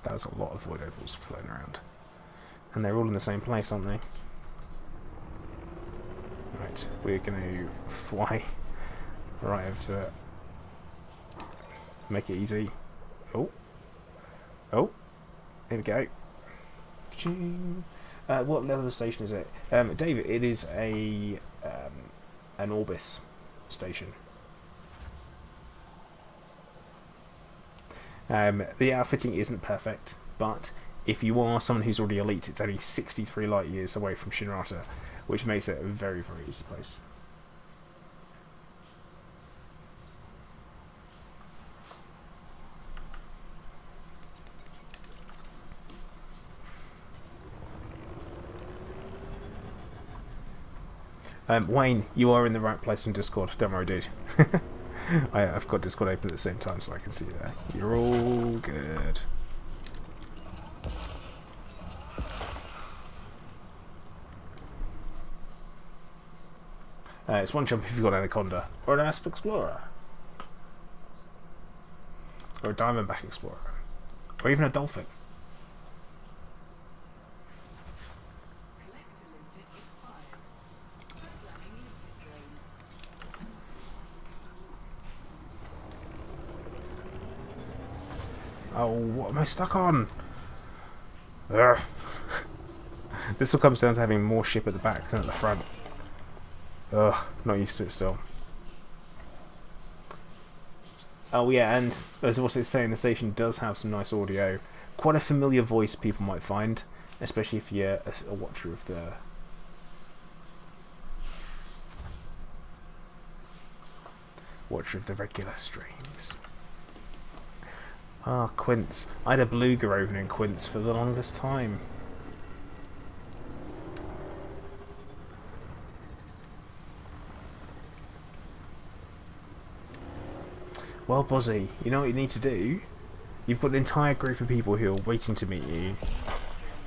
That was a lot of void opals floating around, and they're all in the same place, aren't they? Right, we're going to fly right over to it. Make it easy. Oh, here we go. What level of station is it? David, it is an Orbis station. The outfitting isn't perfect, but if you are someone who's already elite, it's only 63 light years away from Shinrata, which makes it a very, very easy place. Wayne, you are in the right place on Discord. Don't worry, dude. I've got Discord open at the same time, so I can see you there. You're all good. It's one jump if you've got an Anaconda, or an Asp Explorer, or a Diamondback Explorer, or even a Dolphin. Oh, what am I stuck on? Ugh. This all comes down to having more ship at the back than at the front. Ugh, not used to it still. Oh yeah, and as what it's saying, the station does have some nice audio. Quite a familiar voice people might find, especially if you're a watcher of the regular streams. Ah, Quince. I had a beluga over in Quince for the longest time. Well, Bozzy, you know what you need to do? You've got an entire group of people who are waiting to meet you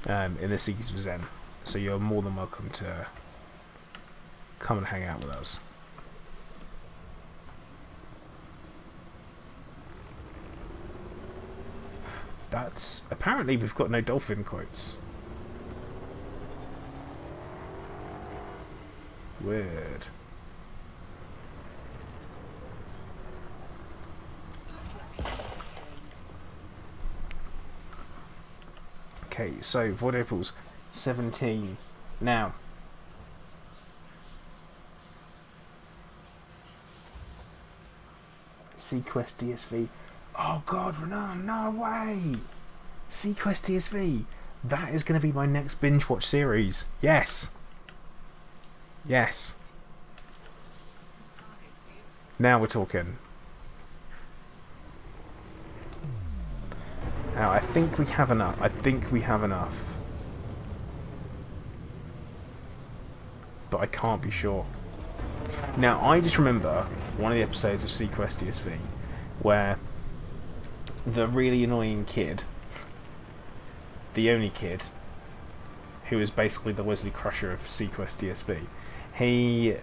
in the Seekers of Zen, so you're more than welcome to come and hang out with us. That's... apparently we've got no dolphin quotes. Weird. Okay, so Void Opals 17. Now, Sequest DSV. Oh god, Renan, no way! Sequest DSV. That is going to be my next binge watch series. Yes. Yes. Now we're talking. Now, I think we have enough. But I can't be sure. Now, I just remember one of the episodes of Sequest DSV where the really annoying kid, the only kid, who is basically the Wesley Crusher of Sequest DSV, he...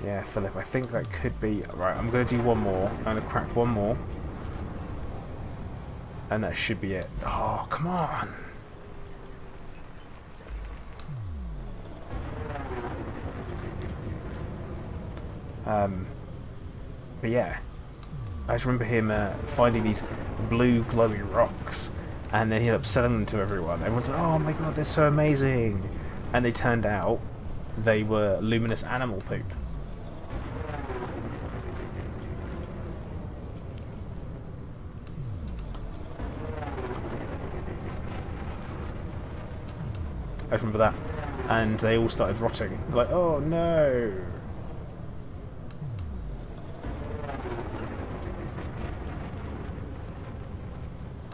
yeah, Philip, I think that could be... Right, I'm going to do one more. I'm going to crack one more. And that should be it. Oh, come on! But yeah. I just remember him finding these blue glowing rocks, and then he ended up selling them to everyone. Everyone's like, oh my god, they're so amazing! And they turned out they were luminous animal poop. I remember that. And they all started rotting. Like, oh no!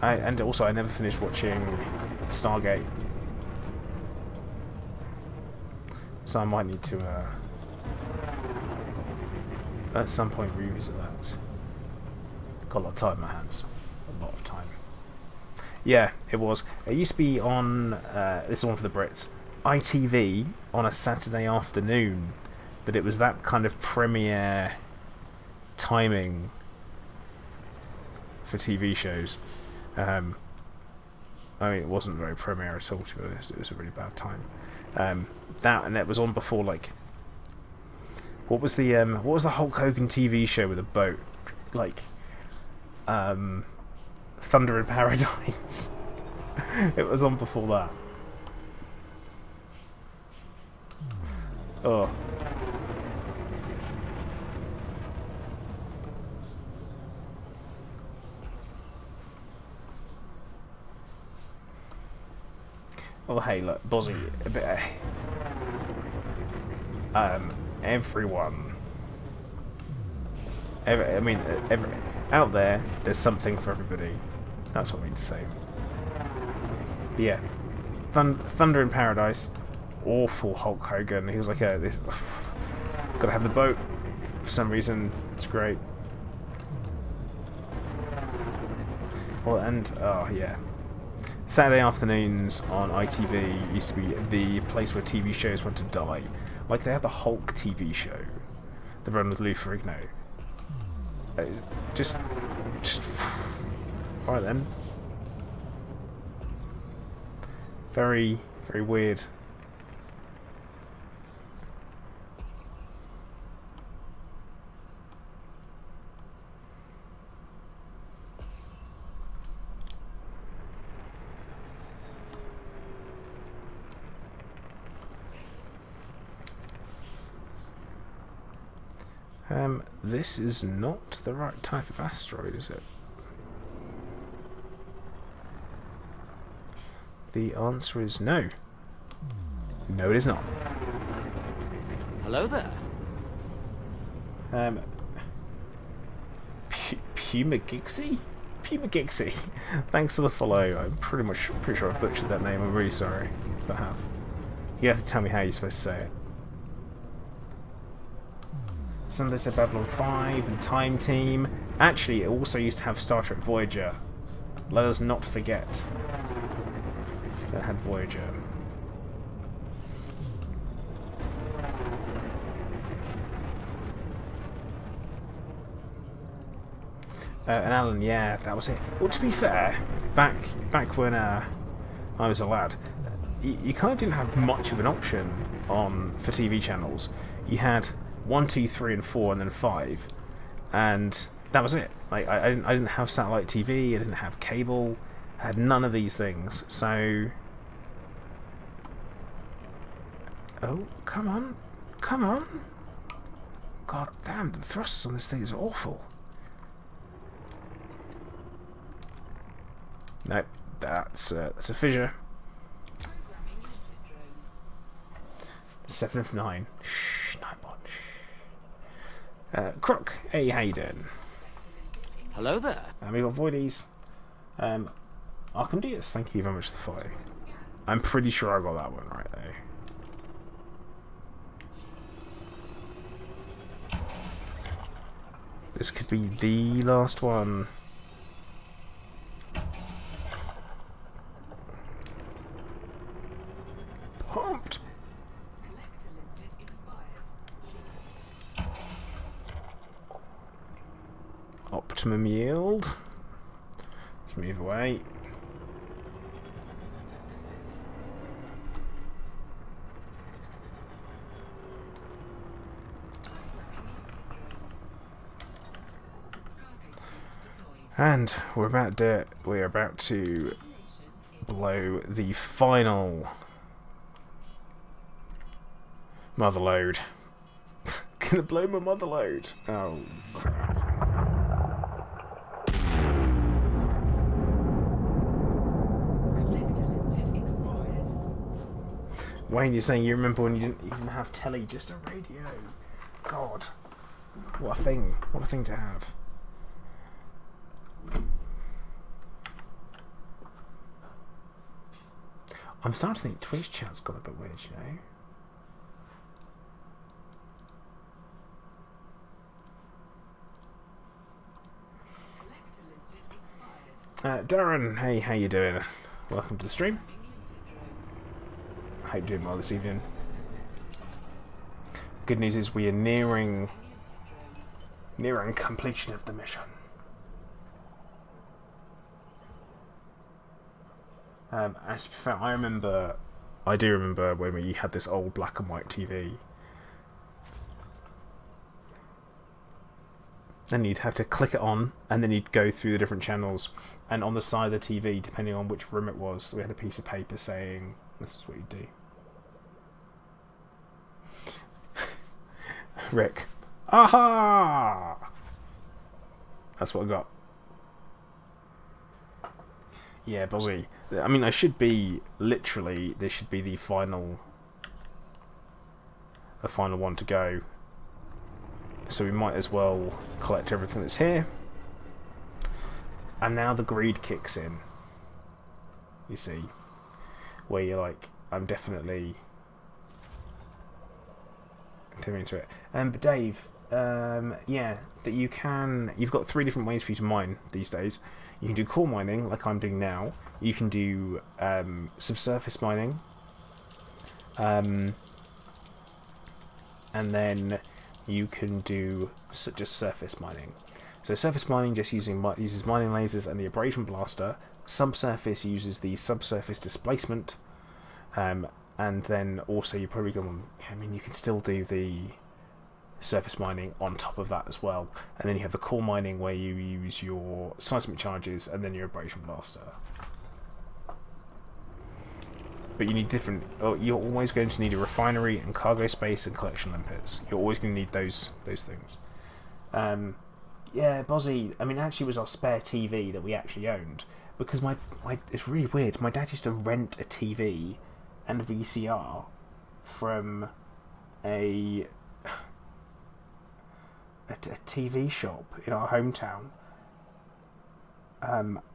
And also, I never finished watching Stargate. So I might need to, at some point, revisit that. Got a lot of time in my hands. A lot of time. Yeah, it was. It used to be on, this is one for the Brits, ITV on a Saturday afternoon. But it was that kind of premiere timing for TV shows. I mean, it wasn't very premiere at all, to be honest. It was a really bad time. That, and it was on before, like, what was the Hulk Hogan TV show with a boat? Like, Thunder in Paradise. It was on before that. Oh. Oh hey, look, Bozzy, a bit. Everyone. Out there's something for everybody. That's what I mean to say. But yeah, Thunder in Paradise, awful Hulk Hogan. He was like this. Gotta have the boat for some reason. It's great. Well, and oh yeah. Saturday afternoons on ITV used to be the place where TV shows went to die. Like they had the Hulk TV show, the run with Lou Ferrigno. Just, alright then. Very, very weird. This is not the right type of asteroid, is it? The answer is no. No, it is not. Hello there. Puma Gixie? Puma Gixie. Thanks for the follow. I'm pretty sure I butchered that name. I'm really sorry if I have. You have to tell me how you're supposed to say it. Sunday said Babylon 5 and Time Team. Actually, it also used to have Star Trek Voyager. Let us not forget that it had Voyager. And Alan, yeah, that was it. Well, to be fair, back when I was a lad, you kind of didn't have much of an option for TV channels. You had 1, 2, 3, and 4, and then 5, and that was it. Like I didn't have satellite TV, I didn't have cable, I had none of these things. So, oh, come on, come on! God damn, the thrusts on this thing is awful. Nope, that's a fissure. 7 of 9. Shh, 9 1. Crook, hey, how you doing? Hello there. And we got Voidies. Arcandius, thank you very much for the follow. I'm pretty sure I got that one right though. This could be the last one. Pumped. Optimum yield. Let's move away. And we're about to blow the final mother load. Gonna blow my mother load. Oh crap. Wayne, you're saying you remember when you didn't even have telly, just a radio. God. What a thing. What a thing to have. I'm starting to think Twitch chat's got a bit weird, you know? Darren, hey, how you doing? Welcome to the stream. I hope you're doing well this evening. Good news is we are nearing completion of the mission. As to be fair, I do remember when we had this old black and white TV. And you'd have to click it on, and then you'd go through the different channels. And on the side of the TV, depending on which room it was, we had a piece of paper saying, this is what you do. Rick. Aha! That's what I got. Yeah, Bozzy. I mean, I should be, literally, this should be the final one to go. So we might as well collect everything that's here. And now the greed kicks in. You see. Where you're like, I'm definitely into it. But Dave, yeah, that you've got 3 different ways for you to mine these days. You can do core mining, like I'm doing now. You can do subsurface mining. And then you can do just surface mining. So surface mining just uses mining lasers and the abrasion blaster. Subsurface uses the subsurface displacement. And then also you probably go on, I mean, you can still do the surface mining on top of that as well. And then you have the core mining where you use your seismic charges and then your abrasion blaster. But you need different, you're always going to need a refinery and cargo space and collection limpets. You're always going to need those things. Yeah, Bozzy, I mean, actually it was our spare TV that we actually owned. Because it's really weird, my dad used to rent a TV and a VCR from a TV shop in our hometown.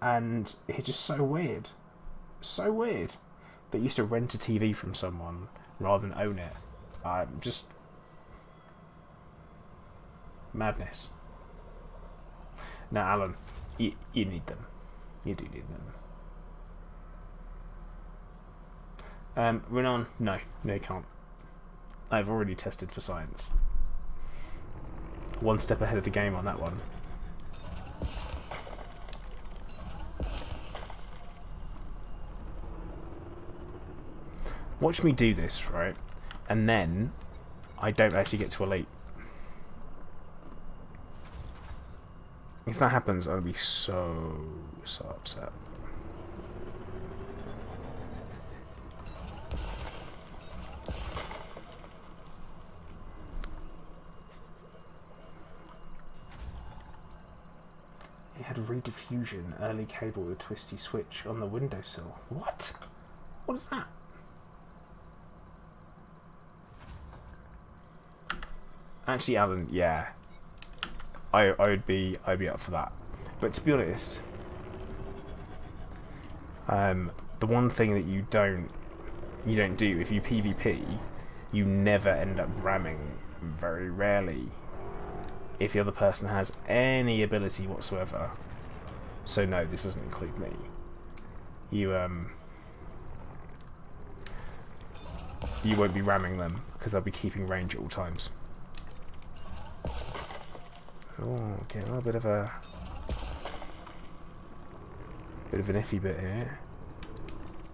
And it's just so weird. So weird. That used to rent a TV from someone rather than own it. Madness. Now, Alan, you need them. You do need them. Renan, no, you can't. I've already tested for science. One step ahead of the game on that one. Watch me do this, right? And then I don't actually get to elite. If that happens, I'll be so upset. It had rediffusion, early cable with a twisty switch on the windowsill. What? What is that? Actually, Alan, yeah, I'd be up for that. But to be honest, the one thing that you don't do if you PvP, you never end up ramming. Very rarely, if the other person has any ability whatsoever. So no, this doesn't include me. You won't be ramming them because I'll be keeping range at all times. Oh, okay, a little bit of an iffy bit here.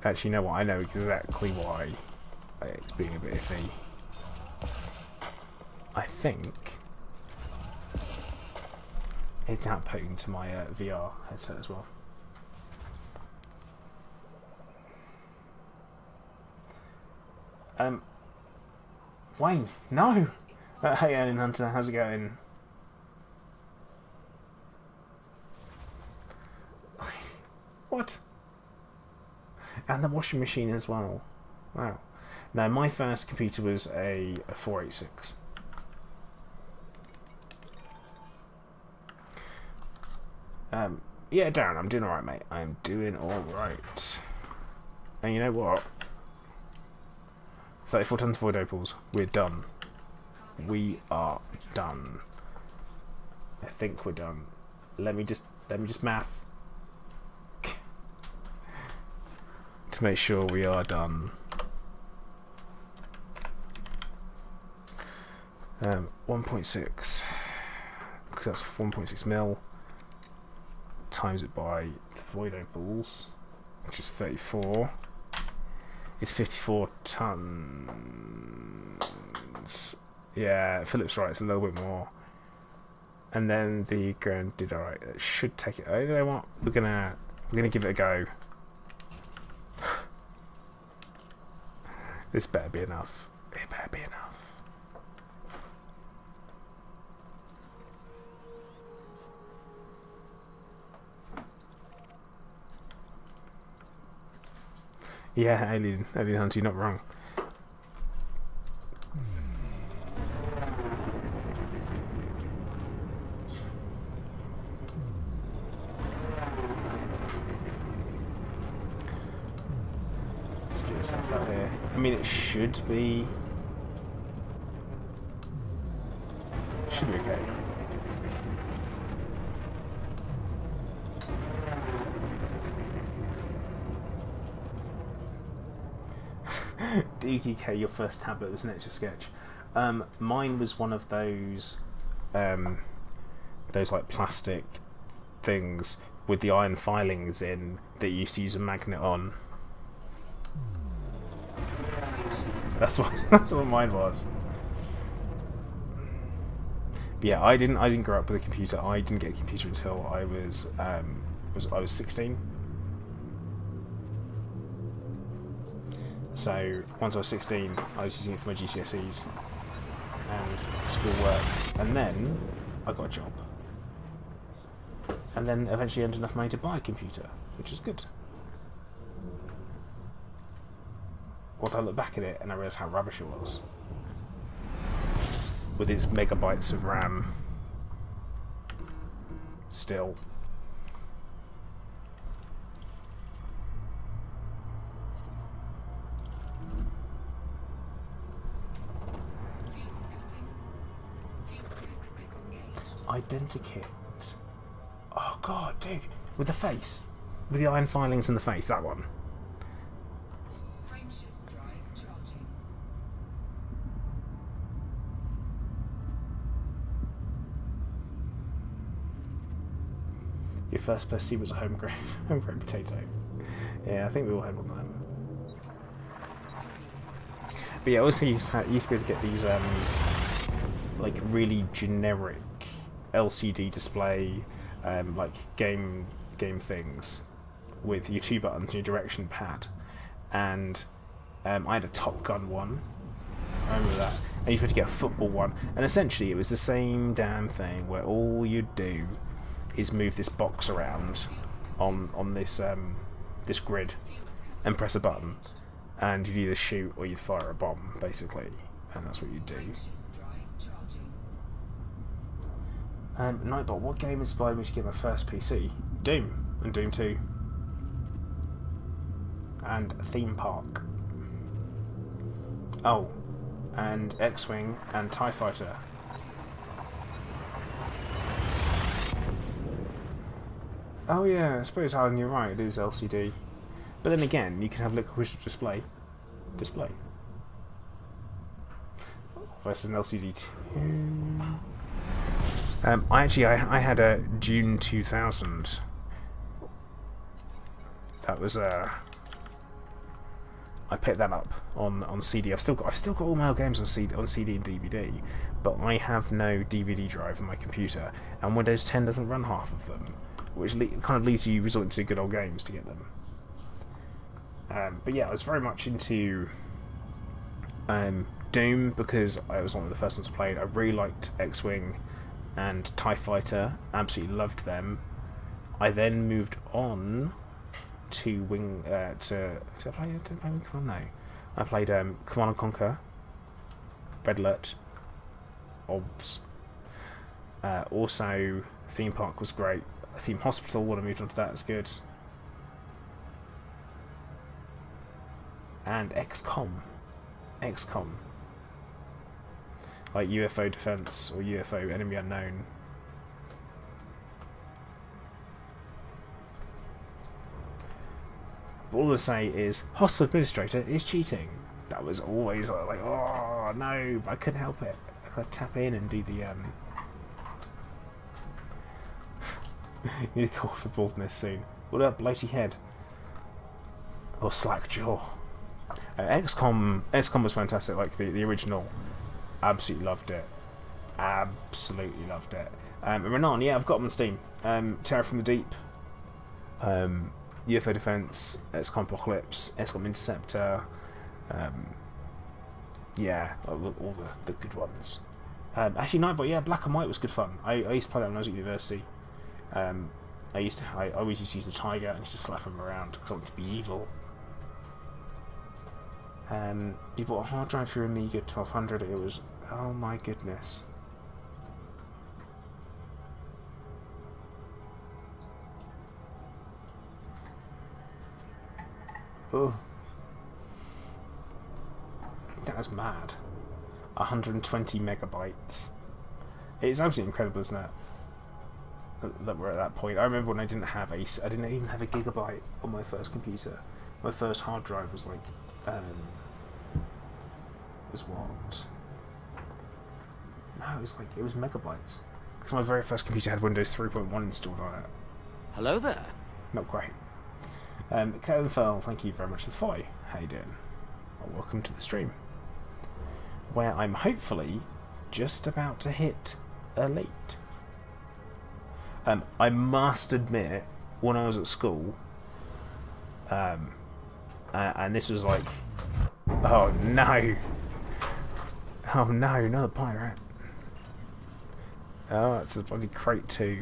Actually, you know what? I know exactly why it's being a bit iffy. I think it's outputting to my VR headset as well. Wayne, no! Hey, Ellen Hunter, how's it going? What? And the washing machine as well. Wow. Now, my first computer was a 486. Yeah, Darren, I'm doing alright, mate. I'm doing alright. And you know what? 34 tons of void opals. We're done. We are done. I think we're done. Let me just math to make sure we are done. 1.6, because that's 1.6 mil. Times it by the void opals, which is 34. It's 54 tons. Yeah, Philip's right. It's a little bit more. And then the ground did alright. It should take it. Oh, you know what? We're gonna give it a go. This better be enough. It better be enough. Yeah, Alien Hunter, you're not wrong. Let's get stuff out here. I mean, it should be okay. DKK, your first tablet was an Etch-a-Sketch. Mine was one of those like plastic things with the iron filings in that you used to use a magnet on. That's what mine was. But yeah, I didn't grow up with a computer. I didn't get a computer until I was 16. So once I was 16, I was using it for my GCSEs and schoolwork, and then I got a job, and then eventually earned enough money to buy a computer, which is good. Although I look back at it and I realise how rubbish it was, with its megabytes of RAM. Still. Identikit. Oh god, dude. With the face. With the iron filings in the face, that one. Frameshift drive charging. Your first perceived was a homegrown potato. Yeah, I think we all had one of them. But yeah, I also used to be able to get these like really generic LCD display like game things with your 2 buttons and your direction pad, and I had a Top Gun one. I remember that. And you had to get a football one, and essentially it was the same damn thing where all you'd do is move this box around on this this grid and press a button, and you'd either shoot or you'd fire a bomb, basically, and that's what you'd do. Frameshift drive charging. Nightbot, what game inspired me to get my first PC? Doom and Doom 2. And Theme Park. Oh, and X-Wing and TIE Fighter. Oh yeah, I suppose, Alan, you're right, it is LCD. But then again, you can have liquid crystal display. Versus an LCD 2. I had a June 2000. That was I picked that up on CD. I've still got all my old games on CD and DVD, but I have no DVD drive in my computer, and Windows 10 doesn't run half of them, which kind of leaves you resorting to good old games to get them. But yeah, I was very much into Doom because I was one of the first ones I played. I really liked X-Wing and TIE Fighter, absolutely loved them. I then moved on to Wing. Did I play Wing Command? No, I played Command and Conquer, Red Alert, OBS. Also, Theme Park was great. Theme Hospital, when I moved on to that, was good. And XCOM. Like UFO Defense or UFO Enemy Unknown. But all I say is, Hospital Administrator is cheating. That was always like, oh no, but I couldn't help it. I could tap in and do the you need to call for baldness soon. What up, bloaty head? Or slack jaw? XCOM was fantastic. Like the original, absolutely loved it. Absolutely loved it. And Renan, yeah, I've got them on Steam. Terror from the Deep, UFO Defense, XCOM Apocalypse, XCOM Interceptor. Yeah, all the good ones. Actually, Nightbot, yeah, Black and White was good fun. I used to play that when I was at university. I always used to use the Tiger and used to slap him around because I wanted to be evil. You bought a hard drive for your Amiga 1200. It was, oh my goodness. Oh, that was mad. 120 megabytes. It's absolutely incredible, isn't it? That we're at that point. I remember when I didn't even have a gigabyte on my first computer. My first hard drive was like, was what? No, it was megabytes. Because my very first computer had Windows 3.1 installed on it. Hello there. Not great. Kevin Fell, thank you very much for the follow. How you doing? Well, welcome to the stream, where I'm hopefully just about to hit elite. I must admit, when I was at school, and this was like, oh no, another pirate. Oh, it's a bloody crate too.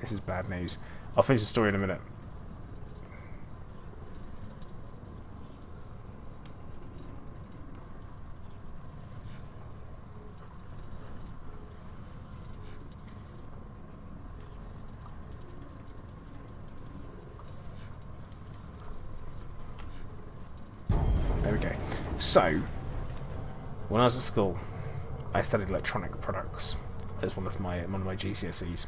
This is bad news. I'll finish the story in a minute. There we go. So, when I was at school, I studied electronic products, as one of my GCSEs,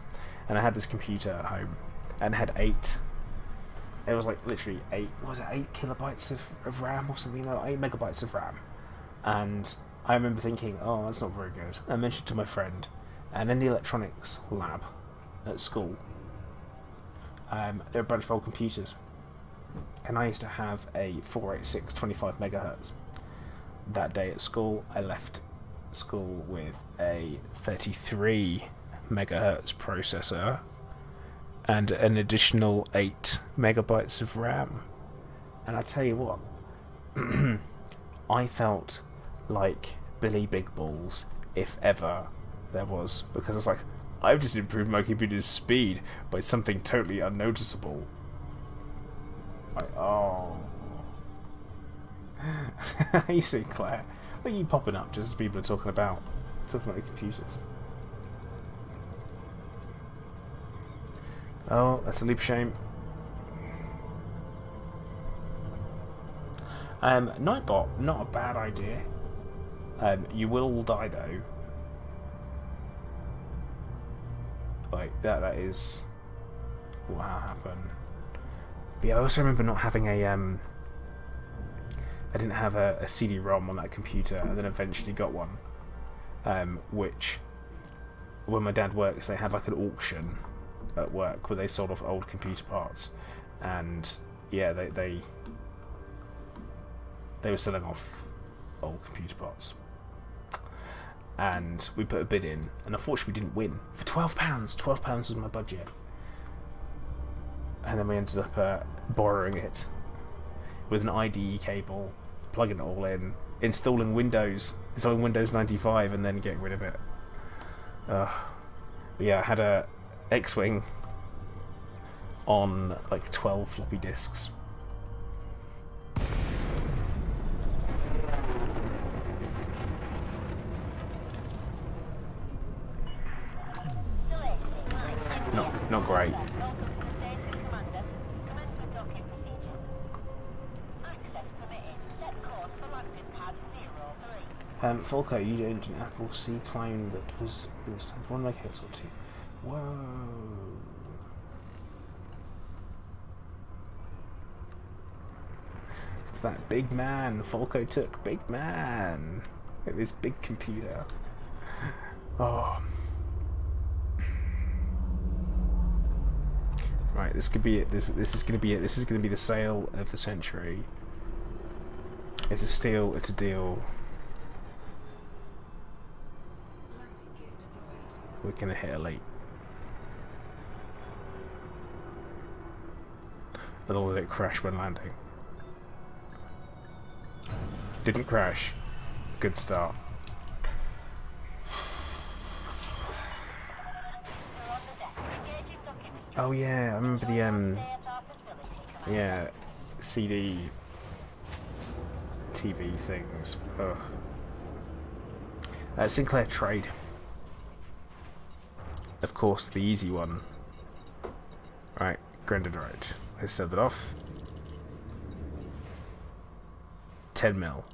and I had this computer at home, and it had 8. It was like literally 8. Was it 8 kilobytes of RAM or something? No, 8 megabytes of RAM. And I remember thinking, oh, that's not very good. I mentioned it to my friend, and in the electronics lab at school, there were a bunch of old computers, and I used to have a 486 25 megahertz. That day at school, I left school with a 33 megahertz processor and an additional 8 megabytes of RAM. And I tell you what, I felt like Billy Big Balls, if ever there was, because it's like, I've just improved my computer's speed by something totally unnoticeable. Like, oh. You see, Claire, what are you popping up just as people are talking about your computers? Oh, that's a leap of shame. Nightbot, not a bad idea. You will die though. Like that is what happened. But yeah, I also remember not having a I didn't have a CD-ROM on that computer, and then eventually got one. Which, when my dad works, they had like an auction at work where they sold off old computer parts, and yeah, they were selling off old computer parts. And we put a bid in, and unfortunately we didn't win. For £12. £12 was my budget. And then we ended up borrowing it with an IDE cable, plugging it all in, installing Windows 95, and then getting rid of it. But yeah, I had a X-Wing on like 12 floppy disks. Not great. Falco, you owned an Apple C clone that was one megahertz or 2. Whoa. It's that big man. Falco took big man. Look at this big computer. Oh. Right, this could be it. This is gonna be it. This is gonna be the sale of the century. It's a steal. It's a deal. We're gonna hit elite. And all of it crashed when landing. Didn't crash. Good start. Oh yeah, I remember the yeah, CD TV things. Ugh. Sinclair Trade. Of course, the easy one. Right, Grandadrite. Let's set that off. 10 mil.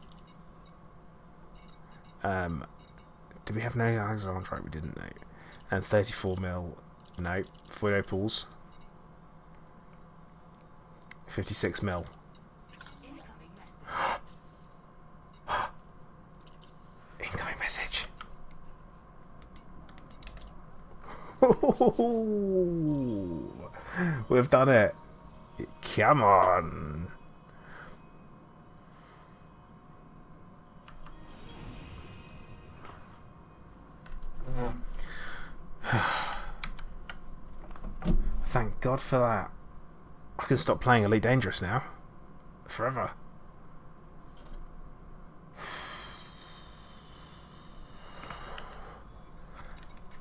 Did we have no Alexandrite? We didn't know. And 34 mil. No. 4 opals. 56 mil. Incoming message. We've done it. Come on. Thank God for that. I can stop playing Elite Dangerous now. Forever.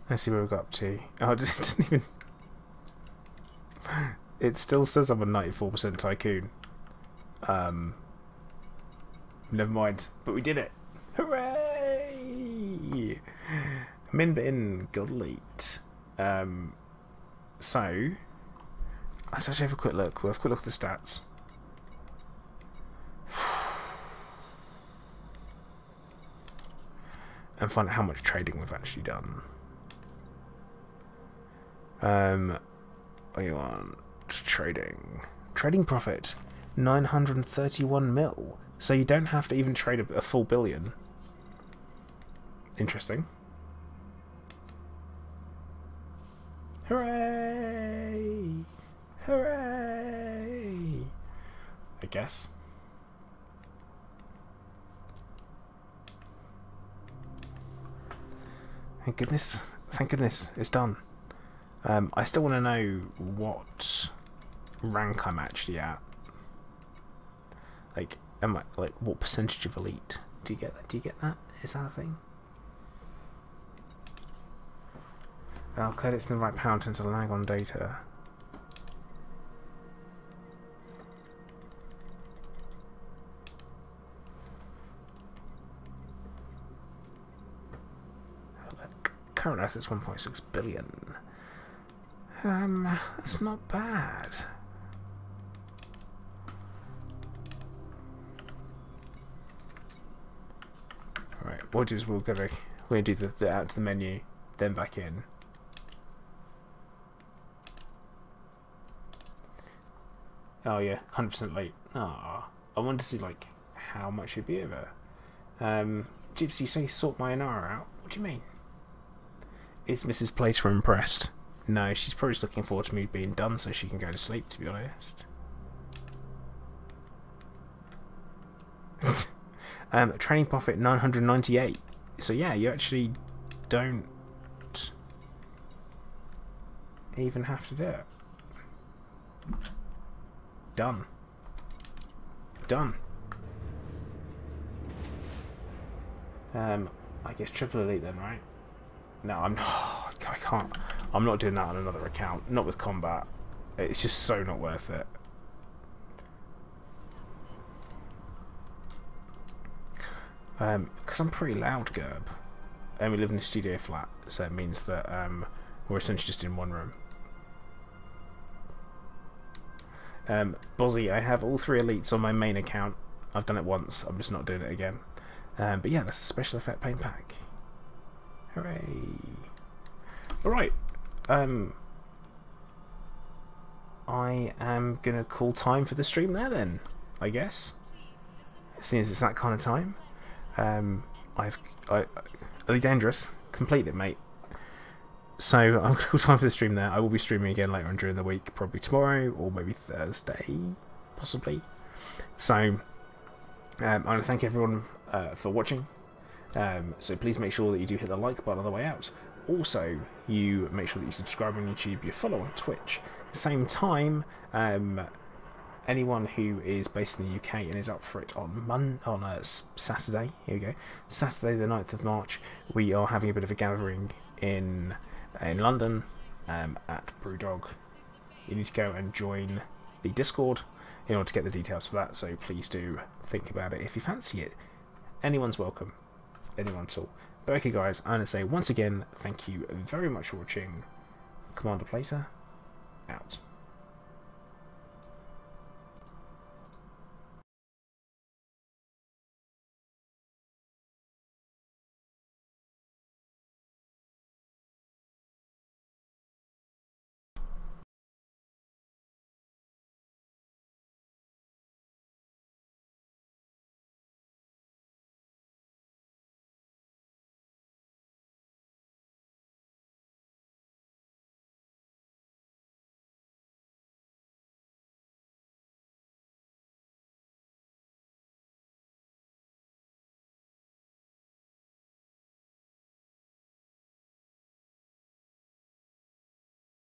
Let's see where we got up to. Oh, it doesn't even... It still says I'm a 94% tycoon. Never mind. But we did it. Hooray! Min bin got elite. So, let's actually have a quick look. We'll have a quick look at the stats. And find out how much trading we've actually done. What do you want? Trading. Trading profit, 931 mil. So you don't have to even trade a full billion. Interesting. Hooray! Hooray! I guess. Thank goodness. Thank goodness. It's done. I still want to know what rank I'm actually at. Like, am I, like, what percentage of elite? Do you get that? Do you get that? Is that a thing? Well, credits in the right pound tend to lag on data. Look, current assets 1.6 billion. That's not bad. Right, we'll do is we're gonna do the out to the menu, then back in. Oh yeah, 100% late. Ah, I wanted to see like how much it'd be over. Gypsy, say sort my Inara out. What do you mean? Is Mrs. Plater impressed? No, she's probably just looking forward to me being done so she can go to sleep, to be honest. Training profit 998. So yeah, you actually don't even have to do it. Done. Done. I guess triple elite then, right? No, I'm not. I can't. I'm not doing that on another account. Not with combat. It's just so not worth it. Because I'm pretty loud, Gerb, and we live in a studio flat, so it means that we're essentially just in one room. Bozzy, I have all 3 elites on my main account. I've done it once. I'm just not doing it again. But yeah, that's a special effect paint pack. Hooray! Alright. I am gonna call time for the stream there then, I guess. Seeing as it's that kind of time. Elite Dangerous, complete it, mate. So I'm gonna call time for the stream there. I will be streaming again later on during the week, probably tomorrow or maybe Thursday, possibly. So I want to thank everyone for watching. So please make sure that you do hit the like button on the way out. Also, you make sure that you subscribe on YouTube, you follow on Twitch. Same time, anyone who is based in the UK and is up for it on Saturday, here we go, Saturday the 9th of March, we are having a bit of a gathering in London at Brewdog. You need to go and join the Discord in order to get the details for that, so please do think about it if you fancy it. Anyone's welcome. Anyone at all. But okay guys, I'm going to say once again, thank you very much for watching. Commander Plater, out.